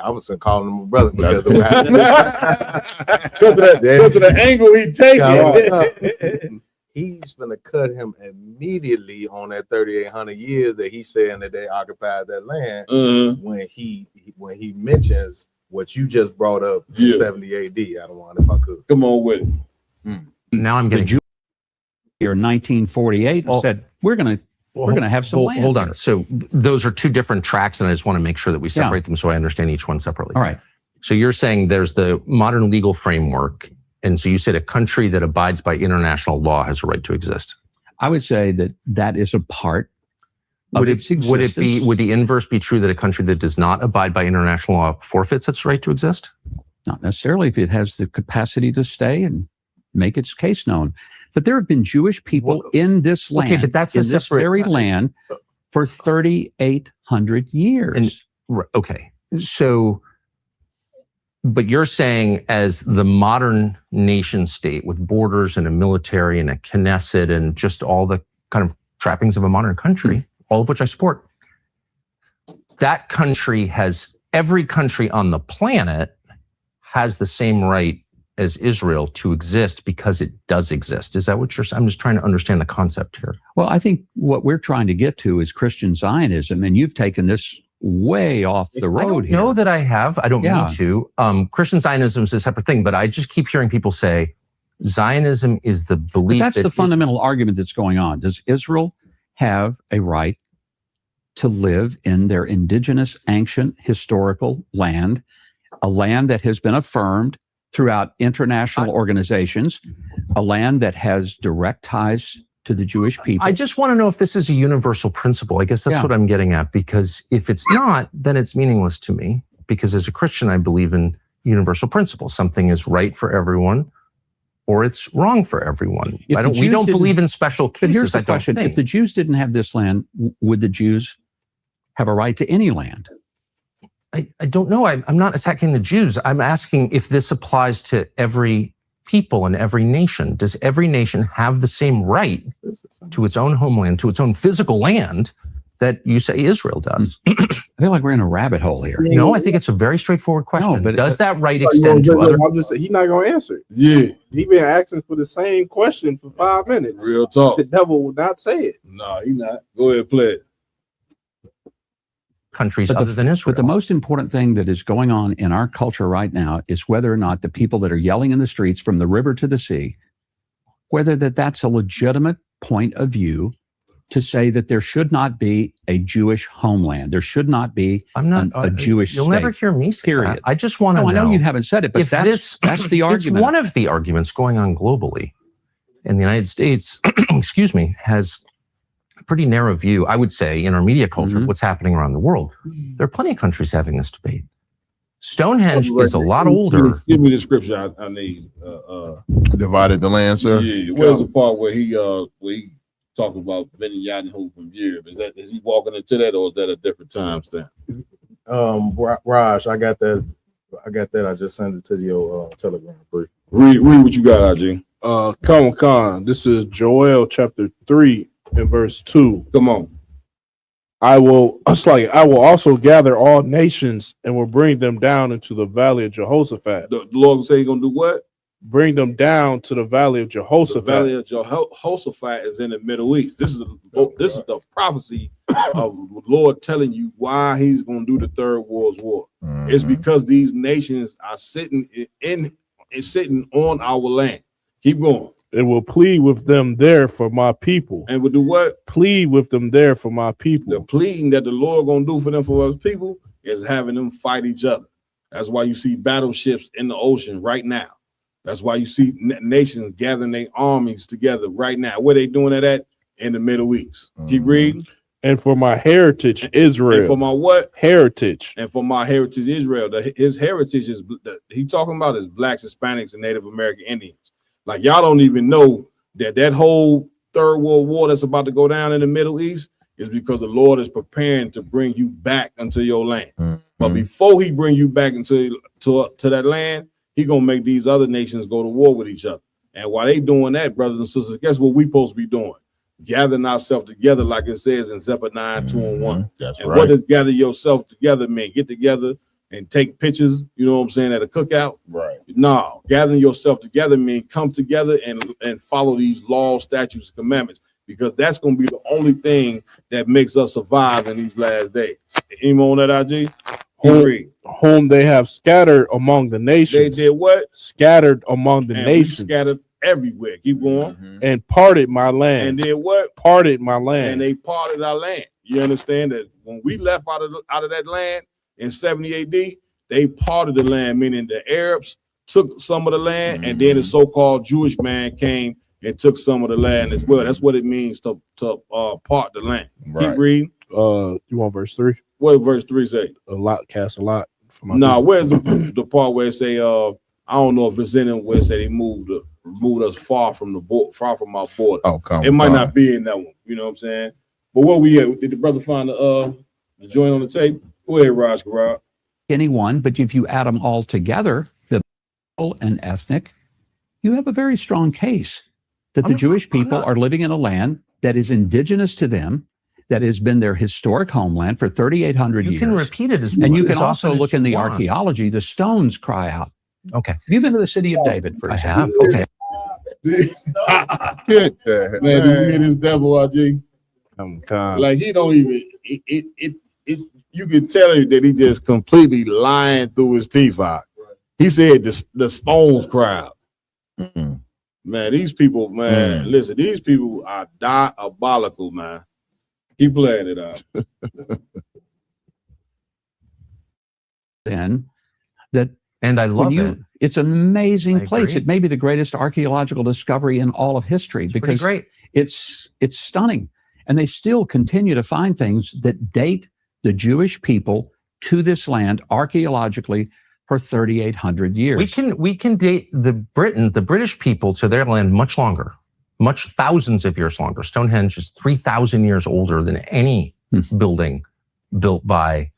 I was calling him a brother because of the angle he taking. He's gonna cut him immediately on that 3,800 years that he's saying that they occupied that land when he mentions what you just brought up 70 AD. I don't want if I could. Come on with it. Now I'm getting the year 1948 and said we're gonna have some land. Hold on. So those are two different tracks, and I just want to make sure that we separate them so I understand each one separately. All right. So you're saying there's the modern legal framework, and so you said a country that abides by international law has a right to exist. I would say that is a part of its existence. Would the inverse be true that a country that does not abide by international law forfeits its right to exist? Not necessarily if it has the capacity to stay and make its case known. But there have been Jewish people in this land, but that's in this very land for 3,800 years. Okay. So, but you're saying as the modern nation state with borders and a military and a Knesset and just all the kind of trappings of a modern country, all of which I support, that country has, every country on the planet has the same right as Israel to exist because it does exist. Is that what you're saying? I'm just trying to understand the concept here. Well, I think what we're trying to get to is Christian Zionism, and you've taken this way off the road here. I don't know that I have. I don't mean to. Christian Zionism is a separate thing, but I just keep hearing people say Zionism is the belief. But that's the fundamental argument that's going on. Does Israel have a right to live in their indigenous, ancient, historical land, a land that has been affirmed throughout international organizations, a land that has direct ties to the Jewish people? I just want to know if this is a universal principle. I guess that's what I'm getting at, because if it's not, then it's meaningless to me, because as a Christian, I believe in universal principles. Something is right for everyone or it's wrong for everyone. We don't believe in special cases. But here's the question. If the Jews didn't have this land, would the Jews have a right to any land? I don't know. I'm not attacking the Jews. I'm asking if this applies to every people in every nation. Does every nation have the same right to its own homeland, to its own physical land that you say Israel does? I feel like we're in a rabbit hole here. No, I think it's a very straightforward question. No, but does that right extend to other? I'm just saying, he's not going to answer it. Yeah. He's been asking for the same question for 5 minutes. Real talk. The devil will not say it. No, he's not. Go ahead, play it. Countries other than Israel. But the most important thing that is going on in our culture right now is whether or not the people that are yelling in the streets from the river to the sea, whether that's a legitimate point of view to say that there should not be a Jewish homeland. There should not be a Jewish state. You'll never hear me say that. I just want to know. I know you haven't said it, but that's the argument. It's one of the arguments going on globally. And the United States, excuse me, has a pretty narrow view, I would say, in our media culture, of what's happening around the world. There are plenty of countries having this debate. Stonehenge is a lot older. Give me the scripture I need. Divided the land, sir. Yeah, where's the part where he talked about Netanyahu from Europe? Is he walking into that, or is that a different time stamp? Raj, I got that. I just sent it to your Telegram. Read what you got, IG. Con. This is Joel chapter 3 and verse 2. Come on. I will also gather all nations and will bring them down into the valley of Jehoshaphat. The Lord will say he's gonna do what? Bring them down to the valley of Jehoshaphat. The valley of Jehoshaphat is in the Middle East. This is the prophecy of the Lord telling you why he's gonna do the third world's war. It's because these nations are sitting on our land. Keep going. It will plead with them there for my people. And will do what? Plead with them there for my people. The pleading that the Lord gonna do for them for his people is having them fight each other. That's why you see battleships in the ocean right now. That's why you see nations gathering their armies together right now. Where they doing that at? In the Middle East. Keep reading. And for my heritage, Israel. And for my what? Heritage. And for my heritage, Israel. His heritage is, he talking about is blacks, Hispanics, and Native American Indians. Like, y'all don't even know that whole third world war that's about to go down in the Middle East is because the Lord is preparing to bring you back unto your land. But before he bring you back into that land, he gonna make these other nations go to war with each other. And while they doing that, brothers and sisters, guess what we supposed to be doing? Gathering ourselves together, like it says in Zephaniah 2:1. That's and right. What does gather yourself together mean? Get together and take pictures, you know what I'm saying, at a cookout? Right. No, gathering yourself together mean come together and follow these laws, statutes, and commandments, because that's going to be the only thing that makes us survive in these last days. Any more on that, IG? Whom they have scattered among the nations. They did what? Scattered among the nations. Scattered everywhere. Keep going. And parted my land. And did what? Parted my land. And they parted our land. You understand that when we left out of that land in 70 AD, they parted the land, meaning the Arabs took some of the land, and then the so-called Jewish man came and took some of the land as well. That's what it means to part the land. Right. Keep reading. You want verse 3? What verse 3 say? A lot cast a lot. Nah, where's the part where it say I don't know if it's in it where it say they moved us far from our border. Oh, come it might on. not be in that one. You know what I'm saying? But where we at? Did the brother find the joint on the tape? Go ahead, Raj Karab. Anyone, but if you add them all together, the and ethnic, you have a very strong case that the Jewish people are living in a land that is indigenous to them, that has been their historic homeland for 3,800 years. You can repeat it as and you as can also often look as in you the want. archaeology. The stones cry out. Okay. Have you been to the city of David? For I example? have. Okay. Get that, Man, did you hear this devil, IG? Like he don't even you can tell you that he just completely lying through his teeth out. He said the stones cry out. Man, these people, man, listen, these people are diabolical, man. Keep playing it out. Then that, and I love it. It's an amazing I place. agree. It may be the greatest archaeological discovery in all of history because great. It's stunning, and they still continue to find things that date the Jewish people to this land archaeologically for 3,800 years. We can date the British people to their land much longer, thousands of years longer. Stonehenge is 3,000 years older than any building built by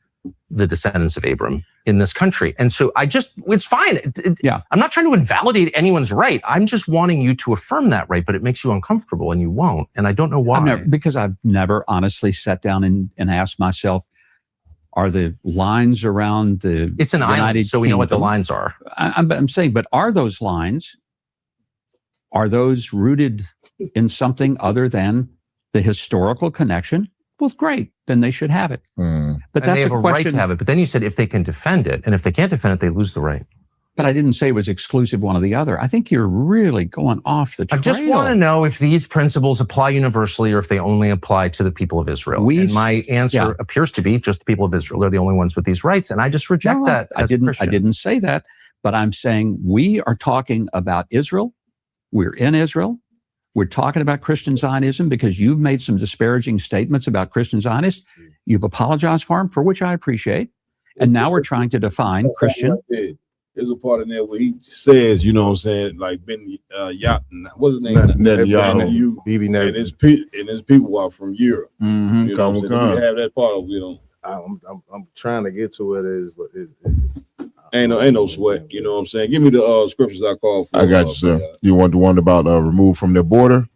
the descendants of Abram in this country. And so it's fine. I'm not trying to invalidate anyone's right. I'm just wanting you to affirm that right, but it makes you uncomfortable and you won't. And I don't know why. Because I've never honestly sat down and asked myself, are the lines around the It's an United island, so we know what the Kingdom- lines are. I'm saying, but are those lines, are those rooted in something other than the historical connection? Well, great, then they should have it. But And that's they have a a question. right to have it. But then you said if they can defend it, and if they can't defend it, they lose the right. But I didn't say it was exclusive one or the other. I think you're really going off the trail. I just want to know if these principles apply universally or if they only apply to the people of Israel. And my answer appears to be just the people of Israel. They're the only ones with these rights. And I just reject No, that I as a didn't. I Christian. didn't say that. But I'm saying we are talking about Israel. We're in Israel. We're talking about Christian Zionism because you've made some disparaging statements about Christian Zionists. You've apologized for them, for which I appreciate. And now we're trying to define Christian. There's a part in there where he says, you know what I'm saying, like Ben Yatin, what's his name? Netanyahu. And his people are from Europe. Mm-hmm. You know what I'm saying? We have that part of it. I'm trying to get to it. Is ain't no sweat. You know what I'm saying? Give me the scriptures I call for. I got you, sir. You want the one about removed from their border?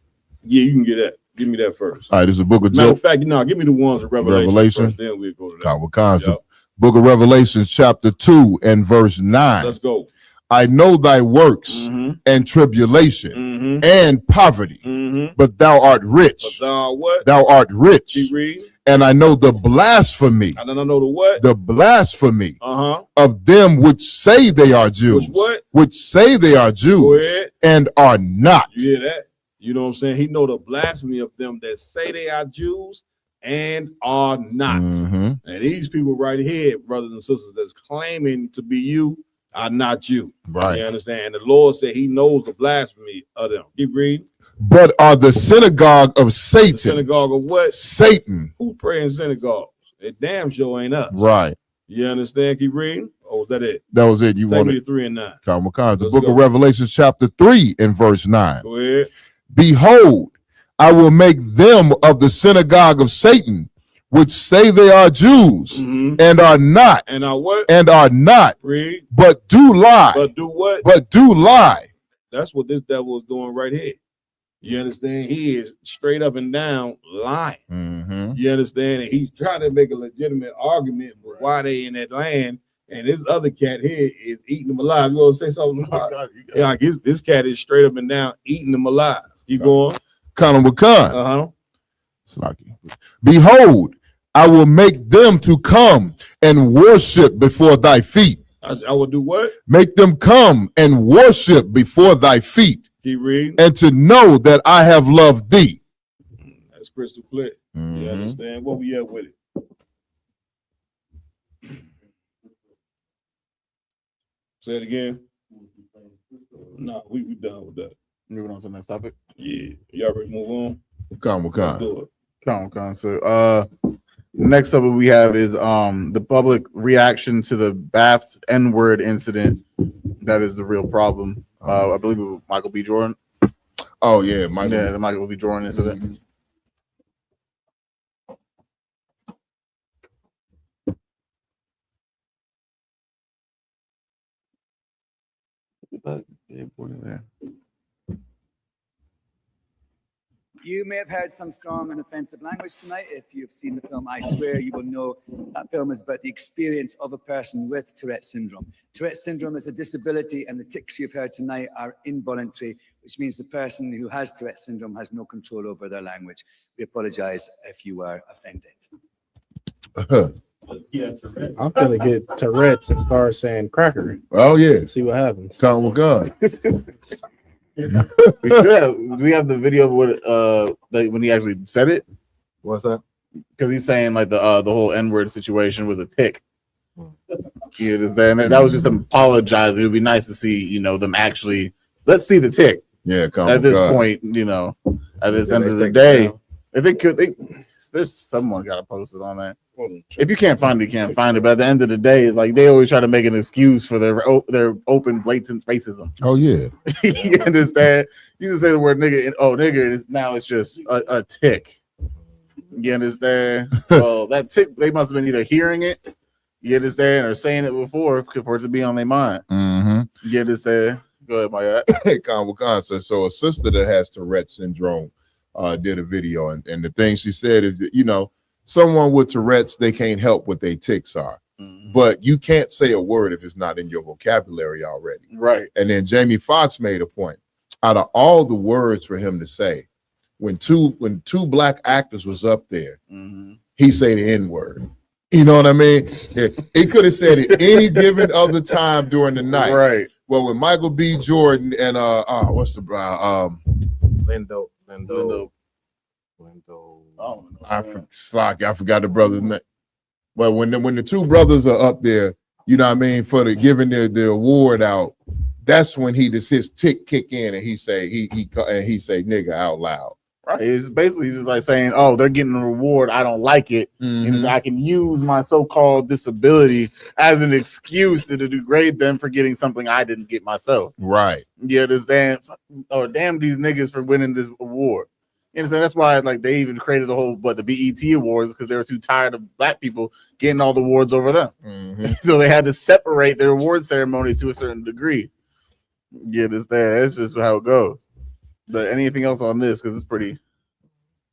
Yeah, you can get that. Give me that first. All right, this is the book of Matter Job. of fact, give me the ones in Revelation. First, then we'll go to that. Yep. Book of Revelation, chapter 2 and verse 9. Let's go. I know thy works and tribulation and poverty, but thou art rich. But thou what? Thou art rich. Keep reading. And I know the blasphemy. I don't know the what? The blasphemy of them which say they are Jews. Which what? Which say they are Jews and are not. You hear that? You know what I'm saying? He know the blasphemy of them that say they are Jews and are not. And these people right here, brothers and sisters, that's claiming to be you are not you. Right. You understand? And the Lord said he knows the blasphemy of them. Keep reading. But are the synagogue of Satan. The synagogue of what? Satan. Who pray in synagogues? It damn sure ain't us. Right. You understand? Keep reading. Oh, was that it? That was it. You Take wanted me to 3 and 9. The book of Revelation, chapter 3 and verse 9. Go ahead. Behold, I will make them of the synagogue of Satan, which say they are Jews and are not. And are what? And are not. Read. But do lie. But do what? But do lie. That's what this devil is doing right here. You understand? He is straight up and down lying. You understand? And he's trying to make a legitimate argument for why they in that land. And this other cat here is eating them alive. You want to say something? Yeah, like this cat is straight up and down eating them alive. You going? Khan. Behold, I will make them to come and worship before thy feet. I will do what? Make them come and worship before thy feet. Keep reading. And to know that I have loved thee. That's crystal clear. You understand? What we at with it? Say it again. No, we done with that. Moving on to the next topic. Yeah. Y'all ready to move on? Let's do it. So next up we have is the public reaction to the Baft N-word incident. That is the real problem. I believe it was Michael B. Jordan. Oh yeah, the Michael B. Jordan incident. You may have heard some strong and offensive language tonight. If you've seen the film I Swear, you will know that film is about the experience of a person with Tourette syndrome. Tourette syndrome is a disability, and the tics you've heard tonight are involuntary, which means the person who has Tourette syndrome has no control over their language. We apologize if you are offended. I'm gonna get Tourette's and start saying cracker. Oh yeah. See what happens. Come with God. we have the video of what when he actually said it. What's that? Because he's saying like the whole N-word situation was a tick. You understand? That was just them apologizing. It would be nice to see, them actually. Let's see the tick. Yeah, at this point, at this end of the day, I think there's someone got to post it on that. If you can't find it, you can't find it. But at the end of the day, it's like they always try to make an excuse for their open, blatant racism. Oh yeah, you understand? You can say the word nigga, and nigga. Now it's just a tick. You understand? Well, that tick, they must have been either hearing it, you understand, or saying it before for it to be on their mind. You understand? Go ahead, my So a sister that has Tourette syndrome did a video, and the thing she said is that, someone with Tourette's, they can't help what their tics are. But you can't say a word if it's not in your vocabulary already. Right. And then Jamie Foxx made a point. Out of all the words for him to say, when two black actors was up there, he say the N-word. You know what I mean? He could have said it any given other time during the night. Right. Well, with Michael B. Jordan and what's the Lindo. I forgot the brother's name. Well, when the two brothers are up there, you know what I mean, for the giving the award out, that's when his tick kick in and he say nigga out loud. Right. It's basically just like saying, oh, they're getting a reward. I don't like it. And so I can use my so-called disability as an excuse to degrade them for getting something I didn't get myself. Right. You understand? Or damn these niggas for winning this award. And so that's why like they even created the whole the BET awards because they were too tired of black people getting all the awards over them. So they had to separate their award ceremonies to a certain degree. You understand? That's just how it goes. But anything else on this? Because it's pretty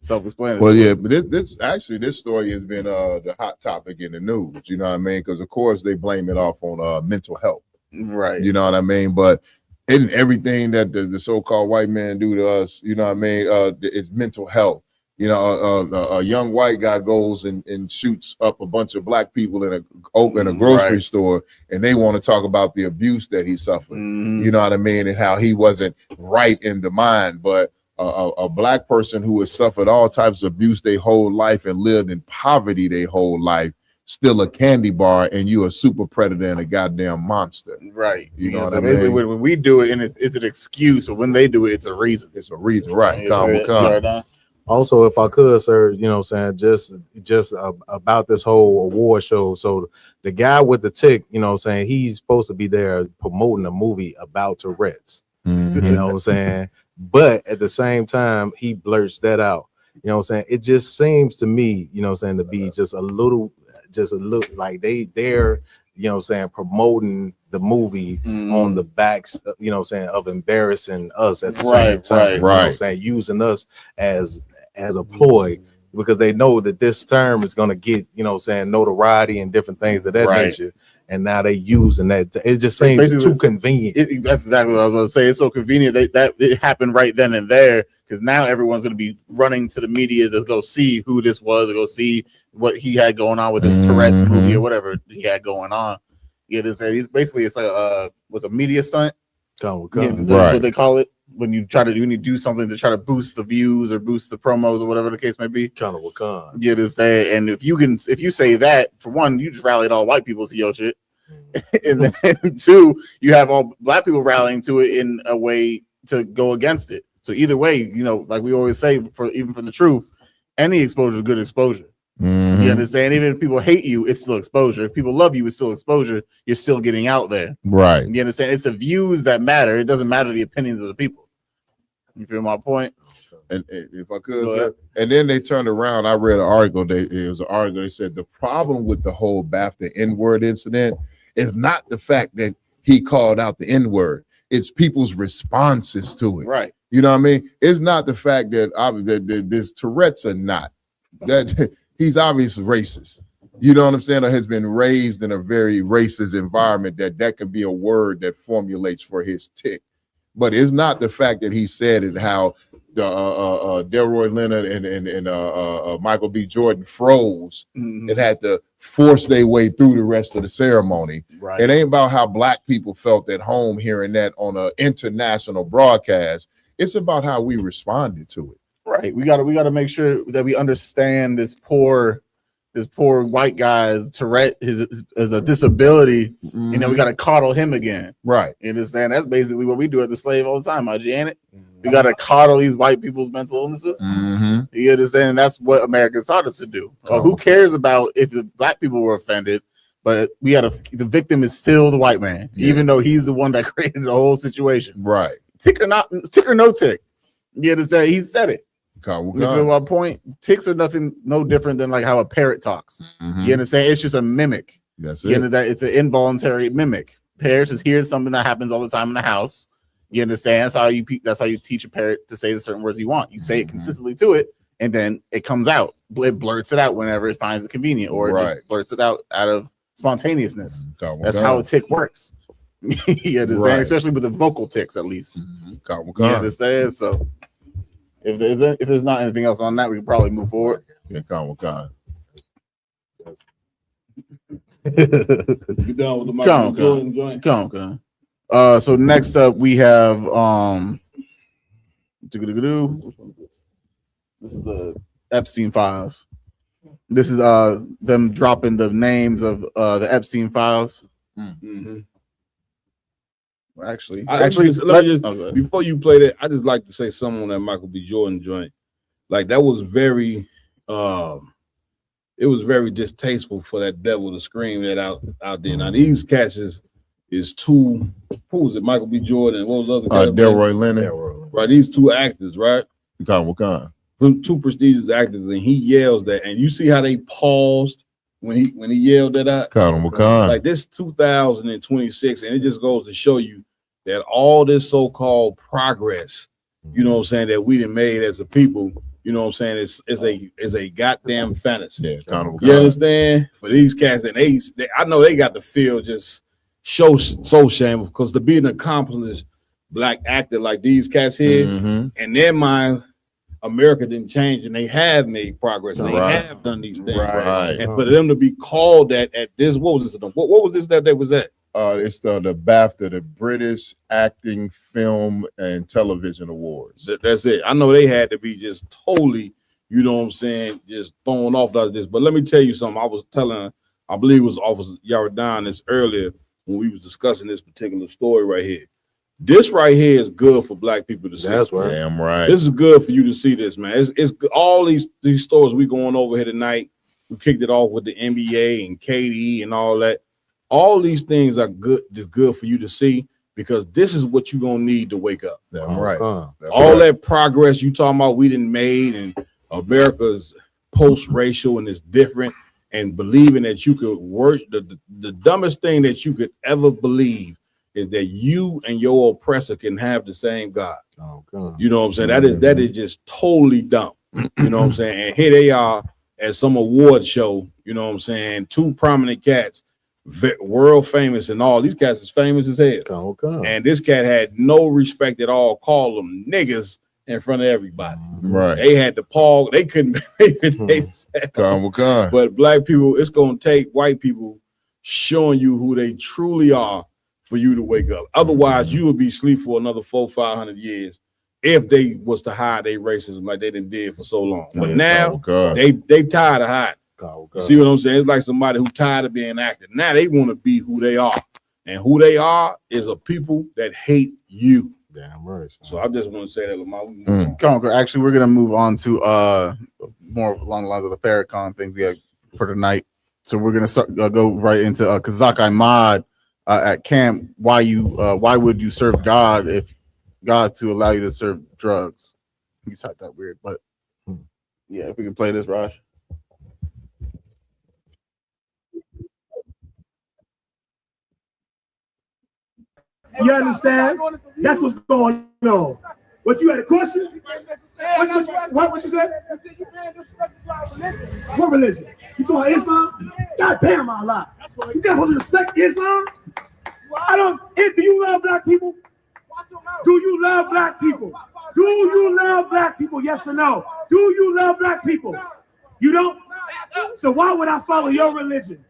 self-explanatory. Well, yeah, but this story has been the hot topic in the news. You know what I mean? Because of course they blame it off on mental health. Right. You know what I mean? But in everything that the so-called white man do to us, you know what I mean? It's mental health. You know, a young white guy goes and shoots up a bunch of black people in a grocery store, and they want to talk about the abuse that he suffered. You know what I mean? And how he wasn't right in the mind. But a black person who has suffered all types of abuse their whole life and lived in poverty their whole life, still a candy bar, and you a super predator and a goddamn monster. Right. You know what so I basically mean? when we do it, and it's an excuse, or when they do it, it's a reason. It's a reason, right? Also, if I could, sir, you know what I'm saying, just about this whole award show. So the guy with the tick, you know what I'm saying, he's supposed to be there promoting a movie about Tourette's. You know what I'm saying? But at the same time, he blurts that out. You know what I'm saying? It just seems to me, you know what I'm saying, to be just a little like they're, you know what I'm saying, promoting the movie on the backs, you know what I'm saying, of embarrassing us at the same time. You know what I'm saying? Using us as a ploy because they know that this term is going to get, you know what I'm saying, notoriety and different things of that nature. And now they using that. It just seems too convenient. That's exactly what I was going to say. It's so convenient that it happened right then and there because now everyone's going to be running to the media to go see who this was, to go see what he had going on with his Tourette's movie or whatever he had going on. Yeah, he's basically it's like with a media stunt. What they call it when you do something to try to boost the views or boost the promos or whatever the case may be. Kind of Wakanda. Yeah, and if you say that, for one, you just rallied all white people to your shit. And then two, you have all black people rallying to it in a way to go against it. So either way, you know, like we always say, even for the truth, any exposure is good exposure. You understand? Even if people hate you, it's still exposure. If people love you, it's still exposure. You're still getting out there. Right. You understand? It's the views that matter. It doesn't matter the opinions of the people. You feel my point? And if I could, sir, and then they turned around. I read an article. It was an article. They said the problem with the whole BAFTA N-word incident is not the fact that he called out the N-word. It's people's responses to it. Right. You know what I mean? It's not the fact that this Tourette's or not. That he's obviously racist. You know what I'm saying? Or has been raised in a very racist environment that could be a word that formulates for his tick. But it's not the fact that he said it how Delroy Leonard and Michael B. Jordan froze and had to force their way through the rest of the ceremony. Right. It ain't about how black people felt at home hearing that on an international broadcast. It's about how we responded to it. Right. We gotta make sure that we understand this poor white guy's Tourette is a disability, and then we gotta coddle him again. Right. You understand? That's basically what we do at the slave all the time, Janet. We gotta coddle these white people's mental illnesses. You understand? And that's what America taught us to do. Who cares about if the black people were offended? But the victim is still the white man, even though he's the one that created the whole situation. Right. Tick or no tick. You understand? He said it. You feel my point? Ticks are no different than like how a parrot talks. You understand? It's just a mimic. That's it. It's an involuntary mimic. Parrots is hearing something that happens all the time in the house. You understand? That's how you teach a parrot to say the certain words you want. You say it consistently to it, and then it comes out. It blurts it out whenever it finds it convenient, or it just blurts it out of spontaneousness. That's how a tick works. You understand? Especially with the vocal ticks, at least. You understand? So if there's not anything else on that, we can probably move forward. Yeah, Con. You done with the Michael Jordan joint? Come. So next up we have this is the Epstein files. This is them dropping the names of the Epstein files. Actually, before you play that, I just like to say something on that Michael B. Jordan joint. Like that was very, it was very distasteful for that devil to scream that out there. Now these cats is two. Who was it? Michael B. Jordan. What was the other guy? Delroy Leonard. Right. These two actors, right? Wakanda. Two prestigious actors, and he yells that, and you see how they paused when he yelled that out. Wakanda. Like this 2026, and it just goes to show you that all this so-called progress, you know what I'm saying, that we done made as a people, you know what I'm saying, is a goddamn fantasy. Yeah, you understand? For these cats, and they I know they got to feel just so shameful, because to be an accomplished black actor like these cats here, in their mind, America didn't change, and they have made progress, and they have done these things. Right. And for them to be called that at this, what was this? What was this that they was at? It's the BAFTA, the British Acting, Film, and Television Awards. That's it. I know they had to be just totally, you know what I'm saying, just thrown off like this. But let me tell you something. I was telling, I believe it was Officer Yaradan this earlier when we was discussing this particular story right here. This right here is good for black people to see. That's right. Damn right. This is good for you to see this, man. It's all these stories we going over here tonight. We kicked it off with the NBA and KD and all that. All these things are good. It's good for you to see, because this is what you're gonna need to wake up. Damn right. All that progress you talking about we done made, and America's post-racial and it's different, and believing that you could work. The dumbest thing that you could ever believe is that you and your oppressor can have the same God. You know what I'm saying? That is just totally dumb. You know what I'm saying? And here they are at some award show, you know what I'm saying? Two prominent cats, world famous, and all these cats is famous as hell. And this cat had no respect at all, called them niggas in front of everybody. Right. They had to pause. They couldn't. But black people, it's gonna take white people showing you who they truly are for you to wake up. Otherwise, you would be asleep for another 400-500 years if they was to hide their racism like they did for so long. But now they tired of hiding. You see what I'm saying? It's like somebody who tired of being acted. Now they want to be who they are, and who they are is a people that hate you. Damn right. So I just want to say that, Lamar. Actually, we're gonna move on to more along the lines of the Farrakhan thing we have for tonight. So we're gonna go right into Kazak Ahmad at camp. Why would you serve God if God to allow you to serve drugs? He said that weird, but yeah, if we can play this, Raj. You understand? That's what's going on. What you had a question? What you said? What religion? You talking about Islam? God damn, I lie. You think I'm supposed to respect Islam? I don't. Do you love black people? Do you love black people? Do you love black people? Yes or no? Do you love black people? You don't? So why would I follow your religion?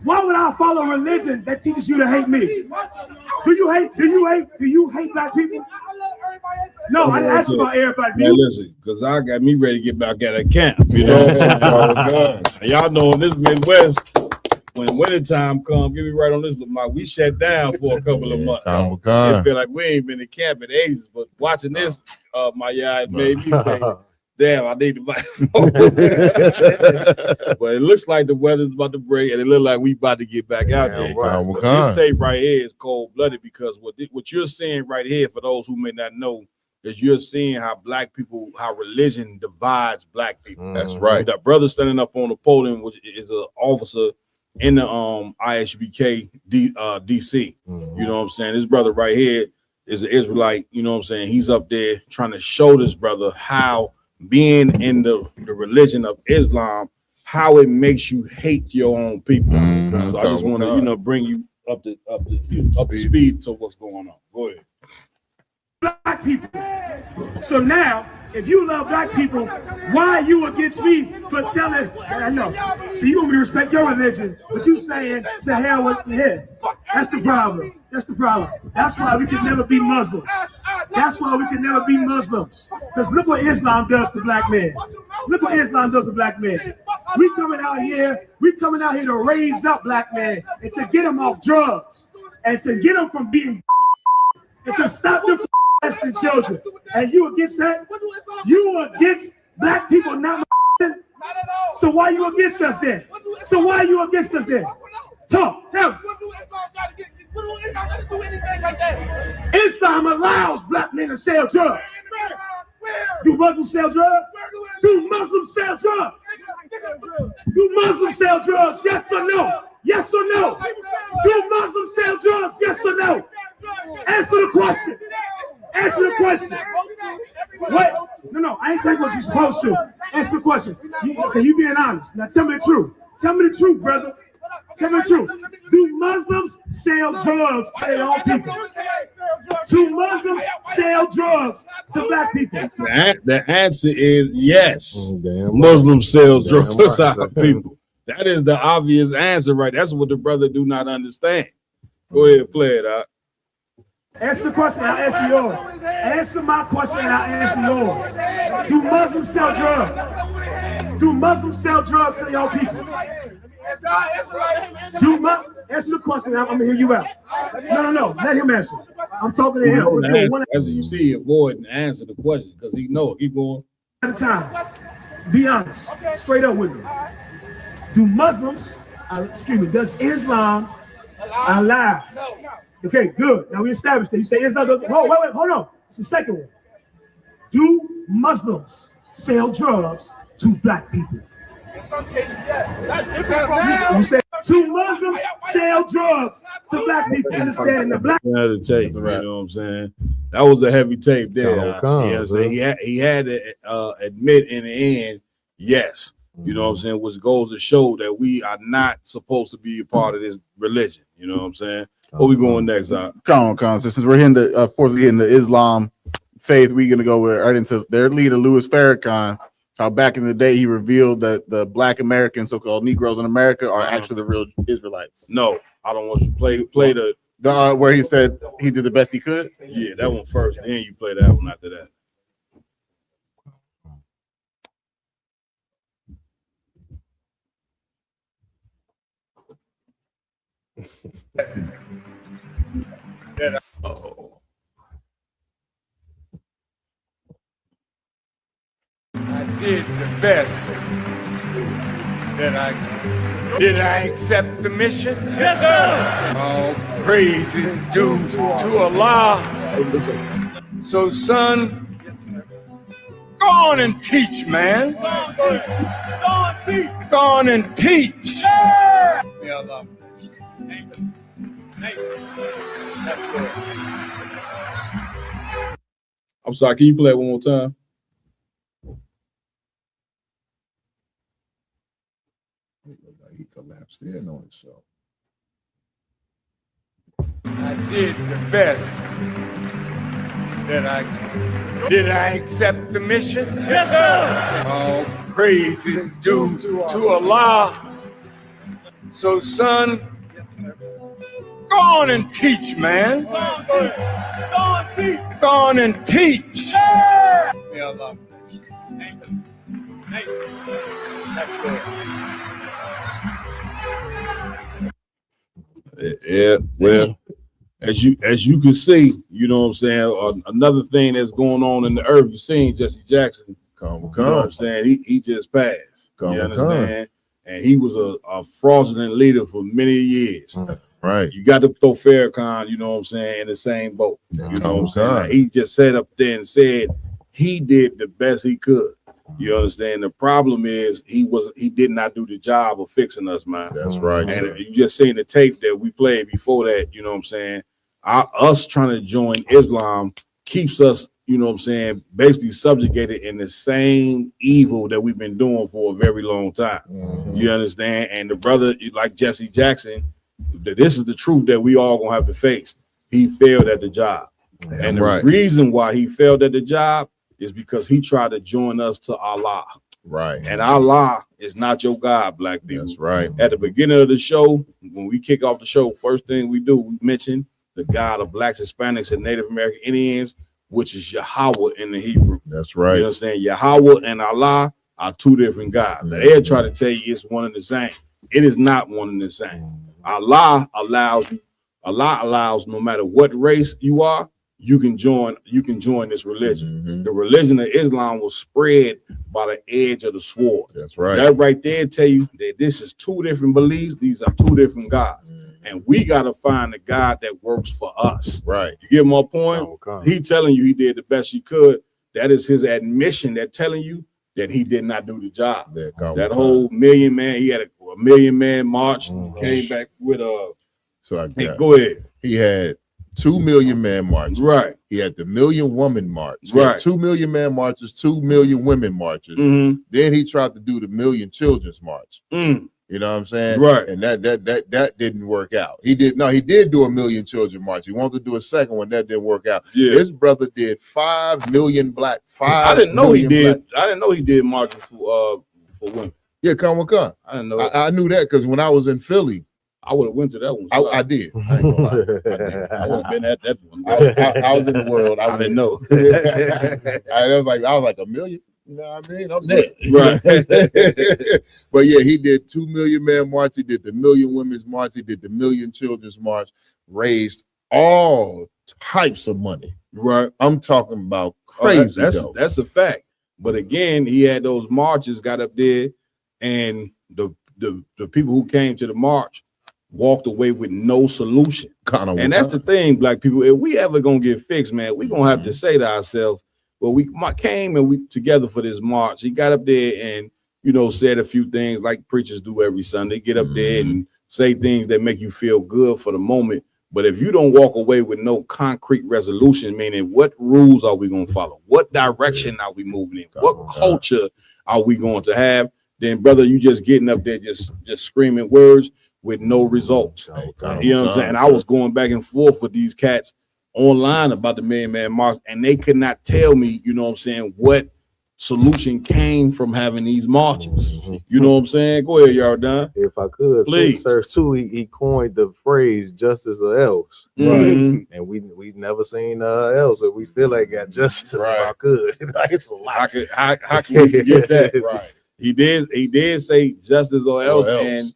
Why would I follow a religion that teaches you to hate me? Do you hate black people? No, I didn't ask you about everybody. Now listen, because I got me ready to get back at a camp. You know, and y'all know in this Midwest, when wintertime comes, get me right on this, Lamar. We shut down for a couple of months. It feel like we ain't been in camp in ages, but watching this, my yard made me think, damn, I need to buy. But it looks like the weather's about to break, and it looks like we about to get back out there. So this tape right here is cold-blooded, because what you're seeing right here, for those who may not know, is you're seeing how black people, how religion divides black people. That's right. That brother standing up on the podium, which is an officer in the ISBK DC. You know what I'm saying? This brother right here is an Israelite. You know what I'm saying? He's up there trying to show this brother how being in the religion of Islam, how it makes you hate your own people. So I just want to, bring you up to speed to what's going on. Go ahead. Black people. So now, if you love black people, why are you against me for telling? I know. So you want me to respect your religion, but you saying to hell with the head. That's the problem. That's the problem. That's why we can never be Muslims. That's why we can never be Muslims. Because look what Islam does to black men. Look what Islam does to black men. We coming out here to raise up black men and to get them off drugs and to get them from being and to stop them molesting children. And you against that? You against black people not molesting? So why you against us then? So why you against us then? Talk, tell me. Islam allows black men to sell drugs. Do Muslims sell drugs? Do Muslims sell drugs? Do Muslims sell drugs? Yes or no? Yes or no? Do Muslims sell drugs? Yes or no? Answer the question. Answer the question. What? No, I ain't taking what you're supposed to. Answer the question. Okay, you being honest. Now tell me the truth. Tell me the truth, brother. Tell me the truth. Do Muslims sell drugs to their own people? Do Muslims sell drugs to black people? The answer is yes. Muslims sell drugs to our people. That is the obvious answer, right? That's what the brother do not understand. Go ahead and play it out. Answer the question, I'll answer yours. Answer my question and I'll answer yours. Do Muslims sell drugs? Do Muslims sell drugs to their own people? Answer the question. I'm gonna hear you out. No. Let him answer. I'm talking to him. As you see, avoid and answer the question because he knows. Keep going. At a time. Be honest. Straight up with me. Do Muslims? Does Islam allow? Okay, good. Now we established that. You say Islam doesn't. Hold on. It's the second one. Do Muslims sell drugs to black people? In some cases, yes. That's different from now. You say two Muslims sell drugs to black people. Understanding the black. Another tape, you know what I'm saying? That was a heavy tape there. He had to admit in the end, yes. You know what I'm saying? Which goes to show that we are not supposed to be a part of this religion. You know what I'm saying? Where we going next? Come on, since we're hitting of course we're hitting the Islam faith, we're gonna go right into their leader, Louis Farrakhan. How back in the day he revealed that the black Americans, so-called Negroes in America, are actually the real Israelites. No, I don't want you to play the where he said he did the best he could. Yeah, that one first. Then you play that one after that. I did the best that I could. Did I accept the mission? Yes, sir. All praise is due to Allah. So, son, go on and teach, man. Go on and teach. May Allah. I'm sorry, can you play it one more time? He collapsed in on himself. I did the best that I could. Did I accept the mission? Yes, sir. All praise is due to Allah. So, son, go on and teach, man. Go on and teach. May Allah. That's it. Yeah, well, as you can see, you know what I'm saying. Another thing that's going on in the earth, you seen Jesse Jackson. You know what I'm saying? He just passed. You understand? And he was a fraudulent leader for many years. Right. You got to throw Farrakhan, you know what I'm saying, in the same boat. You know what I'm saying? Like, he just sat up there and said he did the best he could. You understand? The problem is he did not do the job of fixing us, man. That's right. And you just seen the tape that we played before that, you know what I'm saying? Us trying to join Islam keeps us, you know what I'm saying, basically subjugated in the same evil that we've been doing for a very long time. You understand? And the brother, like Jesse Jackson, this is the truth that we all gonna have to face. He failed at the job. And the reason why he failed at the job is because he tried to join us to Allah. Right. And Allah is not your God, black people. That's right. At the beginning of the show, when we kick off the show, first thing we do, we mention the God of blacks, Hispanics, and Native American Indians, which is Yahweh in the Hebrew. That's right. You understand? Yahweh and Allah are two different gods. Now, they'll try to tell you it's one and the same. It is not one and the same. Allah allows no matter what race you are, you can join this religion. The religion of Islam was spread by the edge of the sword. That's right. That right there tell you that this is two different beliefs. These are two different gods. And we got to find a God that works for us. Right. You get my point? He telling you he did the best he could. That is his admission. That telling you that he did not do the job. That whole million man, he had a million man march, came back with a. So I got, go ahead. He had 2 million man marches. Right. He had the million woman march. He Right. had 2 million man marches, 2 million women marches. Then he tried to do the million children's march. You know what I'm saying? Right. And that didn't work out. He did do a million children march. He wanted to do a second one. That didn't work out. Yeah. His brother did 5 million black. I didn't know he did. I didn't know he did marching for women. Yeah, come. I didn't know. I knew that because when I was in Philly, I would have went to that one. I did. I ain't gonna lie. I would have been at that one. I was in the world. I didn't know. I was like a million. You know what I mean? I'm there. Right. But yeah, he did 2 million man march. He did the million women's march. He did the million children's march. Raised all types of money. Right. I'm talking about crazy. That's a fact. But again, he had those marches, got up there, and the people who came to the march walked away with no solution. And that's the thing, black people. If we ever gonna get fixed, man, we gonna have to say to ourselves, well, we came and we together for this march. He got up there and, you know, said a few things like preachers do every Sunday. Get up there and say things that make you feel good for the moment. But if you don't walk away with no concrete resolution, meaning what rules are we going to follow? What direction are we moving in? What culture are we going to have? Then, brother, you just getting up there just screaming words with no results. You know what I'm saying? And I was going back and forth with these cats online about the Million Man March, and they could not tell me, you know what I'm saying, what solution came from having these marches. You know what I'm saying? Go ahead, y'all done. If I could, please. Sir Sue, he coined the phrase "justice or else," Mhm. right? And we never seen else, and we still ain't got justice. If I could, like, it's a lot. How can we forget that? Right. He did say justice or else, and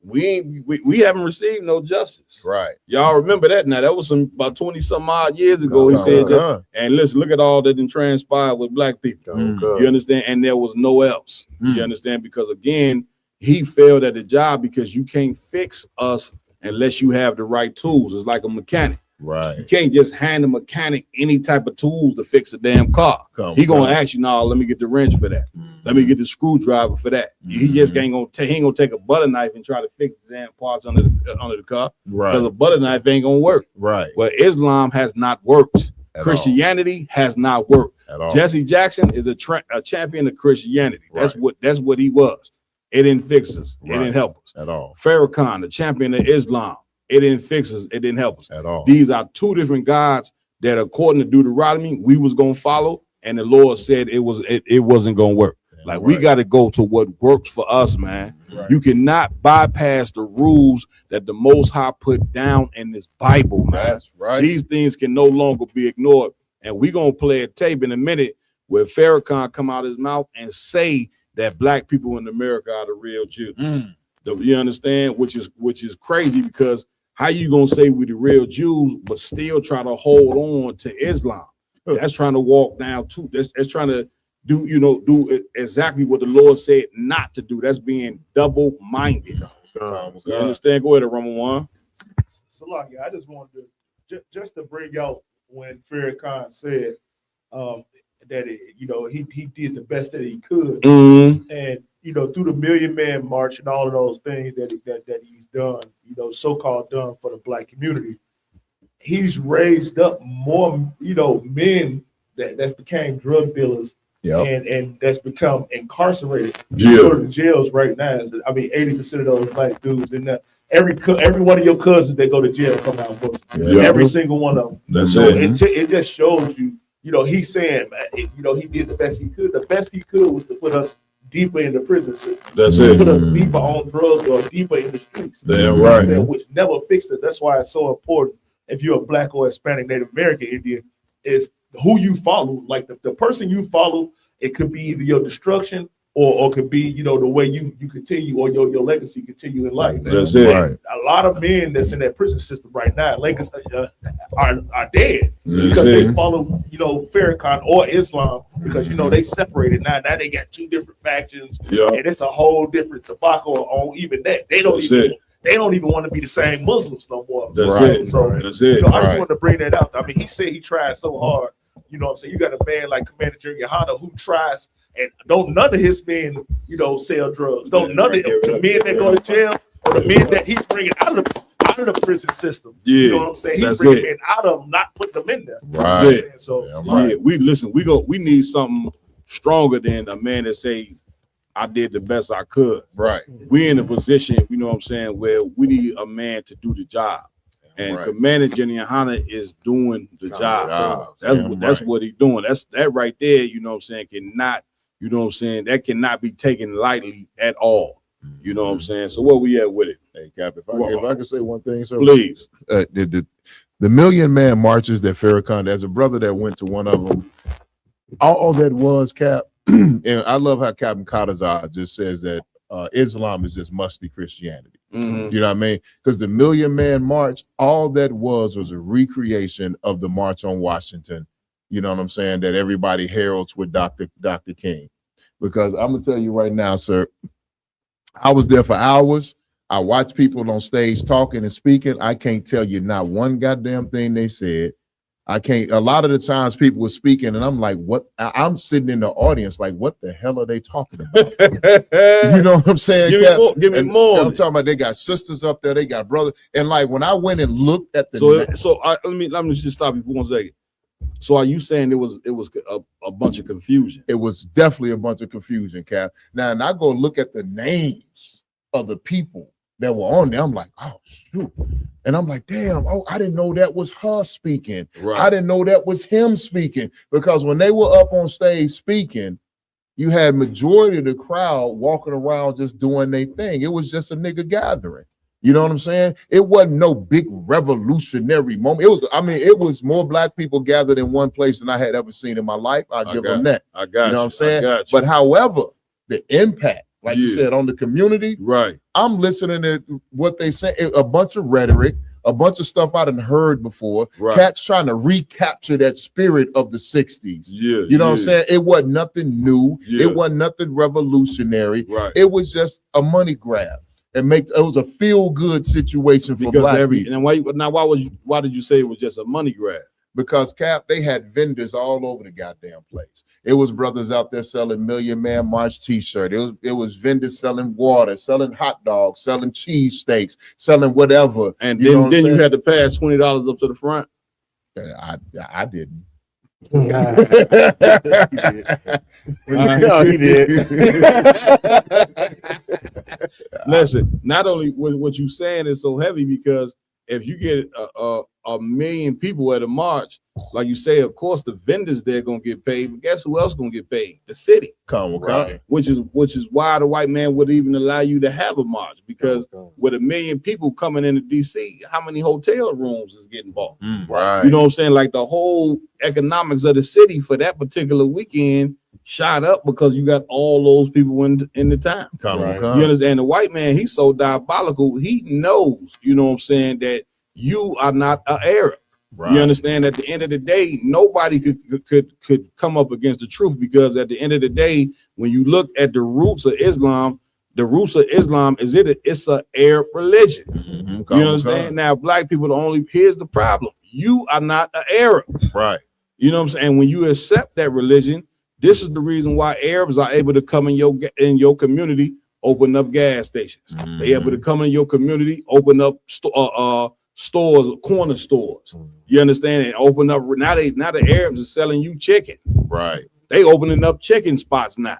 we haven't received no justice. Right. Y'all remember that now? That was about 20 some odd years ago. He said that, and listen, look at all that didn't transpire with black people. You understand? And there was no else. You understand? Because again, he failed at the job because you can't fix us unless you have the right tools. It's like a mechanic. Right. You can't just hand a mechanic any type of tools to fix a damn car. He gonna ask you, "No, let me get the wrench for that. Let me get the screwdriver for that." He just ain't gonna take a butter knife and try to fix the damn parts under the car. Right. Because a butter knife ain't gonna work. Right. Well, Islam has not worked. At Christianity has not worked. At all. Jesse Jackson is a champion of Christianity. That's what he was. It didn't fix us. It didn't help us at all. FARRAKHAN, the champion of Islam. It didn't fix us. It didn't help us at all. These are two different gods that, according to Deuteronomy, we was gonna follow, and the Lord said it wasn't gonna work. Like we got to go to what works for us, man. You cannot bypass the rules that the Most High put down in this Bible, man. That's right. These things can no longer be ignored, and we gonna play a tape in a minute where Farrakhan come out his mouth and say that black people in America are the real Jews. You understand? Which is crazy, because how you gonna say we the real Jews but still try to hold on to Islam? That's trying to walk down too. That's trying to do exactly what the Lord said not to do. That's being double-minded. You understand? Go ahead, Ramon. So, I just wanted to just to bring out when Farrakhan said that he did the best that he could, and through the Million Man March and all of those things that he's done, so-called done for the black community, he's raised up more men that's became drug dealers. And that's become incarcerated. You go to the jails right now. 80% of those black dudes in there. Every one of your cousins that go to jail come out books. Every single one of them. That's it just shows you. He's saying, he did the best he could. The best he could was to put us deeper in the prison system. That's it. it. Put us deeper on drugs or deeper in the streets. Damn right. Which never fixed it. That's why it's so important. If you're a black or Hispanic, Native American Indian, is who you follow. Like the person you follow, it could be either your destruction or could be, you know, the way you continue or your legacy continue in life. That's it. Right. A lot of men that's in that prison system right now, legacy are dead That's because it. they follow, you know, Farrakhan or Islam, because you know they separated now. Now they got two different factions, and it's a whole different tobacco on even that. They don't even want to be the same Muslims no more. That's right. it. So That's it. you know, I just Right. wanted to bring that out. I mean, he said he tried so hard. You know what I'm saying? You got a man like Commander Junior Honda who tries, and don't none of his men, you know, sell drugs. Don't none of the men that go to jail or the men that he's bringing out of the prison system. You know what I'm saying? He's that's bringing it. men out of them, not putting them in there. Right. So Yeah, we need something stronger than a man that say, I did the best I could. Right. We in a position, you know what I'm saying, where we need a man to do the job. And Commander Junior Hanna is doing the job. That's what he's doing. That right there, you know what I'm saying, cannot, you know what I'm saying, that cannot be taken lightly at all. You know what I'm saying? So where we at with it? Hey, Cap, if I could say one thing, sir. Please. The Million Man marches that Farrakhan, as a brother that went to one of them, all that was, Cap, and I love how Captain Kadazar just says that Islam is just musty Christianity. Mhm. You know what I mean? Because the Million Man March, all that was a recreation of the March on Washington. You know what I'm saying? That everybody heralds with Dr. King. Because I'm gonna tell you right now, sir, I was there for hours. I watched people on stage talking and speaking. I can't tell you not one goddamn thing they said. I can't. A lot of the times people were speaking, and I'm like, "What?" I'm sitting in the audience, like, "What the hell are they talking about?" You know what I'm saying? Give me more. I'm talking about they got sisters up there, they got brothers, and like when I went and looked at the let me just stop you for 1 second. So are you saying it was a bunch of confusion? It was definitely a bunch of confusion, Cap. Now, and I go look at the names of the people that were on there. I'm like, oh shoot. And I'm like, damn, oh, I didn't know that was her speaking. Right. I didn't know that was him speaking. Because when they were up on stage speaking, you had majority of the crowd walking around just doing their thing. It was just a nigga gathering. You know what I'm saying? It wasn't no big revolutionary moment. It was more black people gathered in one place than I had ever seen in my life. I'll give them that. I got you know what I'm saying? I got you. But however, the impact, like you said, on the community, right? I'm listening to what they say, a bunch of rhetoric, a bunch of stuff I done heard before. Right. Cats trying to recapture that spirit of the 60s. Yeah, you know what I'm saying? It wasn't nothing new. Yeah. It wasn't nothing revolutionary. Right. It was just a money grab. It was a feel-good situation for Because black people. and why did you say it was just a money grab? Because Cap, they had vendors all over the goddamn place. It was brothers out there selling Million Man March t-shirt. It was vendors selling water, selling hot dogs, selling cheesesteaks, selling whatever. And then you had to pass $20 up to the front. I didn't. No, he did. Listen, not only what you saying is so heavy, because if you get a million people at a march, like you say, of course the vendors there gonna get paid, but guess who else gonna get paid? The city. Right. Which is why the white man would even allow you to have a march, because with 1 million people coming into DC, how many hotel rooms is getting bought? Right. You know what I'm saying? Like the whole economics of the city for that particular weekend shot up because you got all those people in the town. Right. You understand? The white man, he's so diabolical. He knows, you know what I'm saying, that you are not an Arab. Right. You understand? At the end of the day, nobody could come up against the truth, because at the end of the day, when you look at the roots of Islam, is it's an Arab religion. Mm-hmm. You understand? Now, black people here's the problem. You are not an Arab. Right. You know what I'm saying? When you accept that religion, this is the reason why Arabs are able to come in your community, open up gas stations. Mm-hmm. They able to come in your community, open up stores, corner stores. You understand? And open up now the Arabs are selling you chicken. Right. They opening up chicken spots now.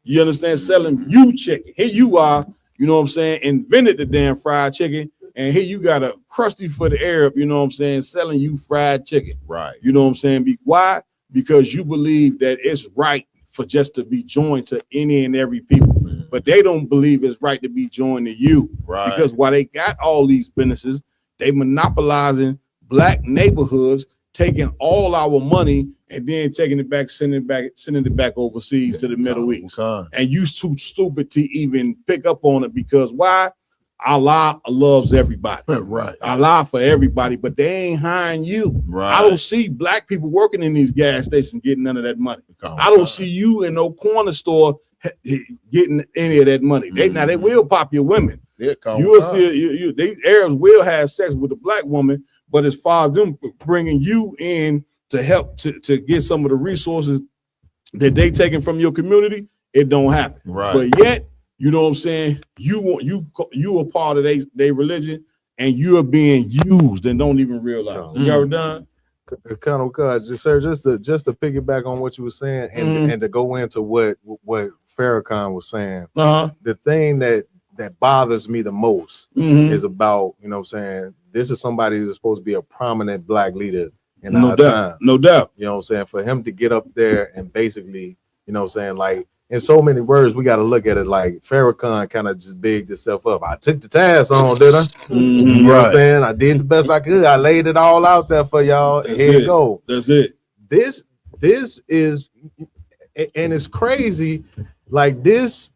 You understand? Selling you chicken. Here you are, you know what I'm saying, invented the damn fried chicken, and here you got a crusty for the Arab, you know what I'm saying, selling you fried chicken. Right. You know what I'm saying? Why? Because you believe that it's right for just to be joined to any and every people. But they don't believe it's right to be joined to you. Right. Because while they got all these businesses, they monopolizing black neighborhoods, taking all our money and then taking it back, sending it back overseas to the Middle East. And you too stupid to even pick up on it because why? Allah loves everybody. Right. Allah for everybody, but they ain't hiring you. Right. I don't see black people working in these gas stations getting none of that money. I don't see you in no corner store getting any of that money. Now they will pop your women. You will still these Arabs will have sex with a black woman, but as far as them bringing you in to help to get some of the resources that they taking from your community, it don't happen. Right. But yet, you know what I'm saying? You a part of their religion, and you are being used and don't even realize. You ever done? Colonel Cuz, just to piggyback on what you were saying, and to go into what Farrakhan was saying. The thing that bothers me the most is about, you know what I'm saying, this is somebody who's supposed to be a prominent black leader in our time. No doubt. You know what I'm saying? For him to get up there and basically, you know what I'm saying, like, in so many words, we got to look at it like Farrakhan kind of just bigged himself up. I took the task on, did I? You know what I'm saying? I did the best I could. I laid it all out there for y'all. Here you go. That's it. This is, and it's crazy. Like this,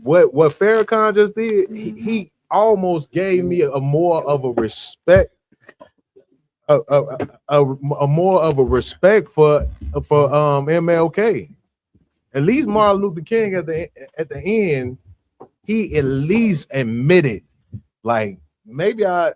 what Farrakhan just did, he almost gave me a more of a respect, a more of a respect for MLK. At least Martin Luther King at the end, he at least admitted, like, maybe I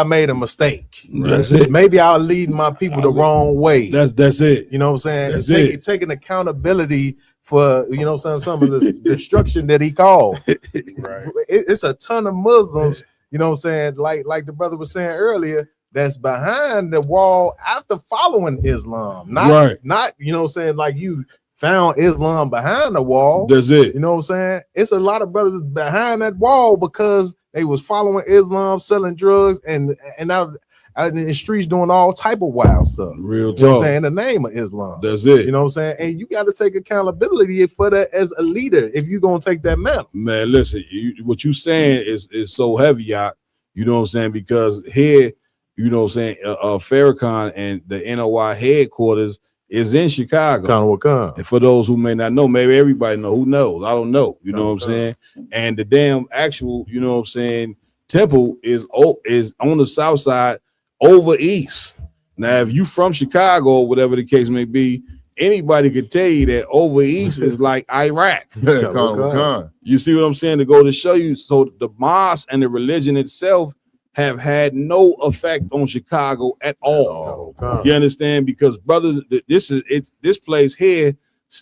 made a mistake. That's it. Maybe I'll lead my people the wrong way. That's it. You know what I'm saying? Taking accountability for, you know, some of the destruction that he caused. Right. It's a ton of Muslims, you know what I'm saying, like the brother was saying earlier, that's behind the wall after following Islam. Not you know what I'm saying, like you found Islam behind the wall. That's it. You know what I'm saying? It's a lot of brothers behind that wall because they was following Islam, selling drugs, and out in the streets doing all type of wild stuff. Real talk. You know what I'm saying? In the name of Islam. That's it. You know what I'm saying? And you got to take accountability for that as a leader if you're gonna take that mantle. Man, listen, what you saying is so heavy out. You know what I'm saying? Because here, you know what I'm saying, Farrakhan and the NOI headquarters is in Chicago. And for those who may not know, maybe everybody know. Who knows? I don't know. You know what I'm saying? And the damn actual, you know what I'm saying, temple is on the south side over east. Now, if you from Chicago or whatever the case may be, anybody could tell you that over east is like Iraq. You see what I'm saying? To go to show you, so the mosque and the religion itself have had no effect on Chicago at all. You understand? Because brothers, this place here,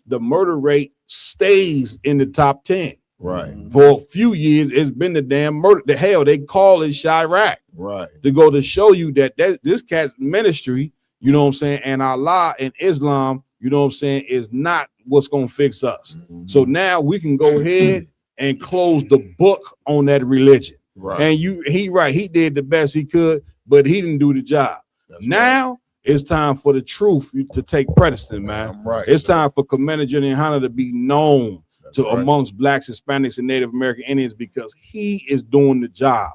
the murder rate stays in the top 10. Right. For a few years, it's been the damn murder. The hell, they call it Chirac. Right. To go to show you that this cat's ministry, you know what I'm saying, and Allah and Islam, you know what I'm saying, is not what's gonna fix us. So now we can go ahead and close the book on that religion. Right. And he did the best he could, but he didn't do the job. Now it's time for the truth to take precedence, man. It's time for Commander General Hunter to be known amongst blacks, Hispanics, and Native American Indians because he is doing the job.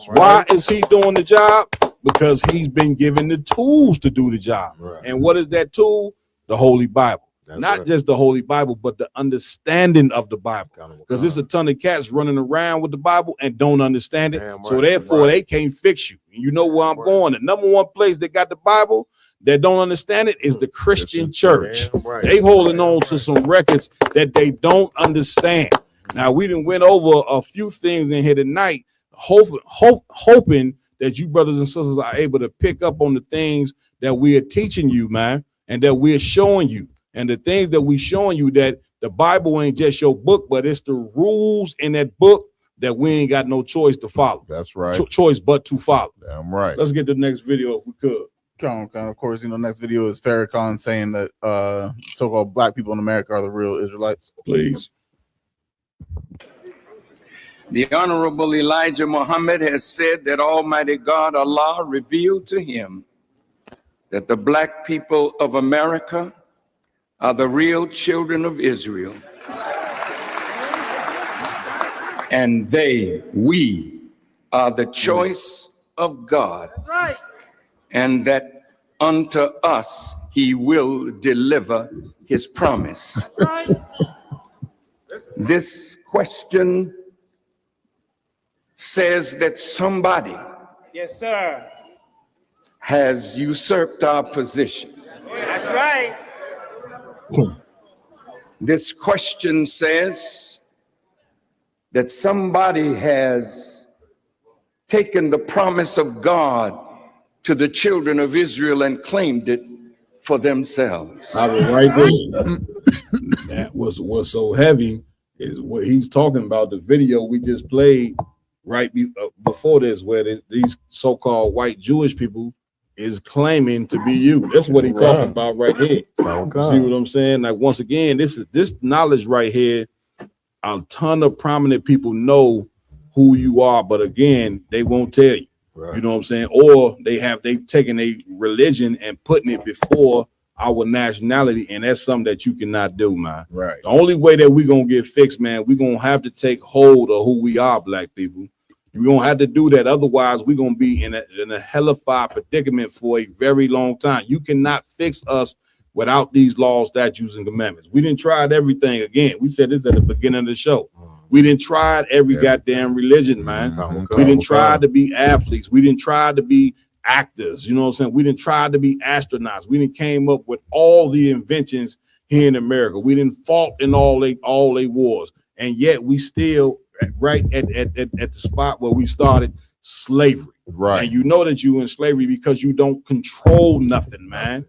Why is he doing the job? Because he's been given the tools to do the job. And what is that tool? The Holy Bible. Not just the Holy Bible, but the understanding of the Bible. Because there's a ton of cats running around with the Bible and don't understand it. So therefore, they can't fix you. You know where I'm going. The number one place that got the Bible that don't understand it is the Christian church. They holding on to some records that they don't understand. Now, we done went over a few things in here tonight, hoping that you brothers and sisters are able to pick up on the things that we are teaching you, man, and that we're showing you. And the things that we showing you, that the Bible ain't just your book, but it's the rules in that book that we ain't got no choice to follow. That's right. Choice but to follow. Damn right. Let's get the next video if we could. Of course, next video is Farrakhan saying that so-called black people in America are the real Israelites. Please. The Honorable Elijah Muhammad has said that Almighty God, Allah, revealed to him that the black people of America are the real children of Israel. And we are the choice of God. That's right. And that unto us he will deliver his promise. This question says that somebody Yes, sir. has usurped our position. That's right. This question says that somebody has taken the promise of God to the children of Israel and claimed it for themselves. I was right there. That was what's so heavy is what he's talking about. The video we just played before this, where these so-called white Jewish people is claiming to be you. That's what he's talking about right here. Okay. See what I'm saying? Like, once again, this knowledge right here. A ton of prominent people know who you are, but again, they won't tell you. You know what I'm saying? Or they've taken a religion and putting it before our nationality, and that's something that you cannot do, man. Right. The only way that we're gonna get fixed, man, we're gonna have to take hold of who we are, black people. We're gonna have to do that. Otherwise, we're gonna be in a hellified predicament for a very long time. You cannot fix us without these laws, statutes, and commandments. We didn't try everything again. We said this at the beginning of the show. We didn't try every goddamn religion, man. We didn't try to be athletes. We didn't try to be actors. You know what I'm saying? We didn't try to be astronauts. We didn't came up with all the inventions here in America. We didn't fought in all they wars. And yet we still right at the spot where we started slavery. Right. And you know that you in slavery because you don't control nothing, man.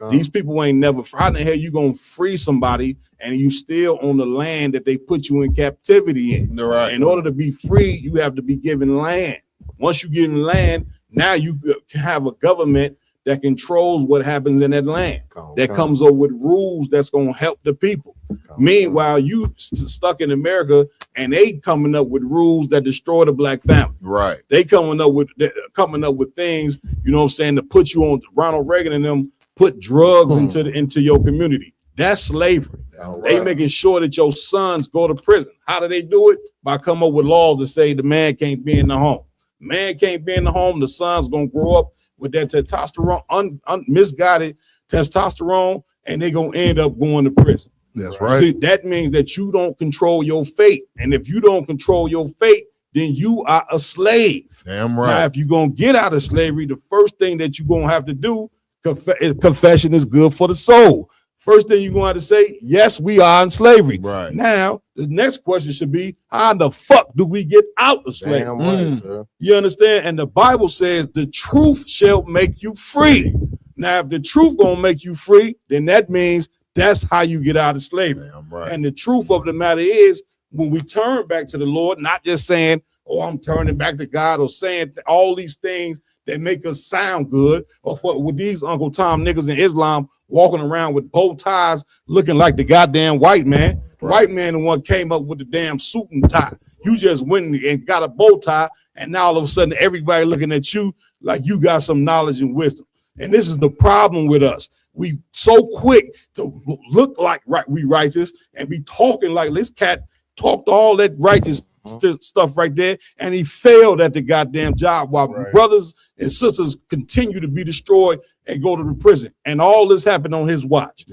These people ain't never, how the hell you gonna free somebody and you still on the land that they put you in captivity in? Right. In order to be free, you have to be given land. Once you get in land, now you have a government that controls what happens in that land. That comes up with rules that's gonna help the people. Meanwhile, you stuck in America and they coming up with rules that destroy the black family. Right. They coming up with things, you know what I'm saying, to put you on. Ronald Reagan and them put drugs into your community. That's slavery. They making sure that your sons go to prison. How do they do it? By coming up with laws that say the man can't be in the home. Man can't be in the home. The son's gonna grow up with that testosterone, misguided testosterone, and they gonna end up going to prison. That's right. See, that means that you don't control your fate. And if you don't control your fate, then you are a slave. Damn right. Now, if you're going to get out of slavery, the first thing that you're going to have to do, confession is good for the soul. First thing you're going to have to say, yes, we are in slavery. Right. Now, the next question should be, how the fuck do we get out of slavery? Damn right, sir. You understand? And the Bible says the truth shall make you free. Now, if the truth going to make you free, then that means that's how you get out of slavery. Right. And the truth of the matter is, when we turn back to the Lord, not just saying, oh, I'm turning back to God, or saying all these things that make us sound good, or with these Uncle Tom niggas in Islam walking around with bow ties looking like the goddamn white man. Right. White man the one came up with the damn suit and tie. You just went and got a bow tie, and now all of a sudden everybody looking at you like you got some knowledge and wisdom. And this is the problem with us. We so quick to look like we righteous and be talking like this cat talked all that righteous stuff right there, and he failed at the goddamn job while brothers and sisters continue to be destroyed and go to the prison. And all this happened on his watch.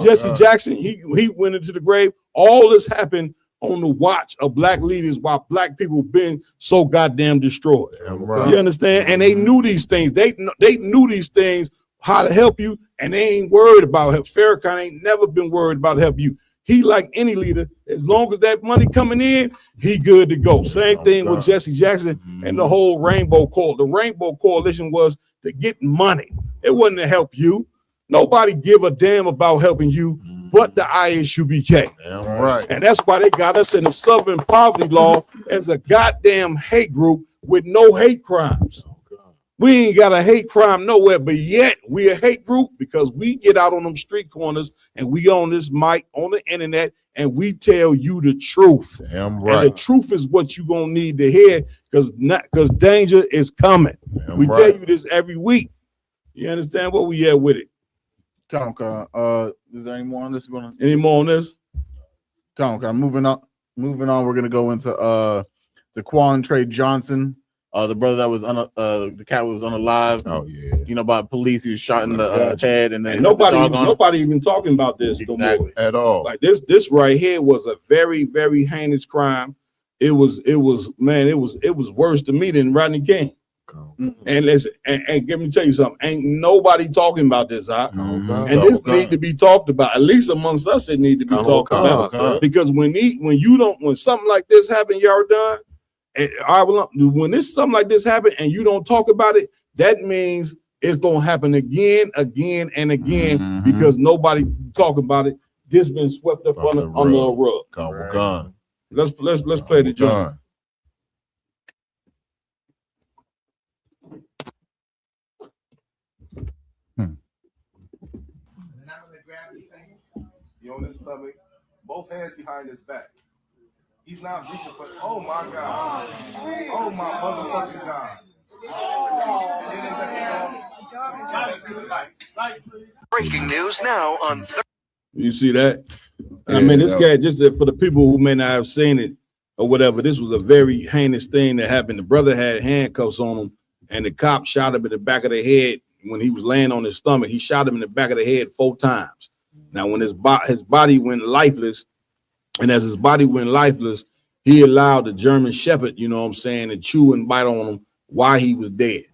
Jesse Jackson, he went into the grave. All this happened on the watch of black leaders while black people been so goddamn destroyed. You understand? And they knew these things. They knew these things, how to help you, and they ain't worried about help. Farrakhan ain't never been worried about help you. He, like any leader, as long as that money coming in, he good to go. Same thing with Jesse Jackson and the whole Rainbow Coalition. The Rainbow Coalition was to get money. It wasn't to help you. Nobody give a damn about helping you but the ISUBK. Right. And that's why they got us in the Southern Poverty Law as a goddamn hate group with no hate crimes. We ain't got a hate crime nowhere, but yet we a hate group because we get out on them street corners and we on this mic on the internet and we tell you the truth. Damn right. And the truth is what you gonna need to hear because danger is coming. We tell you this every week. You understand what we at with it? Is there any more on this? Any more on this? Moving on. We're gonna go into Daquan Trey Johnson. The brother that was on the cat was unalive. Oh yeah. You know, by police, he was shot in the head, and then And nobody even talking about this no more at all. Like this right here was a very, very heinous crime. It was worse to me than Rodney King. And listen, and let me tell you something. Ain't nobody talking about this, and this need to be talked about. At least amongst us, it need to be talked about. Because when something like this happen, y'all done. When something like this happen and you don't talk about it, that means it's gonna happen again and again because nobody talk about it. This been swept up under a rug. Let's play the joint. You on his stomach, both hands behind his back. He's not reaching for. Oh my God! Oh my motherfucking God! Breaking news now on. You see that? I mean, this cat, just for the people who may not have seen it or whatever, this was a very heinous thing that happened. The brother had handcuffs on him, and the cop shot him in the back of the head when he was laying on his stomach. He shot him in the back of the head 4 times. Now, when his body went lifeless, and as his body went lifeless, he allowed the German Shepherd, you know what I'm saying, to chew and bite on him while he was dead.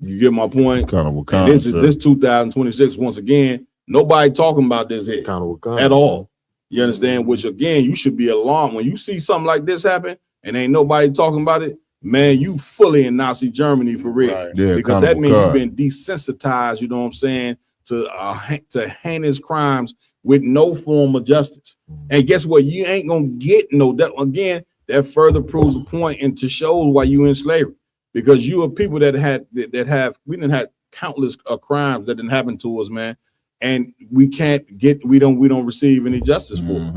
You get my point? And this is 2026. Once again, nobody talking about this here at all. You understand? Which again, you should be alarmed when you see something like this happen and ain't nobody talking about it. Man, you fully in Nazi Germany for real. Right. Yeah, because that means you've been desensitized, you know what I'm saying, to heinous crimes with no form of justice. And guess what? You ain't gonna get that further proves the point and to show why you in slavery. Because you are people that didn't have countless crimes that didn't happen to us, man. And we don't receive any justice for it.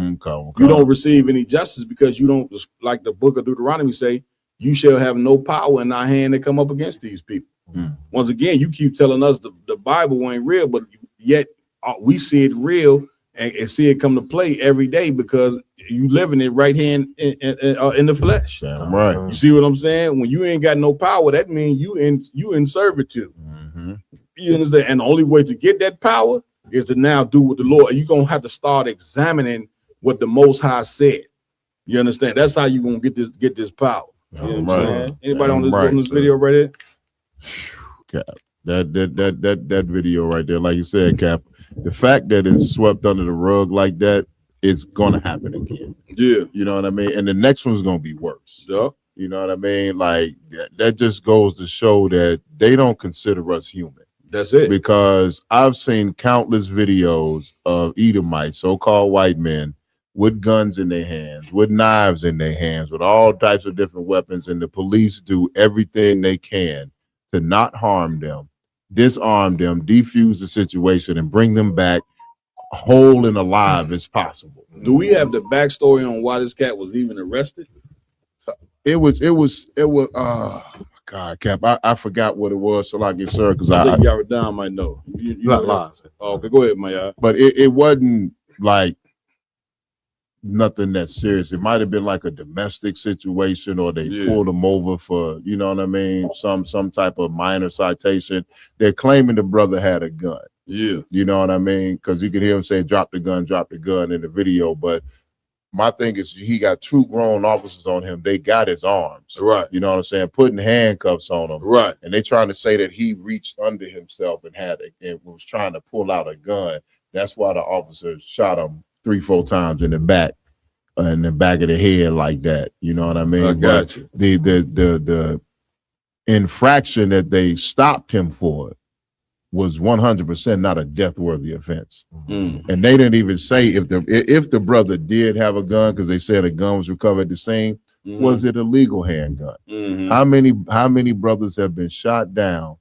You don't receive any justice because you don't, like the book of Deuteronomy say, you shall have no power in our hand to come up against these people. Once again, you keep telling us the Bible ain't real, but yet we see it real and see it come to play every day because you living it right here in the flesh. Damn right. You see what I'm saying? When you ain't got no power, that means you in servitude. You understand? And the only way to get that power is to now do what the Lord. You're gonna have to start examining what the Most High said. You understand? That's how you gonna get this power. You know what I'm saying? Anybody on this video right here? Cap. That video right there, like you said, Cap, the fact that it's swept under the rug like that, it's gonna happen again. Yeah. You know what I mean? And the next one's gonna be worse. Yeah. You know what I mean? Like that just goes to show that they don't consider us human. That's it. Because I've seen countless videos of Edomites, so-called white men, with guns in their hands, with knives in their hands, with all types of different weapons, and the police do everything they can to not harm them, disarm them, defuse the situation, and bring them back whole and alive as possible. Do we have the backstory on why this cat was even arrested? It was God, Cap, I forgot what it was, so I get sir, because I think Yaradon might know. You know lies. Okay, go ahead, Maya. But it wasn't like nothing that serious. It might have been like a domestic situation, or they pulled him over for, you know what I mean, some type of minor citation. They're claiming the brother had a gun. Yeah. You know what I mean? Because you could hear him say, drop the gun in the video. But my thing is, he got 2 grown officers on him. They got his arms. Right. You know what I'm saying? Putting handcuffs on him. Right. And they trying to say that he reached under himself and was trying to pull out a gun. That's why the officer shot him 3-4 times in the back of the head like that. You know what I mean? I got you. The infraction that they stopped him for was 100% not a death-worthy offense. And they didn't even say if the brother did have a gun, because they said a gun was recovered at the scene. Was it a legal handgun? How many brothers have been shot down?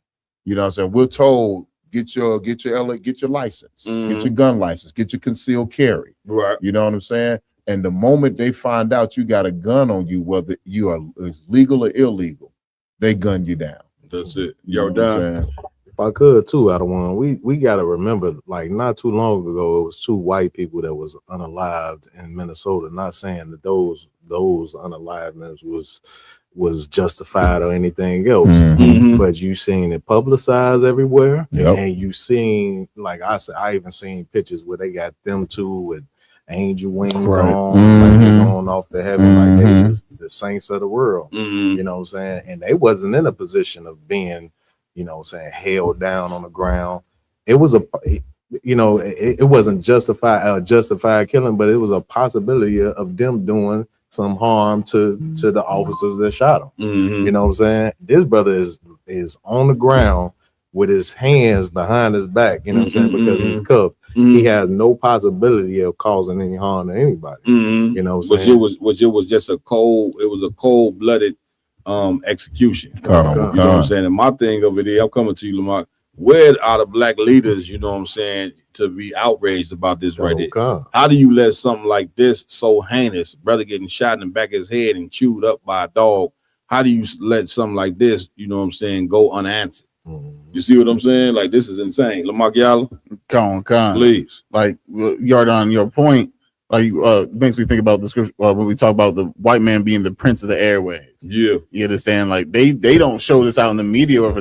You know what I'm saying? We're told get your license, get your gun license, get your concealed carry. Right. You know what I'm saying? And the moment they find out you got a gun on you, whether you are legal or illegal, they gun you down. That's it. You know what I'm saying? I could too, out of one. We gotta remember, like not too long ago, it was 2 white people that was unalived in Minnesota. Not saying that those unaliveness was justified or anything else, but you seen it publicized everywhere, and you seen, like I said, I even seen pictures where they got them two with angel wings on, like they going off to heaven, like they was the saints of the world. You know what I'm saying? And they wasn't in a position of being, you know what I'm saying, held down on the ground. It was it wasn't justified killing, but it was a possibility of them doing some harm to the officers that shot him. You know what I'm saying? This brother is on the ground with his hands behind his back, you know what I'm saying, because he's cuffed. He has no possibility of causing any harm to anybody. You know what I'm saying? It was just a cold-blooded execution. You know what I'm saying? And my thing of it is, I'm coming to you, Lamar. Where are the black leaders, you know what I'm saying, to be outraged about this right here? How do you let something like this, so heinous, brother getting shot in the back of his head and chewed up by a dog, how do you let something like this, you know what I'm saying, go unanswered? You see what I'm saying? Like, this is insane. Lamar Gallo, please. Like, Yarden, on your point, like, makes me think about the scripture when we talk about the white man being the prince of the airways. Yeah, you understand? Like, they don't show this out in the media or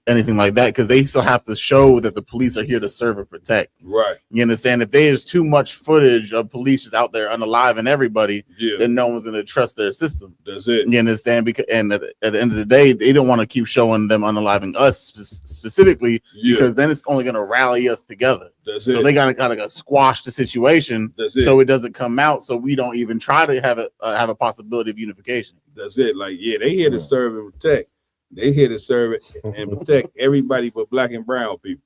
anything like that, because they still have to show that the police are here to serve and protect. Right. You understand? If there's too much footage of police just out there unaliving everybody, then no one's gonna trust their system. That's it. You understand? Because at the end of the day, they don't want to keep showing them unaliving us specifically, because then it's only gonna rally us together. That's so it. they gotta squash the situation so it doesn't come out, so we don't even try to have a possibility of unification. That's it. Like, they here to serve and protect. They here to serve and protect everybody but black and brown people.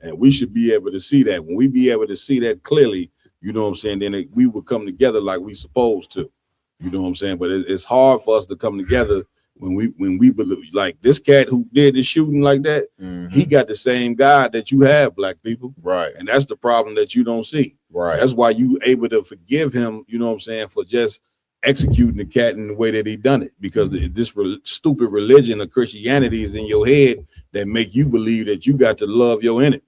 And we should be able to see that. When we be able to see that clearly, you know what I'm saying, then we would come together like we supposed to. You know what I'm saying? But it's hard for us to come together when we believe, like this cat who did the shooting like that, he got the same God that you have, black people. Right. And that's the problem that you don't see. Right. That's why you able to forgive him, you know what I'm saying, for just executing the cat in the way that he done it, because this stupid religion of Christianity is in your head that make you believe that you got to love your enemy.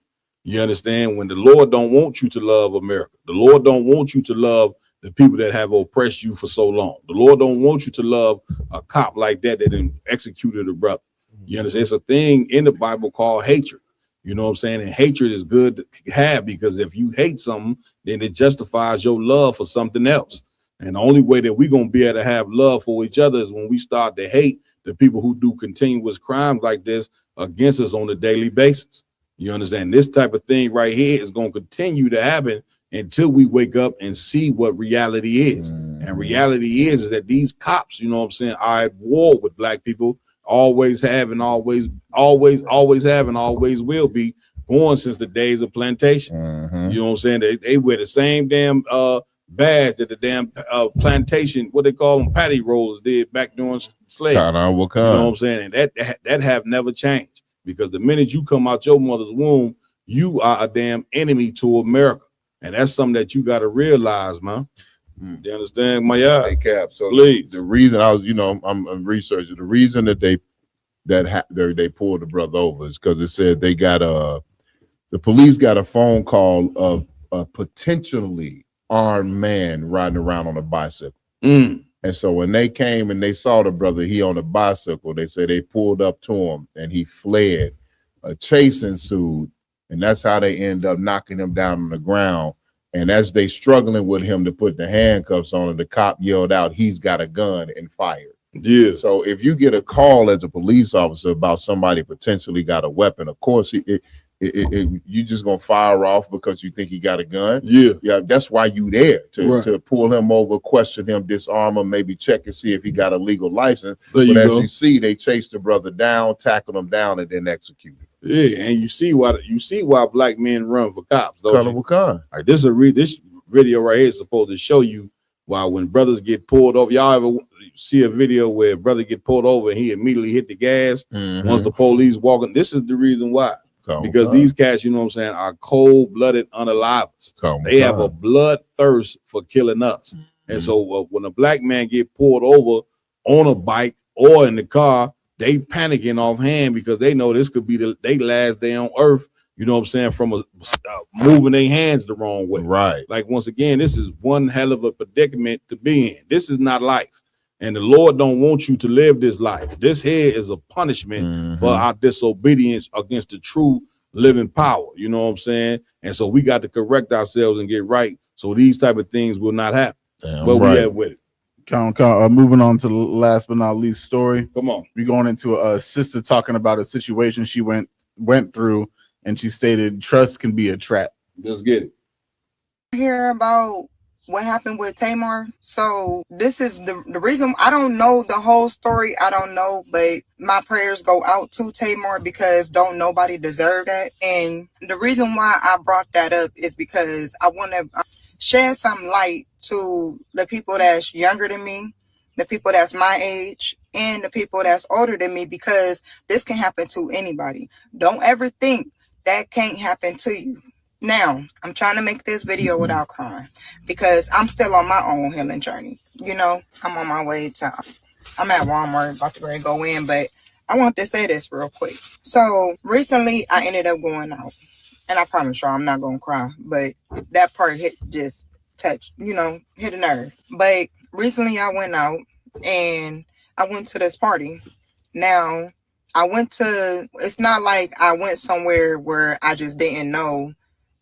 You understand? When the Lord don't want you to love America, the Lord don't want you to love the people that have oppressed you for so long. The Lord don't want you to love a cop like that executed a brother. You understand? It's a thing in the Bible called hatred. You know what I'm saying? And hatred is good to have, because if you hate something, then it justifies your love for something else. And the only way that we're going to be able to have love for each other is when we start to hate the people who do continuous crimes like this against us on a daily basis. You understand? This type of thing right here is going to continue to happen until we wake up and see what reality is. And reality is that these cops, you know what I'm saying, are at war with black people, always have and always have and always will be, going since the days of plantation. You know what I'm saying? They wear the same damn badge that the damn plantation, what they call them, patty rollers did back during slavery. You know what I'm saying? And that have never changed, because the minute you come out your mother's womb, you are a damn enemy to America. And that's something that you got to realize, man. You understand, Maya? Hey, Cap. So please. The reason I was, I'm researching, the reason that they pulled the brother over is because it said they got the police got a phone call of a potentially armed man riding around on a bicycle. And so when they came and they saw the brother, he on a bicycle, they say they pulled up to him and he fled. A chase ensued, and that's how they end up knocking him down on the ground. And as they struggling with him to put the handcuffs on him, the cop yelled out, "He's got a gun," and fired. Yeah. So if you get a call as a police officer about somebody potentially got a weapon, of course you just gonna fire off because you think he got a gun. Yeah. That's why you there to pull him over, question him, disarm him, maybe check and see if he got a legal license. But as you see, they chased the brother down, tackled him down, and then executed. Yeah, and you see why black men run for cops. Colonel Khan. Right, this video right here is supposed to show you why when brothers get pulled over. Y'all ever see a video where a brother get pulled over and he immediately hit the gas once the police walking? This is the reason why. Because these cats, you know what I'm saying, are cold-blooded unalivers. They have a blood thirst for killing us. And so when a black man get pulled over on a bike or in the car, they panicking offhand because they know this could be they last day on earth. You know what I'm saying? From moving their hands the wrong way. Right. Like, once again, this is one hell of a predicament to be in. This is not life. And the Lord don't want you to live this life. This here is a punishment for our disobedience against the true living power. You know what I'm saying? And so we got to correct ourselves and get right so these type of things will not happen. But we have with it. Moving on to the last but not least story. Come on. We're going into a sister talking about a situation she went through, and she stated trust can be a trap. Let's get it. Hear about what happened with Tamar. So this is the reason. I don't know the whole story. I don't know, but my prayers go out to Tamar because don't nobody deserve that. And the reason why I brought that up is because I want to shed some light to the people that's younger than me, the people that's my age, and the people that's older than me, because this can happen to anybody. Don't ever think that can't happen to you. Now, I'm trying to make this video without crying because I'm still on my own healing journey. You know, I'm on my way to, I'm at Walmart about to go in, but I want to say this real quick. So recently I ended up going out, and I promise y'all I'm not going to cry, but that part hit a nerve. But recently I went out and I went to this party. Now, it's not like I went somewhere where I just didn't know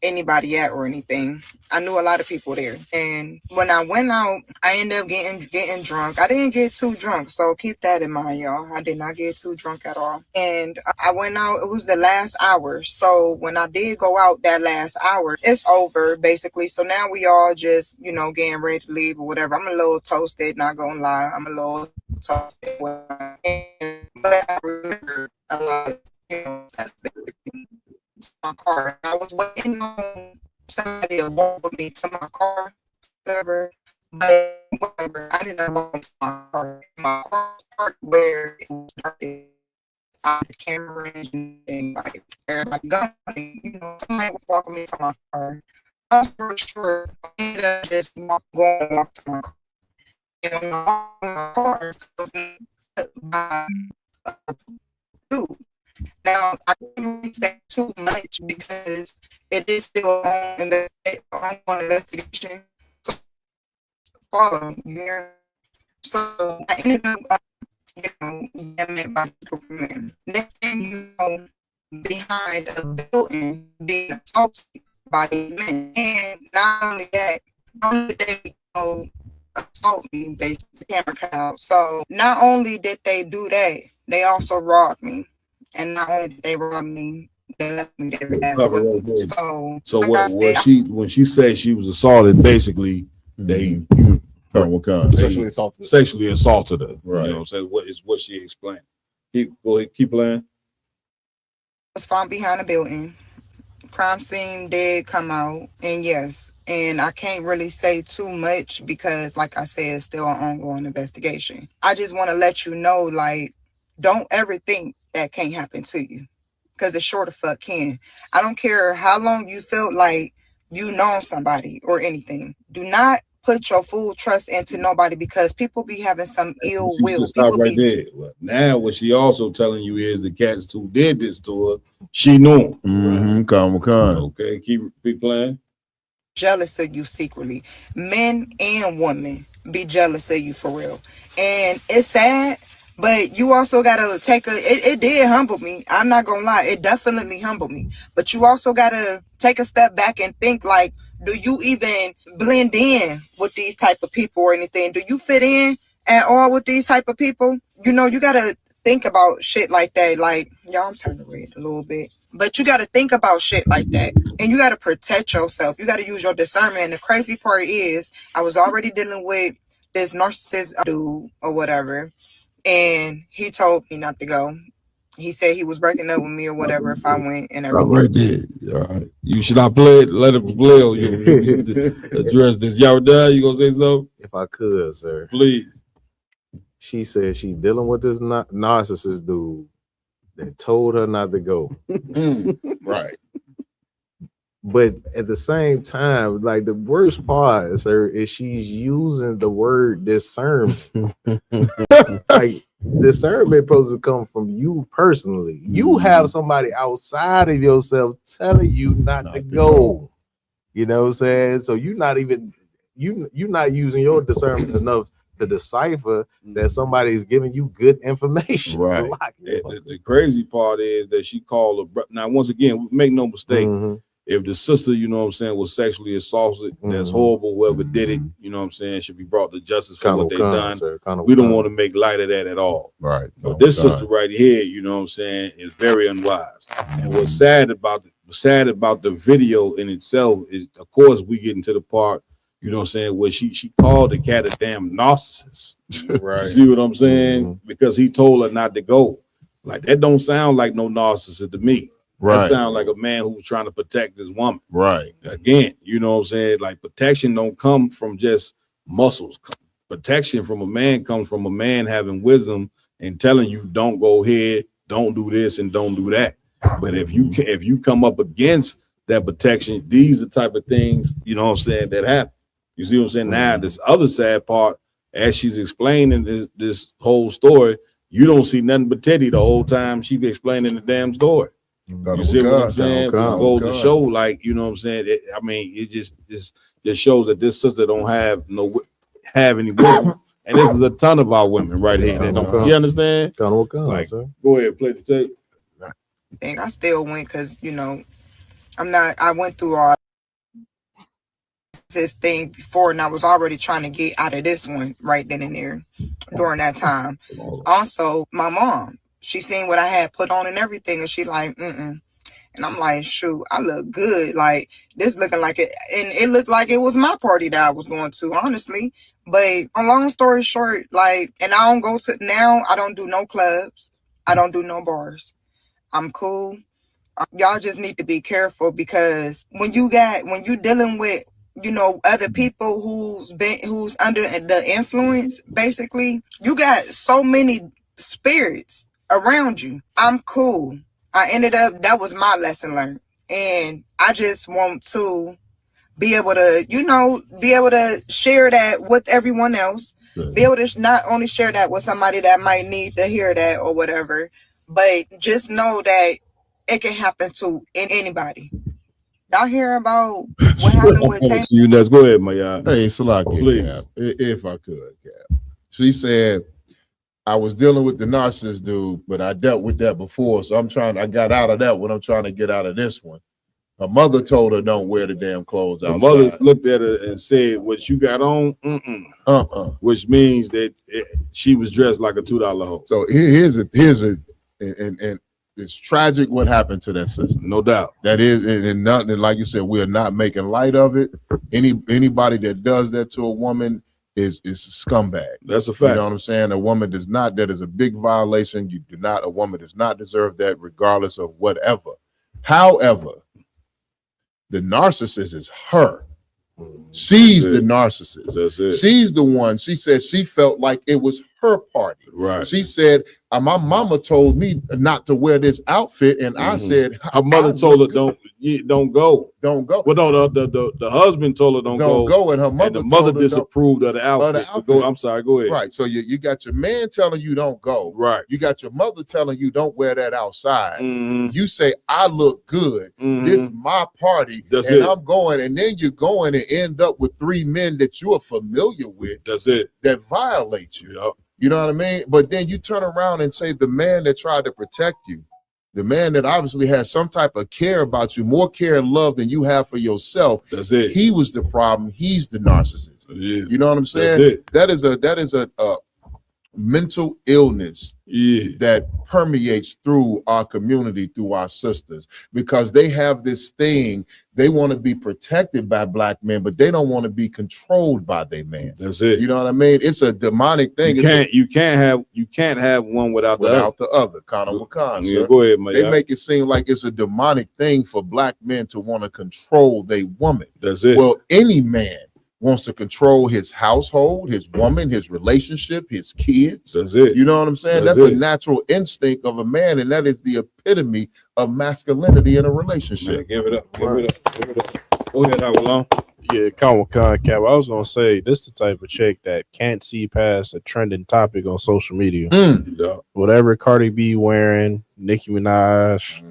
anybody at or anything. I knew a lot of people there. And when I went out, I ended up getting drunk. I didn't get too drunk, so keep that in mind, y'all. I did not get too drunk at all. And I went out, it was the last hour. So when I did go out that last hour, it's over basically. So now we all just, getting ready to leave or whatever. I'm a little toasted, not gonna lie. I'm a little toasted. But I remember a lot, my car. I was waiting on somebody to walk with me to my car, whatever. But whatever, I didn't walk to my car. My car was parked where it was dark. I had the camera and like everybody got me. Somebody was walking me to my car. I was for sure. I ended up just walk to my car. And when I walked to my car, it was by a dude. Now, I can't really say too much because it is still on investigation. So, follow me here. So, I ended up, getting met by the men. Next thing you know, behind a building, being assaulted by these men. And not only that, they assault me, basically, the camera cut out. So, not only did they do that, they also robbed me. And not only did they rob me, they left me there as well. So when she said she was assaulted, basically sexually assaulted her. Right. You know what I'm saying? What is what she explained. Go ahead, keep playing. I was found behind a building. Crime scene did come out, and yes, and I can't really say too much because, like I said, it's still an ongoing investigation. I just want to let you know, like, don't ever think that can't happen to you, because it sure the fuck can. I don't care how long you felt like you know somebody or anything. Do not put your full trust into nobody because people be having some ill will. Stop right there. Well, now what she also telling you is the cats who did this to her, she knew them. Okay, keep playing. Jealous of you secretly. Men and women be jealous of you for real. And it's sad. But you also gotta it did humble me. I'm not gonna lie, it definitely humbled me. But you also gotta take a step back and think, like, do you even blend in with these type of people or anything? Do you fit in at all with these type of people? You gotta think about shit like that. Like, y'all, I'm turning red a little bit. But you gotta think about shit like that. And you gotta protect yourself. You gotta use your discernment. And the crazy part is, I was already dealing with this narcissist dude or whatever. And he told me not to go. He said he was breaking up with me or whatever if I went and everything. Right there. All right. You should not play it. Let it play on you. You need to address this. Y'all done? You gonna say something? If I could, sir. Please. She said she's dealing with this narcissist dude that told her not to go. Right. But at the same time, like, the worst part, sir, is she's using the word discernment. Like, discernment supposed to come from you personally. You have somebody outside of yourself telling you not to go. You know what I'm saying? So you're not even you're not using your discernment enough to decipher that somebody is giving you good information. Right. The crazy part is that she called her brother. Now, once again, make no mistake. If the sister, you know what I'm saying, was sexually assaulted, that's horrible. Whoever did it, you know what I'm saying, should be brought to justice for what they done. We don't want to make light of that at all. Right. But this sister right here, you know what I'm saying, is very unwise. And what's sad about the video in itself is, of course, we get into the part, you know what I'm saying, where she called the cat a damn narcissist. Right. See what I'm saying? Because he told her not to go. Like, that don't sound like no narcissist to me. Right. That sounds like a man who's trying to protect his woman. Right. Again, you know what I'm saying? Like, protection don't come from just muscles. Protection from a man comes from a man having wisdom and telling you, don't go here, don't do this, and don't do that. But if you come up against that protection, these are the type of things, you know what I'm saying, that happen. You see what I'm saying? Now, this other sad part, as she's explaining this whole story, you don't see nothing but Teddy the whole time she's explaining the damn story. You see what I'm saying? Go to show, like, you know what I'm saying? It just shows that this sister don't have any women. And this is a ton of our women right here. That don't, you understand? Like, go ahead, play the tape. I still went because, you know, I went through all this thing before and I was already trying to get out of this one right then and there during that time. Also, my mom, she seen what I had put on and everything, and she like, And I'm like, shoot, I look good. Like, this looking like it, and it looked like it was my party that I was going to, honestly. But a long story short, like, and I don't do no clubs. I don't do no bars. I'm cool. Y'all just need to be careful, because when you dealing with, you know, other people who's under the influence, basically, you got so many spirits around you. I'm cool. That was my lesson learned. And I just want to be able to share that with everyone else. Be able to not only share that with somebody that might need to hear that or whatever, but just know that it can happen to anybody. Y'all hear about what happened with Taylor? You next. Go ahead, my y'all. Hey, Salaki, Cap, if I could, Cap. She said, I was dealing with the narcissist dude, but I dealt with that before. So I got out of that one. I'm trying to get out of this one. Her mother told her don't wear the damn clothes outside. Her mother looked at her and said, what you got on? Which means that she was dressed like a $2 hoe. So and it's tragic what happened to that sister. No doubt. That is, and nothing, like you said, we're not making light of it. Anybody that does that to a woman is a scumbag. That's a fact. You know what I'm saying? A woman does not, that is a big violation. A woman does not deserve that, regardless of whatever. However, the narcissist is her. She's the narcissist. That's it. She's the one. She said she felt like it was her party. Right. She said, my mama told me not to wear this outfit, and I said, her mother told her don't go. Don't go. Well, no, the husband told her don't go, and her mother, and the mother disapproved of the outfit. Go, I'm sorry, go ahead. Right. So you got your man telling you don't go. Right. You got your mother telling you don't wear that outside. You say, I look good. This is my party. That's and it. I'm going, and then you're going and end up with 3 men that you are familiar with. That's it. That violate you. Yep. You know what I mean? But then you turn around and say the man that tried to protect you, the man that obviously has some type of care about you, more care and love than you have for yourself. That's it. He was the problem. He's the narcissist. Yeah. You know what I'm saying? That is a mental illness that permeates through our community, through our sisters, because they have this thing. They want to be protected by black men, but they don't want to be controlled by their man. That's it. You know what I mean? It's a demonic thing. You can't have one without the other. Kana Wakan, yeah, sir. go ahead, man. They make it seem like it's a demonic thing for black men to want to control their woman. That's it. Well, any man wants to control his household, his woman, his relationship, his kids. That's it. You know what I'm saying? That's a natural instinct of a man, and that is the epitome of masculinity in a relationship. Man, give it up. Give it up. Go ahead, Avalon. Yeah, Comic-Con Cap. I was gonna say this the type of chick that can't see past a trending topic on social media. Yeah. Whatever Cardi B wearing, Nicki Minaj,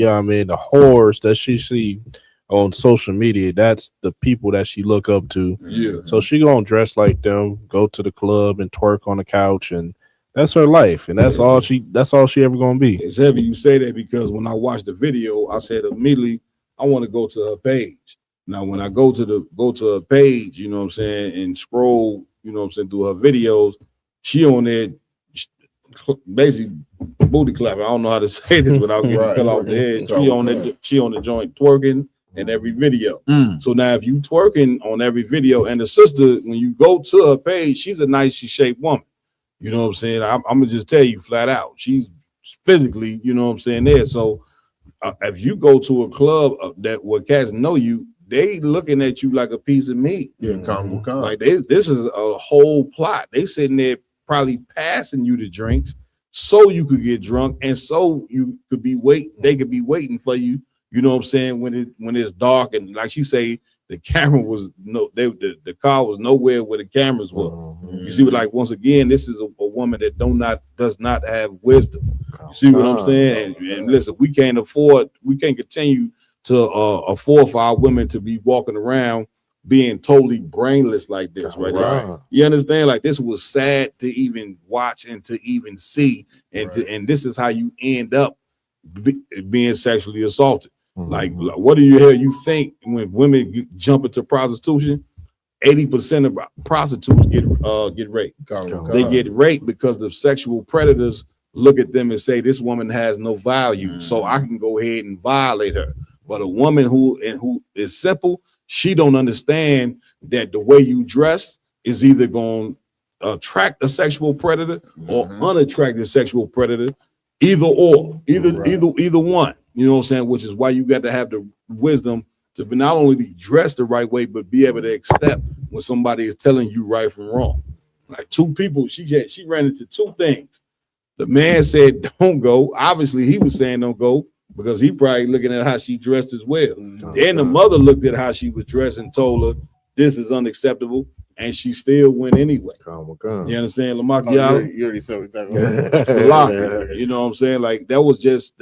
I mean the whores that she see on social media, that's the people that she look up to. Yeah. So she gonna dress like them, go to the club and twerk on the couch, and that's her life, and that's all she ever gonna be. It's heavy you say that because when I watched the video, I said immediately I want to go to her page. Now, when I go to her page, you know what I'm saying, and scroll, you know what I'm saying, through her videos, she on there basically booty clapping. I don't know how to say this without getting cut off the head. She on the joint twerking in every video. So now if you twerking on every video, and the sister, when you go to her page, she's a nicely shaped woman. You know what I'm saying? I'm gonna just tell you flat out, she's physically, you know what I'm saying, there. So if you go to a club that where cats know you, they looking at you like a piece of meat. Yeah, like this is a whole plot. They sitting there probably passing you the drinks so you could get drunk and so you could be they could be waiting for you. You know what I'm saying? When it's dark and like she say, the camera was the car was nowhere where the cameras was. You see, like once again, this is a woman that does not have wisdom. You see what I'm saying? And listen, we can't continue to afford for our women to be walking around being totally brainless like this, right? You understand? Like this was sad to even watch and to even see, and this is how you end up being sexually assaulted. Like what do you think when women jump into prostitution? 80% of prostitutes get raped. They get raped because the sexual predators look at them and say, this woman has no value, so I can go ahead and violate her. But a woman who is simple, she don't understand that the way you dress is either going to attract a sexual predator or unattract a sexual predator. Either one. You know what I'm saying? Which is why you got to have the wisdom to be not only be dressed the right way, but be able to accept when somebody is telling you right from wrong. Like two people, she ran into two things. The man said, don't go. Obviously, he was saying don't go because he probably looking at how she dressed as well. Then the mother looked at how she was dressed and told her, this is unacceptable. And she still went anyway. You understand, Lamar? You already said exactly. You know what I'm saying? Like that was just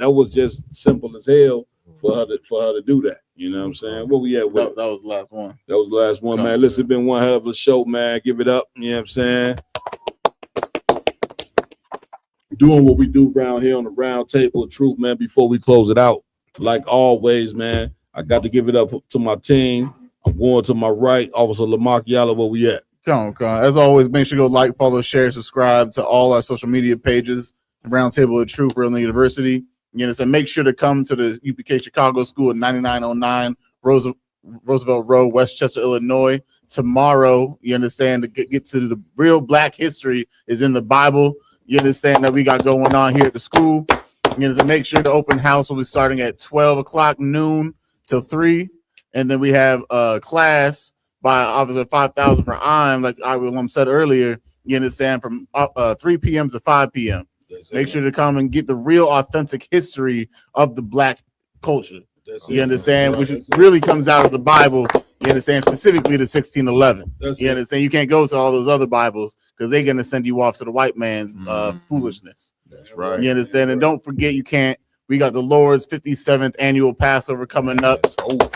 simple as hell for her to do that. You know what I'm saying? What we at with? That was the last one. That was the last one, man. Listen, it's been one hell of a show, man. Give it up. You know what I'm saying? Doing what we do around here on the round table of truth, man. Before we close it out, like always, man, I got to give it up to my team. I'm going to my right, Officer Lamar Yala. Where we at? Come on. As always, make sure you go like, follow, share, subscribe to all our social media pages. Roundtable of Truth, Real University. You know, so make sure to come to the UPK Chicago School at 9909 Roosevelt Road, Westchester, Illinois. Tomorrow, you understand, to get to the real Black history is in the Bible. You understand that we got going on here at the school. You know, so make sure the open house will be starting at 12 o'clock noon till 3. And then we have a class by Officer 5,000 per I'm, like I said earlier, you understand, from 3 p.m. to 5 p.m. Make sure to come and get the real authentic history of the Black culture. You understand, which really comes out of the Bible. You understand, specifically the 1611. You understand, you can't go to all those other Bibles because they're going to send you off to the white man's foolishness. That's right. You understand, and don't forget, we got the Lord's 57th annual Passover coming up.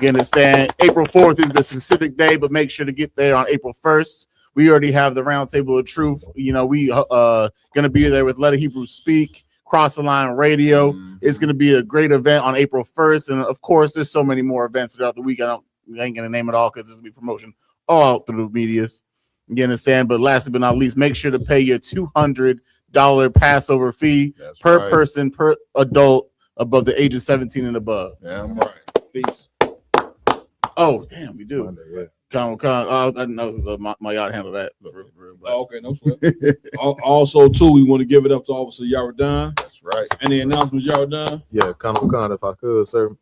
You understand, April 4th is the specific day, but make sure to get there on April 1st. We already have the Roundtable of Truth. You know, we going to be there with Let a Hebrew Speak, Cross the Line Radio. It's going to be a great event on April 1st. And of course, there's so many more events throughout the week. I ain't going to name it all because this will be promotion all out through the medias. You understand? But lastly but not least, make sure to pay your $200 Passover fee per person, per adult above the age of 17 and above. Yeah, I'm right. Peace. Oh, damn, we do. I didn't know my yacht handle that. Okay, no sweat. Also, too, we want to give it up to Officer Yaradan. That's right. Any announcements, Yaradan? Yeah, Con, if I could, sir.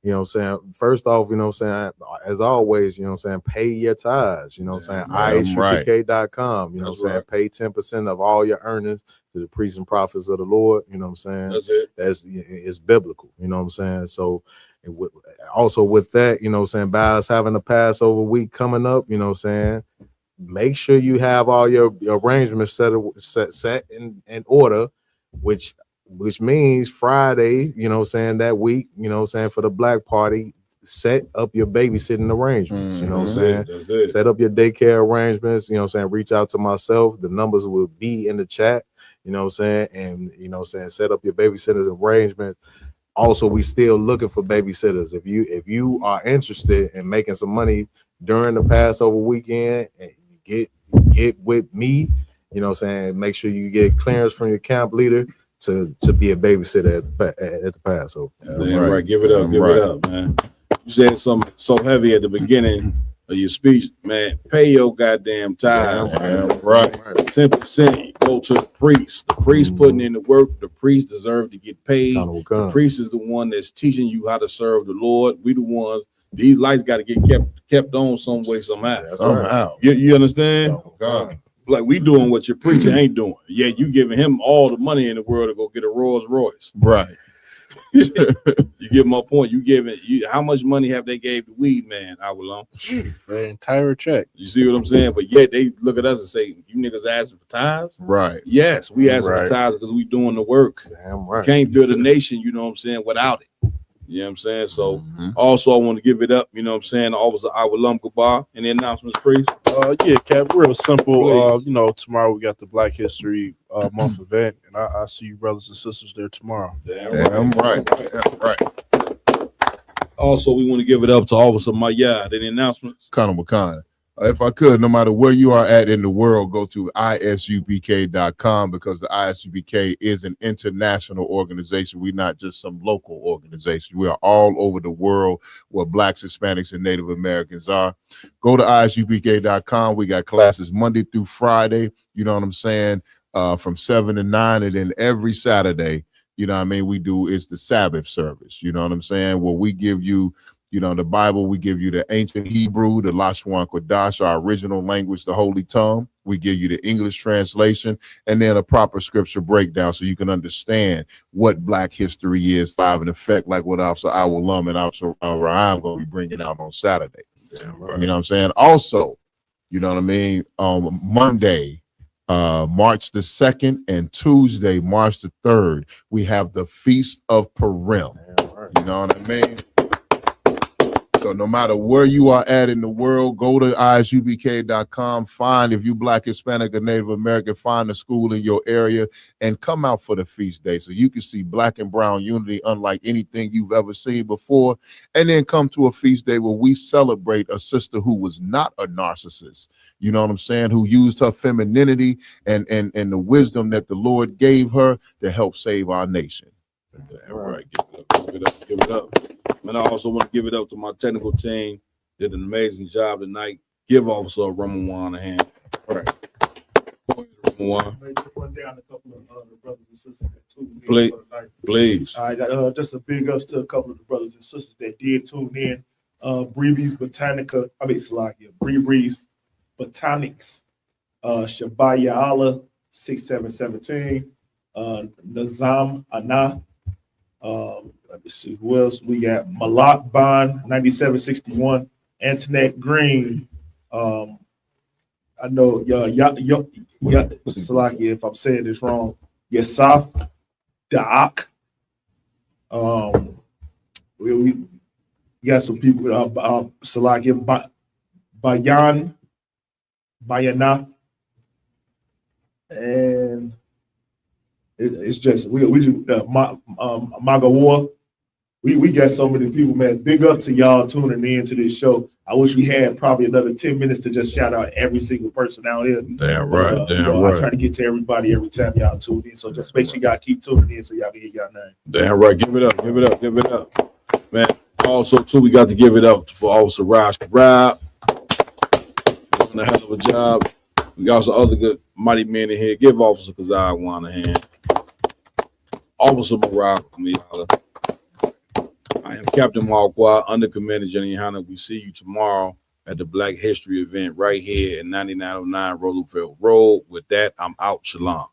You know what I'm saying? First off, you know what I'm saying? As always, you know what I'm saying? Pay your tithes. You know what I'm saying? IHUPK.com. You know what I'm saying? Pay 10% of all your earnings to the priests and prophets of the Lord. You know what I'm saying? That's it. It's biblical. You know what I'm saying? So also with that, you know what I'm saying, by us having a Passover week coming up, you know what I'm saying, make sure you have all your arrangements set in order, which means Friday, you know what I'm saying, that week, you know what I'm saying, for the black party, set up your babysitting arrangements, you know what I'm saying? Set up your daycare arrangements, you know what I'm saying? Reach out to myself. The numbers will be in the chat, you know what I'm saying? And, you know what I'm saying, set up your babysitters arrangement. Also, we still looking for babysitters. If you are interested in making some money during the Passover weekend, and get with me, you know what I'm saying, make sure you get clearance from your camp leader to be a babysitter at the Passover. Right. Give it up. Give it up, man. You said something so heavy at the beginning of your speech, man. Pay your goddamn tithes. Right. 10% go to the priest. The priest putting in the work. The priest deserves to get paid. The priest is the one that's teaching you how to serve the Lord. We the ones. These lights got to get kept on some way, somehow. Somehow. You understand? Oh, God. Like we doing what your preacher ain't doing. Yeah, you giving him all the money in the world to go get a Rolls Royce. Right. You get my point. How much money have they gave the weed man, Awalum? The entire check. You see what I'm saying? But yet they look at us and say, "You niggas asking for tithes?" Right. Yes, we asking for tithes because we doing the work. Damn right. You can't build a nation, you know what I'm saying, without it. You know what I'm saying? So also I want to give it up, you know what I'm saying, Officer Awalum Gabar. Any announcements, priest? Yeah, Cap, real simple. You know, tomorrow we got the Black History Month event, and I see you brothers and sisters there tomorrow. Damn right. Also, we want to give it up to Officer Mayad. Any announcements? Colonel McConn. If I could, no matter where you are at in the world, go to isubk.com, because the ISUBK is an international organization. We're not just some local organization. We are all over the world where Blacks, Hispanics, and Native Americans are. Go to isubk.com. We got classes Monday through Friday, you know what I'm saying, from 7 to 9, and then every Saturday, you know what I mean, we do is the Sabbath service, you know what I'm saying, where we give you, you know, the Bible, we give you the ancient Hebrew, the Lashon Kodash, our original language, the Holy Tongue. We give you the English translation, and then a proper scripture breakdown so you can understand what Black history is live in effect, like what Officer Awalum and Officer Ryan going to be bringing out on Saturday. You know what I'm saying? Also, you know what I mean, Monday, March the 2nd, and Tuesday, March the 3rd, we have the Feast of Purim. You know what I mean? So no matter where you are at in the world, go to isubk.com, find, if you Black, Hispanic, or Native American, find a school in your area and come out for the feast day so you can see Black and brown unity unlike anything you've ever seen before. And then come to a feast day where we celebrate a sister who was not a narcissist, you know what I'm saying, who used her femininity and the wisdom that the Lord gave her to help save our nation. All right, give it up. And I also want to give it up to my technical team. Did an amazing job tonight. Give Officer Ramawan a hand. All right. Please. I got just a big ups to a couple of the brothers and sisters that did tune in. Bree's Botanics, Shabaya Allah 6717, Nazam Ana. Let me see who else we got. Malak Bond 9761, Antoinette Green. I know Salakia, if I'm saying this wrong. Yasaf Daak. We got some people. Salakia Bayana, and it's just we just Magawa. We got so many people, man. Big up to y'all tuning in to this show. I wish we had probably another 10 minutes to just shout out every single person out here. Damn right. I try to get to everybody every time y'all tune in. So just make sure y'all keep tuning in so y'all can hear y'all name. Damn right. Give it up. Man, also, too, we got to give it up for Officer Raj Karab. Doing a hell of a job. We got some other good mighty men in here. Give Officer Kazai one a hand. Officer Morale, I am Captain Marquardt, under Commander Jenny Hanna. We see you tomorrow at the Black History event right here at 9909 Roosevelt Road. With that, I'm out. Shalom.